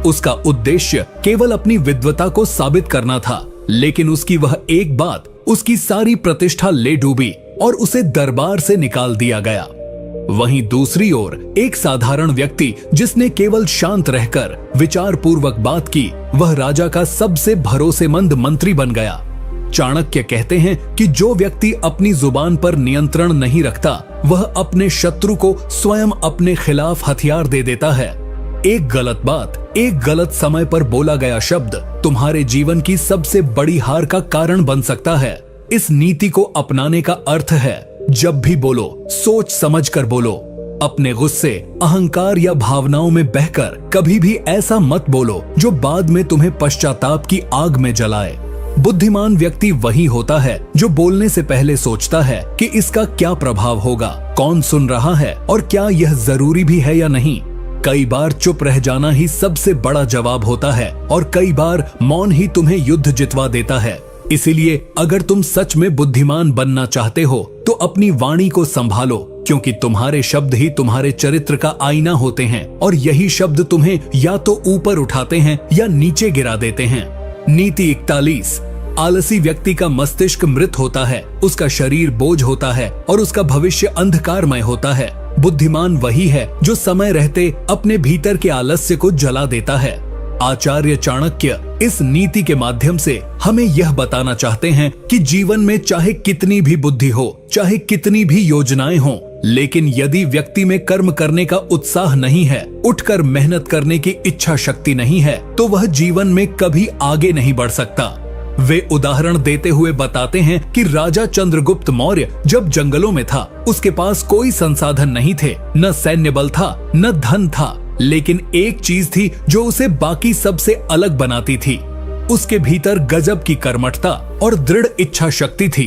उसका उद्देश्य केवल अपनी विद्वता को साबित करना था, लेकिन उसकी वह एक बात उसकी सारी प्रतिष्ठा ले डूबी और उसे दरबार से निकाल दिया गया। वहीं दूसरी ओर एक साधारण व्यक्ति जिसने केवल शांत रहकर विचार पूर्वक बात की, वह राजा का सबसे भरोसेमंद मंत्री बन गया। चाणक्य कहते हैं कि जो व्यक्ति अपनी जुबान पर नियंत्रण नहीं रखता, वह अपने शत्रु को स्वयं अपने खिलाफ हथियार दे देता है। एक गलत बात, एक गलत समय पर बोला गया शब्द तुम्हारे जीवन की सबसे बड़ी हार का कारण बन सकता है। इस नीति को अपनाने का अर्थ है, जब भी बोलो सोच समझ कर बोलो। अपने गुस्से, अहंकार या भावनाओं में बहकर कभी भी ऐसा मत बोलो जो बाद में तुम्हें पश्चाताप की आग में जलाए। बुद्धिमान व्यक्ति वही होता है जो बोलने से पहले सोचता है कि इसका क्या प्रभाव होगा, कौन सुन रहा है और क्या यह जरूरी भी है या नहीं। कई बार चुप रह जाना ही सबसे बड़ा जवाब होता है और कई बार मौन ही तुम्हें युद्ध जितवा देता है। इसीलिए अगर तुम सच में बुद्धिमान बनना चाहते हो तो अपनी वाणी को संभालो, क्योंकि तुम्हारे शब्द ही तुम्हारे चरित्र का आईना होते हैं और यही शब्द तुम्हें या तो ऊपर उठाते हैं या नीचे गिरा देते हैं। नीति 41। आलसी व्यक्ति का मस्तिष्क मृत होता है, उसका शरीर बोझ होता है और उसका भविष्य अंधकारमय होता है। बुद्धिमान वही है जो समय रहते अपने भीतर के आलस्य को जला देता है। आचार्य चाणक्य इस नीति के माध्यम से हमें यह बताना चाहते हैं कि जीवन में चाहे कितनी भी बुद्धि हो, चाहे कितनी भी योजनाएं हों, लेकिन यदि व्यक्ति में कर्म करने का उत्साह नहीं है, उठकर मेहनत करने की इच्छा शक्ति नहीं है, तो वह जीवन में कभी आगे नहीं बढ़ सकता। वे उदाहरण देते हुए बताते हैं कि राजा चंद्रगुप्त मौर्य जब जंगलों में था, उसके पास कोई संसाधन नहीं थे, न सैन्य बल था, न धन था, लेकिन एक चीज थी जो उसे बाकी सबसे अलग बनाती थी। उसके भीतर गजब की कर्मठता और दृढ़ इच्छा शक्ति थी।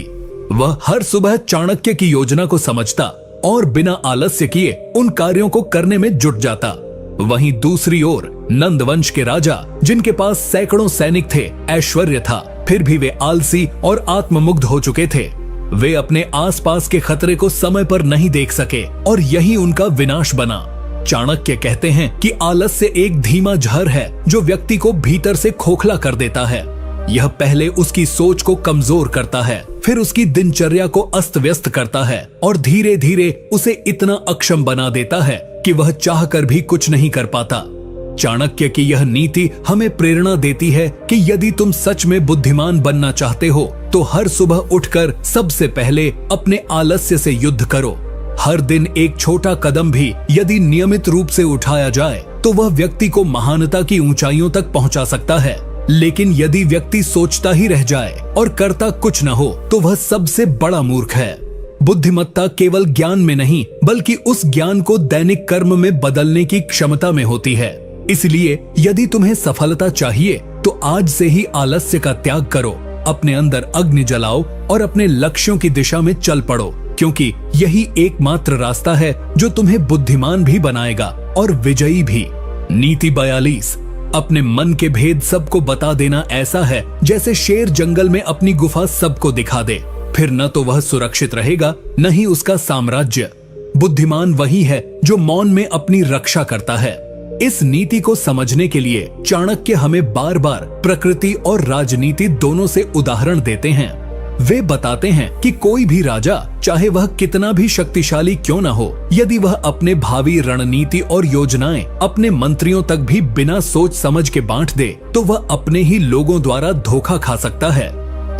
वह हर सुबह चाणक्य की योजना को समझता और बिना आलस्य किए उन कार्यों को करने में जुट जाता। वहीं दूसरी ओर नंद वंश के राजा, जिनके पास सैकड़ों सैनिक थे, ऐश्वर्य था, फिर भी वे आलसी और आत्ममुग्ध हो चुके थे। वे अपने आसपास के खतरे को समय पर नहीं देख सके और यही उनका विनाश बना। चाणक्य कहते हैं कि आलस्य एक धीमा जहर है जो व्यक्ति को भीतर से खोखला कर देता है। यह पहले उसकी सोच को कमजोर करता है, फिर उसकी दिनचर्या को अस्त व्यस्त करता है और धीरे धीरे उसे इतना अक्षम बना देता है कि वह चाहकर भी कुछ नहीं कर पाता। चाणक्य की यह नीति हमें प्रेरणा देती है कि यदि तुम सच में बुद्धिमान बनना चाहते हो तो हर सुबह उठकर सबसे पहले अपने आलस्य से युद्ध करो। हर दिन एक छोटा कदम भी यदि नियमित रूप से उठाया जाए तो वह व्यक्ति को महानता की ऊंचाइयों तक पहुंचा सकता है। लेकिन यदि व्यक्ति सोचता ही रह जाए और करता कुछ न हो तो वह सबसे बड़ा मूर्ख है। बुद्धिमत्ता केवल ज्ञान में नहीं, बल्कि उस ज्ञान को दैनिक कर्म में बदलने की क्षमता में होती है। इसलिए यदि तुम्हें सफलता चाहिए तो आज से ही आलस्य का त्याग करो, अपने अंदर अग्नि जलाओ और अपने लक्ष्यों की दिशा में चल पड़ो, क्योंकि यही एकमात्र रास्ता है जो तुम्हें बुद्धिमान भी बनाएगा और विजयी भी। नीति 42। अपने मन के भेद सबको बता देना ऐसा है जैसे शेर जंगल में अपनी गुफा सबको दिखा दे, फिर न तो वह सुरक्षित रहेगा न ही उसका साम्राज्य। बुद्धिमान वही है जो मौन में अपनी रक्षा करता है। इस नीति को समझने के लिए चाणक्य हमें बार बार प्रकृति और राजनीति दोनों से उदाहरण देते हैं। वे बताते हैं कि कोई भी राजा, चाहे वह कितना भी शक्तिशाली क्यों न हो, यदि वह अपने भावी रणनीति और योजनाएं अपने मंत्रियों तक भी बिना सोच समझ के बांट दे, तो वह अपने ही लोगों द्वारा धोखा खा सकता है।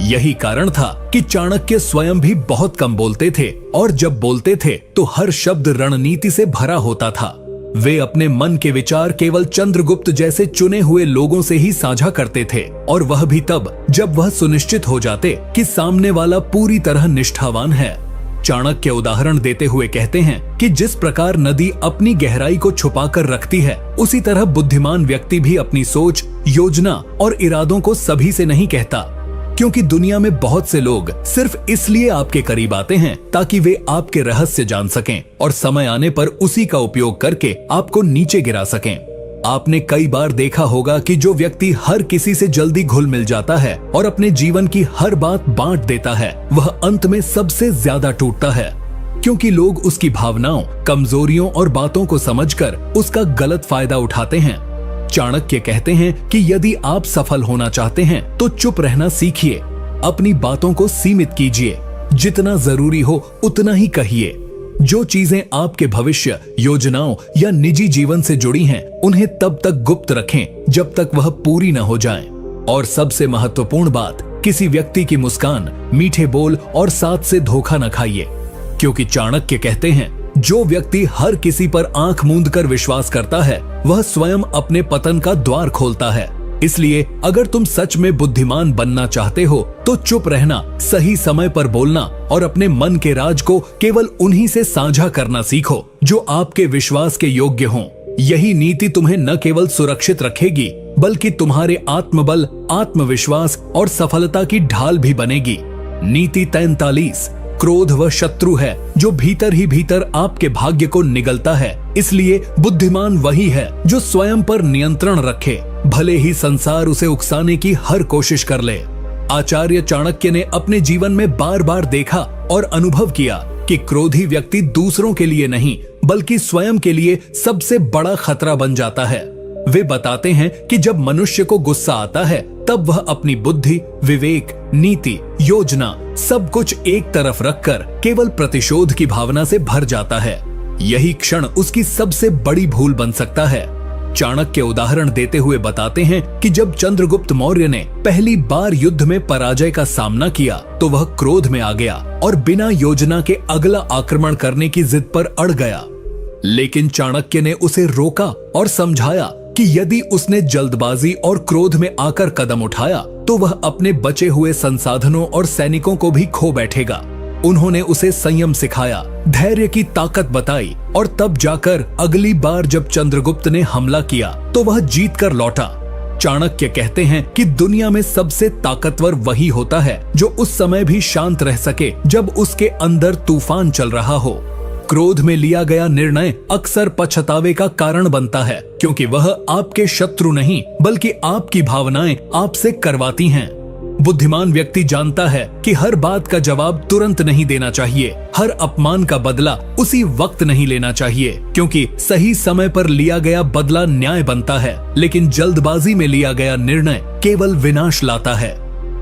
यही कारण था कि चाणक्य स्वयं भी बहुत कम बोलते थे, और जब बोलते थे तो हर शब्द रणनीति से भरा होता था। वे अपने मन के विचार केवल चंद्रगुप्त जैसे चुने हुए लोगों से ही साझा करते थे, और वह भी तब जब वह सुनिश्चित हो जाते कि सामने वाला पूरी तरह निष्ठावान है। चाणक्य उदाहरण देते हुए कहते हैं कि जिस प्रकार नदी अपनी गहराई को छुपाकर रखती है, उसी तरह बुद्धिमान व्यक्ति भी अपनी सोच, योजना और इरादों को सभी से नहीं कहता, क्योंकि दुनिया में बहुत से लोग सिर्फ इसलिए आपके करीब आते हैं ताकि वे आपके रहस्य जान सकें और समय आने पर उसी का उपयोग करके आपको नीचे गिरा सकें। आपने कई बार देखा होगा कि जो व्यक्ति हर किसी से जल्दी घुल मिल जाता है और अपने जीवन की हर बात बांट देता है, वह अंत में सबसे ज्यादा टूटता है, क्योंकि लोग उसकी भावनाओं, कमजोरियों और बातों को समझकर उसका गलत फायदा उठाते हैं। चाणक्य कहते हैं कि यदि आप सफल होना चाहते हैं तो चुप रहना सीखिए, अपनी बातों को सीमित कीजिए, जितना जरूरी हो उतना ही कहिए। जो चीजें आपके भविष्य, योजनाओं या निजी जीवन से जुड़ी हैं, उन्हें तब तक गुप्त रखें जब तक वह पूरी न हो जाएं। और सबसे महत्वपूर्ण बात, किसी व्यक्ति की मुस्कान, मीठे बोल और साथ से धोखा न खाइए, क्योंकि चाणक्य कहते हैं जो व्यक्ति हर किसी पर आंख मूंद कर विश्वास करता है, वह स्वयं अपने पतन का द्वार खोलता है। इसलिए अगर तुम सच में बुद्धिमान बनना चाहते हो तो चुप रहना, सही समय पर बोलना और अपने मन के राज को केवल उन्हीं से साझा करना सीखो जो आपके विश्वास के योग्य हों। यही नीति तुम्हें न केवल सुरक्षित रखेगी, बल्कि तुम्हारे आत्मबल, आत्मविश्वास और सफलता की ढाल भी बनेगी। नीति 43, क्रोध वह शत्रु है जो भीतर ही भीतर आपके भाग्य को निगलता है। इसलिए बुद्धिमान वही है जो स्वयं पर नियंत्रण रखे, भले ही संसार उसे उकसाने की हर कोशिश कर ले। आचार्य चाणक्य ने अपने जीवन में बार बार देखा और अनुभव किया कि क्रोधी व्यक्ति दूसरों के लिए नहीं बल्कि स्वयं के लिए सबसे बड़ा खतरा बन जाता है। वे बताते हैं कि जब मनुष्य को गुस्सा आता है तब वह अपनी बुद्धि, विवेक, नीति, योजना सब कुछ एक तरफ रखकर केवल प्रतिशोध की भावना से भर जाता है। यही क्षण उसकी सबसे बड़ी भूल बन सकता है। चाणक्य उदाहरण देते हुए बताते हैं कि जब चंद्रगुप्त मौर्य ने पहली बार युद्ध में पराजय का सामना किया तो वह क्रोध में आ गया और बिना योजना के अगला आक्रमण करने की जिद पर अड़ गया। लेकिन चाणक्य ने उसे रोका और समझाया कि यदि उसने जल्दबाजी और क्रोध में आकर कदम उठाया तो वह अपने बचे हुए संसाधनों और सैनिकों को भी खो बैठेगा। उन्होंने उसे संयम सिखाया, धैर्य की ताकत बताई और तब जाकर अगली बार जब चंद्रगुप्त ने हमला किया तो वह जीत कर लौटा। चाणक्य कहते हैं कि दुनिया में सबसे ताकतवर वही होता है जो उस समय भी शांत रह सके जब उसके अंदर तूफान चल रहा हो। क्रोध में लिया गया निर्णय अक्सर पछतावे का कारण बनता है, क्योंकि वह आपके शत्रु नहीं बल्कि आपकी भावनाएं आपसे करवाती हैं। बुद्धिमान व्यक्ति जानता है कि हर बात का जवाब तुरंत नहीं देना चाहिए, हर अपमान का बदला उसी वक्त नहीं लेना चाहिए, क्योंकि सही समय पर लिया गया बदला न्याय बनता है, लेकिन जल्दबाजी में लिया गया निर्णय केवल विनाश लाता है।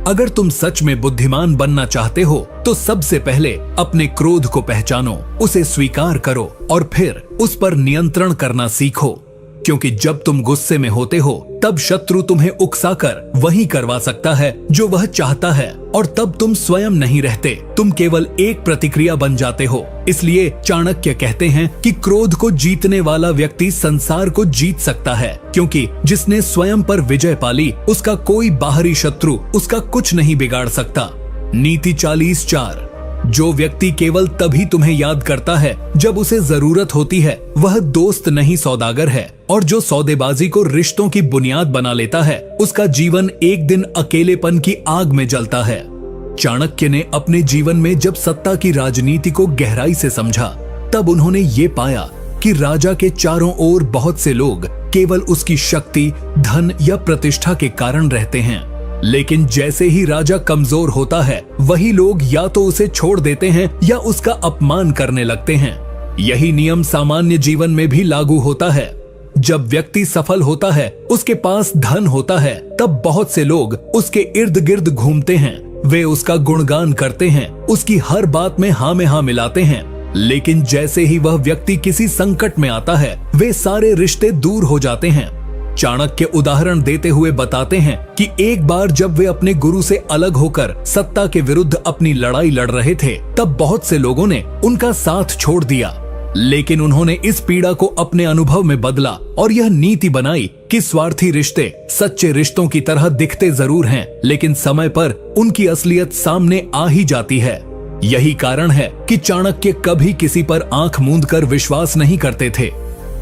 अगर तुम सच में बुद्धिमान बनना चाहते हो तो सबसे पहले अपने क्रोध को पहचानो, उसे स्वीकार करो और फिर उस पर नियंत्रण करना सीखो, क्योंकि जब तुम गुस्से में होते हो तब शत्रु तुम्हें उकसाकर वही करवा सकता है जो वह चाहता है, और तब तुम स्वयं नहीं रहते, तुम केवल एक प्रतिक्रिया बन जाते हो। इसलिए चाणक्य कहते हैं कि क्रोध को जीतने वाला व्यक्ति संसार को जीत सकता है, क्योंकि जिसने स्वयं पर विजय पाली उसका कोई बाहरी शत्रु उसका कुछ नहीं बिगाड़ सकता। नीति 40-4, जो व्यक्ति केवल तभी तुम्हें याद करता है जब उसे जरूरत होती है, वह दोस्त नहीं सौदागर है, और जो सौदेबाजी को रिश्तों की बुनियाद बना लेता है उसका जीवन एक दिन अकेलेपन की आग में जलता है। चाणक्य ने अपने जीवन में जब सत्ता की राजनीति को गहराई से समझा तब उन्होंने ये पाया कि राजा के चारों ओर बहुत से लोग केवल उसकी शक्ति, धन या प्रतिष्ठा के कारण रहते हैं, लेकिन जैसे ही राजा कमजोर होता है वही लोग या तो उसे छोड़ देते हैं या उसका अपमान करने लगते हैं। यही नियम सामान्य जीवन में भी लागू होता है। जब व्यक्ति सफल होता है, उसके पास धन होता है, तब बहुत से लोग उसके इर्द गिर्द घूमते हैं। वे उसका गुणगान करते हैं, उसकी हर बात में हाँ में हाँ मिलाते हैं। लेकिन जैसे ही वह व्यक्ति किसी संकट में आता है, वे सारे रिश्ते दूर हो जाते हैं। चाणक्य उदाहरण देते हुए बताते हैं कि एक बार जब वे अपने गुरु से अलग होकर सत्ता के विरुद्ध अपनी लड़ाई लड़ रहे थे, तब बहुत से लोगों ने उनका साथ छोड़ दिया। लेकिन उन्होंने इस पीड़ा को अपने अनुभव में बदला और यह नीति बनाई कि स्वार्थी रिश्ते सच्चे रिश्तों की तरह दिखते जरूर हैं, लेकिन समय पर उनकी असलियत सामने आ ही जाती है। यही कारण है कि चाणक्य कभी किसी पर आंख मूंद कर विश्वास नहीं करते थे।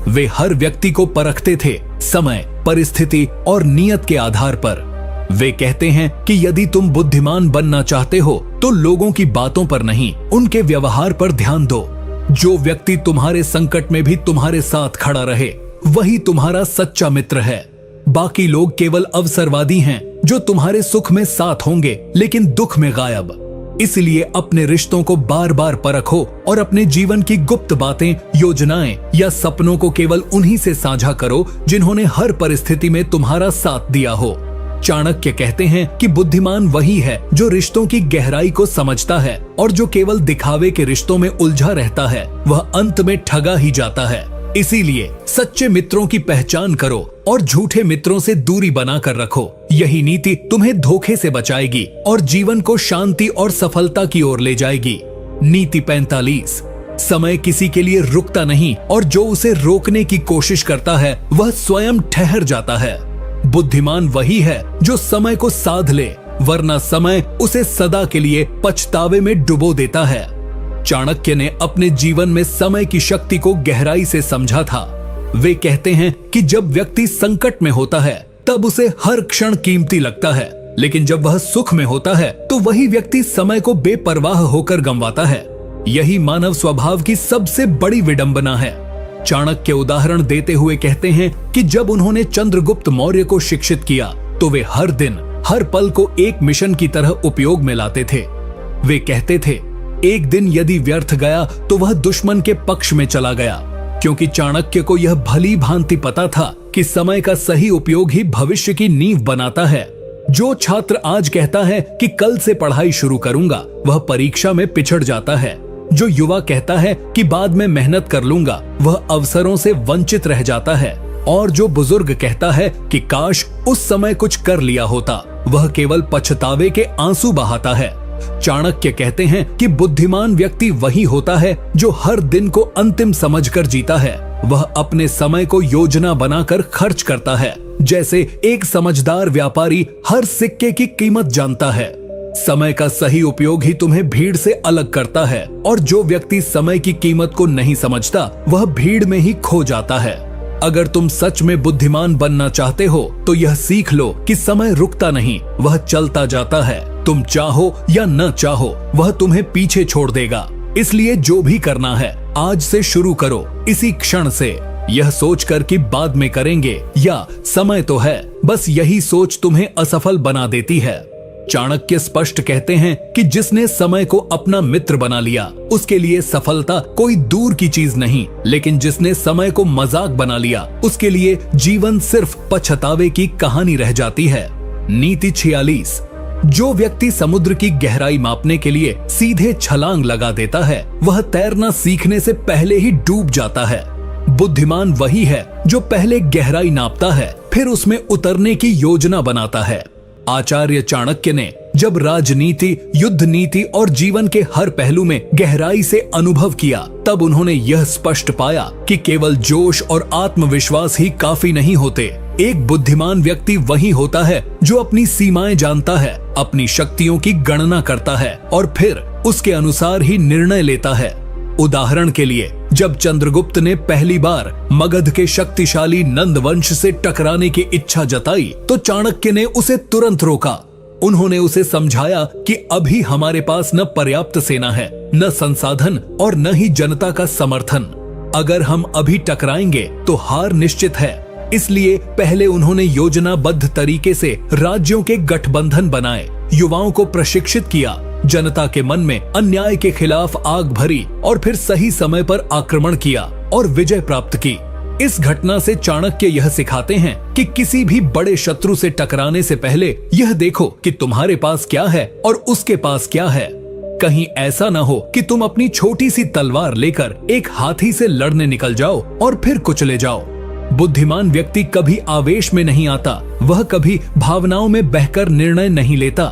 वे हर व्यक्ति को परखते थे, समय, परिस्थिति और नियत के आधार पर। वे कहते हैं कि यदि तुम बुद्धिमान बनना चाहते हो तो लोगों की बातों पर नहीं, उनके व्यवहार पर ध्यान दो। जो व्यक्ति तुम्हारे संकट में भी तुम्हारे साथ खड़ा रहे, वही तुम्हारा सच्चा मित्र है। बाकी लोग केवल अवसरवादी हैं, जो तुम्हारे सुख में साथ होंगे लेकिन दुख में गायब। इसलिए अपने रिश्तों को बार बार परखो और अपने जीवन की गुप्त बातें, योजनाएं या सपनों को केवल उन्हीं से साझा करो जिन्होंने हर परिस्थिति में तुम्हारा साथ दिया हो। चाणक्य कहते हैं कि बुद्धिमान वही है जो रिश्तों की गहराई को समझता है, और जो केवल दिखावे के रिश्तों में उलझा रहता है वह अंत में ठगा ही जाता है। इसीलिए सच्चे मित्रों की पहचान करो और झूठे मित्रों से दूरी बनाकर रखो। यही नीति तुम्हें धोखे से बचाएगी और जीवन को शांति और सफलता की ओर ले जाएगी। नीति 45। समय किसी के लिए रुकता नहीं, और जो उसे रोकने की कोशिश करता है वह स्वयं ठहर जाता है। बुद्धिमान वही है जो समय को साध ले, वरना समय उसे सदा के लिए पछतावे में डुबो देता है। चाणक्य ने अपने जीवन में समय की शक्ति को गहराई से समझा था। वे कहते हैं कि जब व्यक्ति संकट में होता है तब उसे हर क्षण कीमती लगता है, लेकिन जब वह सुख में होता है तो वही व्यक्ति समय को बेपरवाह होकर गंवाता है। यही मानव स्वभाव की सबसे बड़ी विडंबना है। चाणक्य उदाहरण देते हुए कहते हैं कि जब उन्होंने चंद्रगुप्त मौर्य को शिक्षित किया तो वे हर दिन, हर पल को एक मिशन की तरह उपयोग में लाते थे। वे कहते थे, एक दिन यदि व्यर्थ गया तो वह दुश्मन के पक्ष में चला गया, क्योंकि चाणक्य को यह भली भांति पता था कि समय का सही उपयोग ही भविष्य की नींव बनाता है। जो छात्र आज कहता है कि कल से पढ़ाई शुरू करूंगा, वह परीक्षा में पिछड़ जाता है। जो युवा कहता है कि बाद में मेहनत कर लूंगा, वह अवसरों से वंचित रह जाता है। और जो बुजुर्ग कहता है कि काश उस समय कुछ कर लिया होता, वह केवल पछतावे के आंसू बहाता है। चाणक्य कहते हैं कि बुद्धिमान व्यक्ति वही होता है जो हर दिन को अंतिम समझकर जीता है। वह अपने समय को योजना बनाकर खर्च करता है, जैसे एक समझदार व्यापारी हर सिक्के की कीमत जानता है। समय का सही उपयोग ही तुम्हें भीड़ से अलग करता है, और जो व्यक्ति समय की कीमत को नहीं समझता वह भीड़ में ही खो जाता है। अगर तुम सच में बुद्धिमान बनना चाहते हो तो यह सीख लो कि समय रुकता नहीं, वह चलता जाता है। तुम चाहो या न चाहो वह तुम्हें पीछे छोड़ देगा। इसलिए जो भी करना है आज से शुरू करो, इसी क्षण से। यह सोचकर कि बाद में करेंगे या समय तो है, बस यही सोच तुम्हें असफल बना देती है। चाणक्य स्पष्ट कहते हैं कि जिसने समय को अपना मित्र बना लिया, उसके लिए सफलता कोई दूर की चीज नहीं, लेकिन जिसने समय को मजाक बना लिया, उसके लिए जीवन सिर्फ पछतावे की कहानी रह जाती है। नीति 46। जो व्यक्ति समुद्र की गहराई मापने के लिए सीधे छलांग लगा देता है, वह तैरना सीखने से पहले ही डूब जाता है। बुद्धिमान वही है जो पहले गहराई नापता है, फिर उसमें उतरने की योजना बनाता है। आचार्य चाणक्य ने जब राजनीति, युद्ध नीति और जीवन के हर पहलू में गहराई से अनुभव किया, तब उन्होंने यह स्पष्ट पाया कि केवल जोश और आत्मविश्वास ही काफी नहीं होते। एक बुद्धिमान व्यक्ति वही होता है जो अपनी सीमाएं जानता है, अपनी शक्तियों की गणना करता है और फिर उसके अनुसार ही निर्णय लेता है। उदाहरण के लिए, जब चंद्रगुप्त ने पहली बार मगध के शक्तिशाली नंद वंश से टकराने की इच्छा जताई, तो चाणक्य ने उसे तुरंत रोका। उन्होंने उसे समझाया कि अभी हमारे पास न पर्याप्त सेना है, न संसाधन और न ही जनता का समर्थन। अगर हम अभी टकराएंगे तो हार निश्चित है। इसलिए पहले उन्होंने योजनाबद्ध तरीके से राज्यों के गठबंधन बनाए, युवाओं को प्रशिक्षित किया जनता के मन में अन्याय के खिलाफ आग भरी और फिर सही समय पर आक्रमण किया और विजय प्राप्त की। इस घटना से चाणक्य यह सिखाते हैं कि किसी भी बड़े शत्रु से टकराने से पहले यह देखो कि तुम्हारे पास क्या है और उसके पास क्या है। कहीं ऐसा ना हो कि तुम अपनी छोटी सी तलवार लेकर एक हाथी से लड़ने निकल जाओ और फिर कुचले जाओ। बुद्धिमान व्यक्ति कभी आवेश में नहीं आता, वह कभी भावनाओं में बहकर निर्णय नहीं लेता।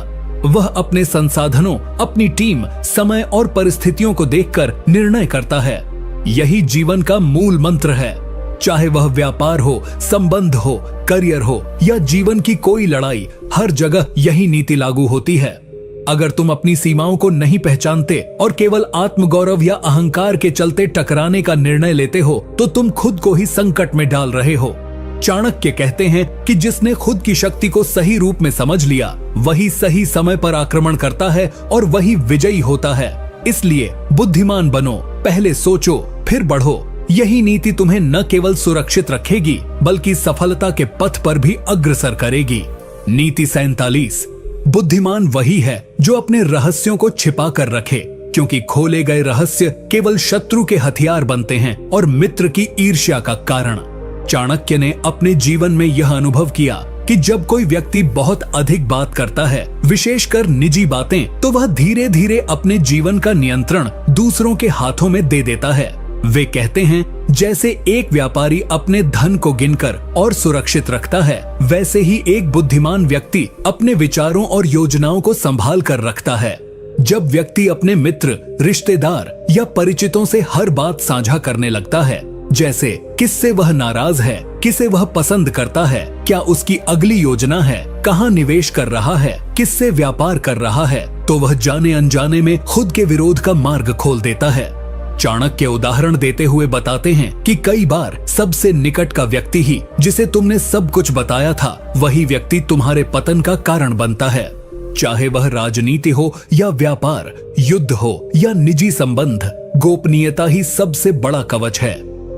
वह अपने संसाधनों, अपनी टीम, समय और परिस्थितियों को देखकर निर्णय करता है। यही जीवन का मूल मंत्र है। चाहे वह व्यापार हो, संबंध हो, करियर हो या जीवन की कोई लड़ाई, हर जगह यही नीति लागू होती है। अगर तुम अपनी सीमाओं को नहीं पहचानते और केवल आत्मगौरव या अहंकार के चलते टकराने का निर्णय लेते हो तो तुम खुद को ही संकट में डाल रहे हो। चाणक्य कहते हैं कि जिसने खुद की शक्ति को सही रूप में समझ लिया, वही सही समय पर आक्रमण करता है और वही विजयी होता है। इसलिए बुद्धिमान बनो, पहले सोचो फिर बढ़ो। यही नीति तुम्हें न केवल सुरक्षित रखेगी बल्कि सफलता के पथ पर भी अग्रसर करेगी। नीति 47। बुद्धिमान वही है जो अपने रहस्यों को छिपा कर रखे, क्योंकि खोले गए रहस्य केवल शत्रु के हथियार बनते हैं और मित्र की ईर्ष्या का कारण। चाणक्य ने अपने जीवन में यह अनुभव किया कि जब कोई व्यक्ति बहुत अधिक बात करता है, विशेषकर निजी बातें, तो वह धीरे धीरे अपने जीवन का नियंत्रण दूसरों के हाथों में दे देता है। वे कहते हैं, जैसे एक व्यापारी अपने धन को गिनकर और सुरक्षित रखता है, वैसे ही एक बुद्धिमान व्यक्ति अपने विचारों और योजनाओं को संभाल कर रखता है। जब व्यक्ति अपने मित्र, रिश्तेदार या परिचितों से हर बात साझा करने लगता है, जैसे किससे वह नाराज है, किसे वह पसंद करता है, क्या उसकी अगली योजना है, कहाँ निवेश कर रहा है, किससे व्यापार कर रहा है, तो वह जाने अनजाने में खुद के विरोध का मार्ग खोल देता है। चाणक्य उदाहरण देते हुए बताते हैं कि कई बार सबसे निकट का व्यक्ति ही, जिसे तुमने सब कुछ बताया था, वही व्यक्ति तुम्हारे पतन का कारण बनता है। चाहे वह राजनीति हो या व्यापार, युद्ध हो या निजी संबंध, गोपनीयता ही सबसे बड़ा कवच है।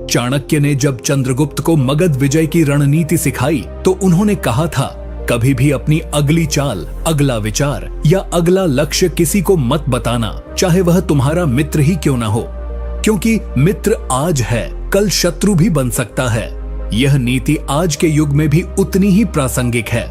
चाणक्य ने जब चंद्रगुप्त को मगध विजय की रणनीति सिखाई तो उन्होंने कहा था, कभी भी अपनी अगली चाल, अगला विचार या अगला लक्ष्य किसी को मत बताना, चाहे वह तुम्हारा मित्र ही क्यों ना हो, क्योंकि मित्र आज है, कल शत्रु भी बन सकता है। यह नीति आज के युग में भी उतनी ही प्रासंगिक है।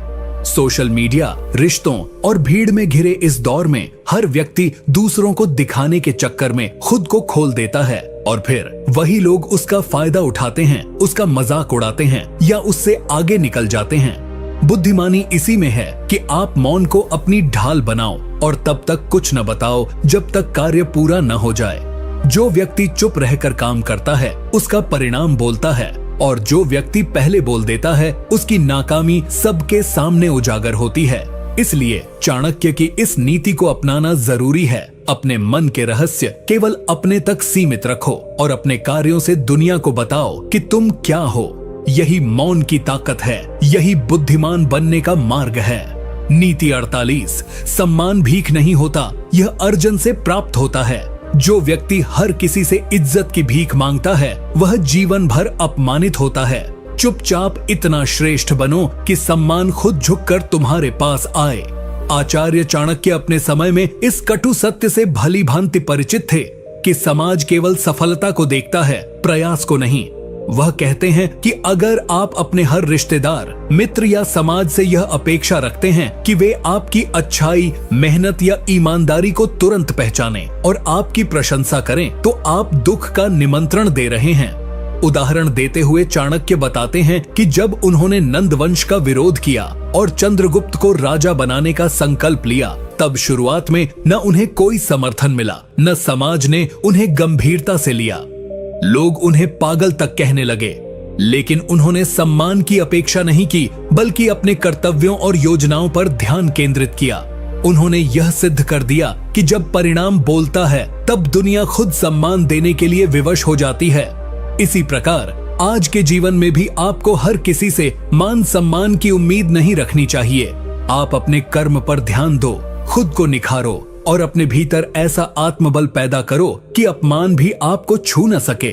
सोशल मीडिया, रिश्तों और भीड़ में घिरे इस दौर में हर व्यक्ति दूसरों को दिखाने के चक्कर में खुद को खोल देता है और फिर वही लोग उसका फायदा उठाते हैं, उसका मजाक उड़ाते हैं या उससे आगे निकल जाते हैं। बुद्धिमानी इसी में है कि आप मौन को अपनी ढाल बनाओ और तब तक कुछ न बताओ जब तक कार्य पूरा न हो जाए। जो व्यक्ति चुप रहकर काम करता है उसका परिणाम बोलता है, और जो व्यक्ति पहले बोल देता है उसकी नाकामी सबके सामने उजागर होती है। इसलिए चाणक्य की इस नीति को अपनाना जरूरी है। अपने मन के रहस्य केवल अपने तक सीमित रखो और अपने कार्यों से दुनिया को बताओ कि तुम क्या हो। यही मौन की ताकत है, यही बुद्धिमान बनने का मार्ग है। नीति 48। सम्मान भीख नहीं होता, यह अर्जन से प्राप्त होता है। जो व्यक्ति हर किसी से इज्जत की भीख मांगता है वह जीवन भर अपमानित होता है। चुपचाप इतना श्रेष्ठ बनो कि सम्मान खुद झुककर तुम्हारे पास आए। आचार्य चाणक्य अपने समय में इस कटु सत्य से भली भांति परिचित थे कि समाज केवल सफलता को देखता है, प्रयास को नहीं। वह कहते हैं कि अगर आप अपने हर रिश्तेदार, मित्र या समाज से यह अपेक्षा रखते हैं कि वे आपकी अच्छाई, मेहनत या ईमानदारी को तुरंत पहचानें और आपकी प्रशंसा करें, तो आप दुख का निमंत्रण दे रहे हैं। उदाहरण देते हुए चाणक्य बताते हैं कि जब उन्होंने नंद वंश का विरोध किया और चंद्रगुप्त को राजा बनाने का संकल्प लिया, तब शुरुआत में न उन्हें कोई समर्थन मिला, न समाज ने उन्हें गंभीरता से लिया। लोग उन्हें पागल तक कहने लगे, लेकिन उन्होंने सम्मान की अपेक्षा नहीं की, बल्कि अपने कर्तव्यों और योजनाओं पर ध्यान केंद्रित किया। उन्होंने यह सिद्ध कर दिया कि जब परिणाम बोलता है तब दुनिया खुद सम्मान देने के लिए विवश हो जाती है। इसी प्रकार आज के जीवन में भी आपको हर किसी से मान सम्मान की उम्मीद नहीं रखनी चाहिए। आप अपने कर्म पर ध्यान दो, खुद को निखारो और अपने भीतर ऐसा आत्मबल पैदा करो कि अपमान भी आपको छू न सके।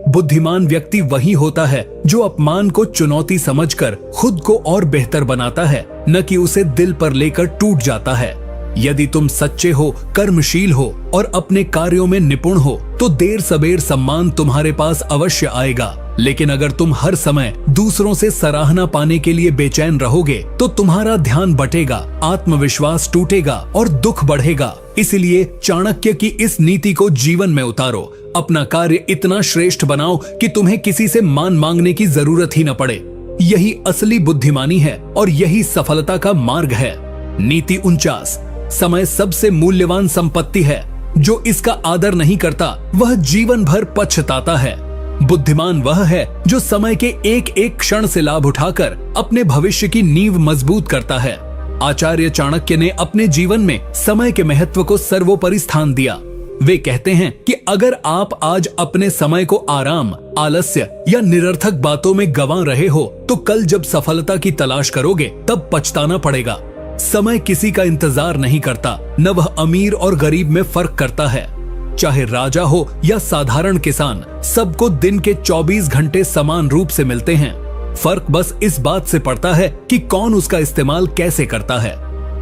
बुद्धिमान व्यक्ति वही होता है जो अपमान को चुनौती समझकर खुद को और बेहतर बनाता है, न कि उसे दिल पर लेकर टूट जाता है। यदि तुम सच्चे हो, कर्मशील हो और अपने कार्यों में निपुण हो तो देर सबेर सम्मान तुम्हारे पास अवश्य आएगा। लेकिन अगर तुम हर समय दूसरों से सराहना पाने के लिए बेचैन रहोगे तो तुम्हारा ध्यान बटेगा, आत्मविश्वास टूटेगा और दुख बढ़ेगा। इसलिए चाणक्य की इस नीति को जीवन में उतारो। अपना कार्य इतना श्रेष्ठ बनाओ कि तुम्हें किसी से मान मांगने की जरूरत ही न पड़े। यही असली बुद्धिमानी है और यही सफलता का मार्ग है। नीति 49। समय सबसे मूल्यवान संपत्ति है। जो इसका आदर नहीं करता वह जीवन भर पछताता है। बुद्धिमान वह है जो समय के एक एक क्षण से लाभ उठाकर अपने भविष्य की नींव मजबूत करता है। आचार्य चाणक्य ने अपने जीवन में समय के महत्व को सर्वोपरि स्थान दिया। वे कहते हैं कि अगर आप आज अपने समय को आराम, आलस्य या निरर्थक बातों में गंवा रहे हो तो कल जब सफलता की तलाश करोगे तब पछताना पड़ेगा। समय किसी का इंतजार नहीं करता, न वह अमीर और गरीब में फर्क करता है। चाहे राजा हो या साधारण किसान, सबको दिन के 24 घंटे समान रूप से मिलते हैं। फर्क बस इस बात से पड़ता है कि कौन उसका इस्तेमाल कैसे करता है।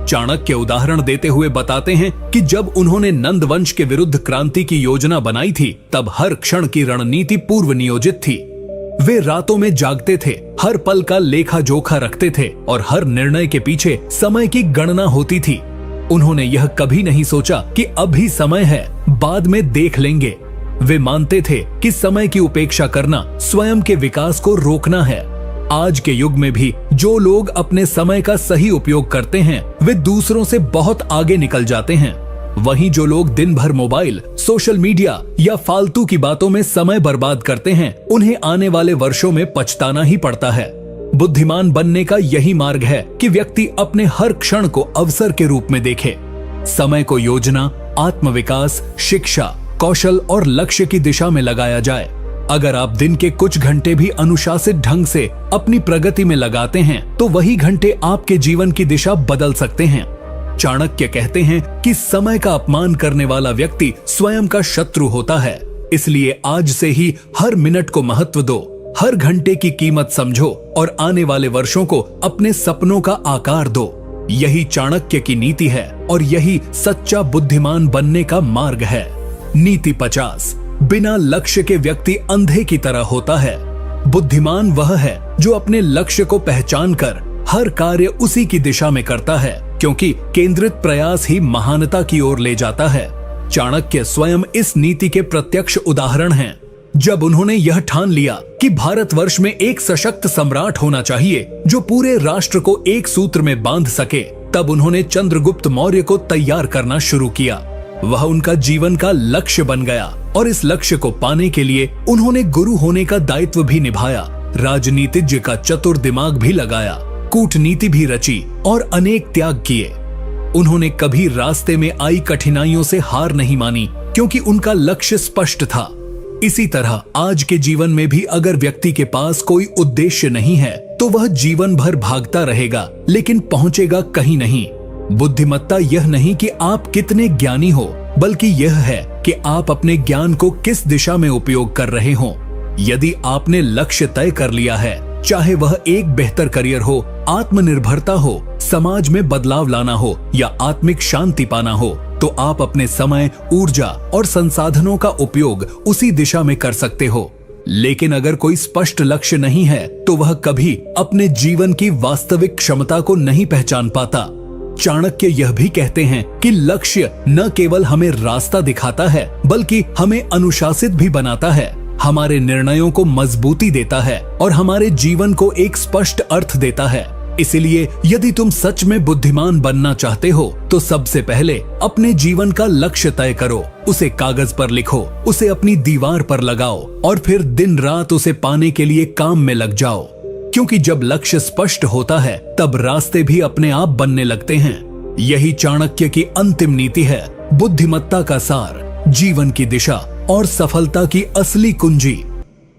चाणक्य उदाहरण देते हुए बताते हैं कि जब उन्होंने नंद वंश के विरुद्ध क्रांति की योजना बनाई थी तब हर क्षण की रणनीति पूर्व नियोजित थी। वे रातों में जागते थे, हर पल का लेखा जोखा रखते थे और हर निर्णय के पीछे समय की गणना होती थी। उन्होंने यह कभी नहीं सोचा कि अभी समय है, बाद में देख लेंगे। वे मानते थे कि समय की उपेक्षा करना स्वयं के विकास को रोकना है। आज के युग में भी जो लोग अपने समय का सही उपयोग करते हैं वे दूसरों से बहुत आगे निकल जाते हैं। वहीं जो लोग दिन भर मोबाइल, सोशल मीडिया या फालतू की बातों में समय बर्बाद करते हैं उन्हें आने वाले वर्षों में पछताना ही पड़ता है। बुद्धिमान बनने का यही मार्ग है कि व्यक्ति अपने हर क्षण को अवसर के रूप में देखे। समय को योजना, आत्मविकास, शिक्षा, कौशल और लक्ष्य की दिशा में लगाया जाए। अगर आप दिन के कुछ घंटे भी अनुशासित ढंग से अपनी प्रगति में लगाते हैं तो वही घंटे आपके जीवन की दिशा बदल सकते हैं। चाणक्य कहते हैं कि समय का अपमान करने वाला व्यक्ति स्वयं का शत्रु होता है। इसलिए आज से ही हर मिनट को महत्व दो, हर घंटे की कीमत समझो और आने वाले वर्षों को अपने सपनों का आकार दो। यही चाणक्य की नीति है और यही सच्चा बुद्धिमान बनने का मार्ग है। नीति 50। बिना लक्ष्य के व्यक्ति अंधे की तरह होता है। बुद्धिमान वह है जो अपने लक्ष्य को पहचान कर हर कार्य उसी की दिशा में करता है, क्योंकि केंद्रित प्रयास ही महानता की ओर ले जाता है। चाणक्य स्वयं इस नीति के प्रत्यक्ष उदाहरण हैं। जब उन्होंने यह ठान लिया कि भारतवर्ष में एक सशक्त सम्राट होना चाहिए जो पूरे राष्ट्र को एक सूत्र में बांध सके, तब उन्होंने चंद्रगुप्त मौर्य को तैयार करना शुरू किया। वह उनका जीवन का लक्ष्य बन गया और इस लक्ष्य को पाने के लिए उन्होंने गुरु होने का दायित्व भी निभाया, राजनीतिज्ञ का चतुर दिमाग भी लगाया, कूटनीति भी रची और अनेक त्याग किए। उन्होंने कभी रास्ते में आई कठिनाइयों से हार नहीं मानी, क्योंकि उनका लक्ष्य स्पष्ट था। इसी तरह आज के जीवन में भी अगर व्यक्ति के पास कोई उद्देश्य नहीं है तो वह जीवन भर भागता रहेगा लेकिन पहुंचेगा कहीं नहीं। बुद्धिमत्ता यह नहीं कि आप कितने ज्ञानी हो, बल्कि यह है कि आप अपने ज्ञान को किस दिशा में उपयोग कर रहे हो। यदि आपने लक्ष्य तय कर लिया है, चाहे वह एक बेहतर करियर हो, आत्मनिर्भरता हो, समाज में बदलाव लाना हो या आत्मिक शांति पाना हो, तो आप अपने समय, ऊर्जा और संसाधनों का उपयोग उसी दिशा में कर सकते हो। लेकिन अगर कोई स्पष्ट लक्ष्य नहीं है तो वह कभी अपने जीवन की वास्तविक क्षमता को नहीं पहचान पाता। चाणक्य यह भी कहते हैं कि लक्ष्य न केवल हमें रास्ता दिखाता है बल्कि हमें अनुशासित भी बनाता है, हमारे निर्णयों को मजबूती देता है और हमारे जीवन को एक स्पष्ट अर्थ देता है। इसलिए यदि तुम सच में बुद्धिमान बनना चाहते हो तो सबसे पहले अपने जीवन का लक्ष्य तय करो, उसे कागज पर लिखो, उसे अपनी दीवार पर लगाओ और फिर दिन रात उसे पाने के लिए काम में लग जाओ। क्योंकि जब लक्ष्य स्पष्ट होता है तब रास्ते भी अपने आप बनने लगते हैं। यही चाणक्य की अंतिम नीति है, बुद्धिमत्ता का सार, जीवन की दिशा और सफलता की असली कुंजी।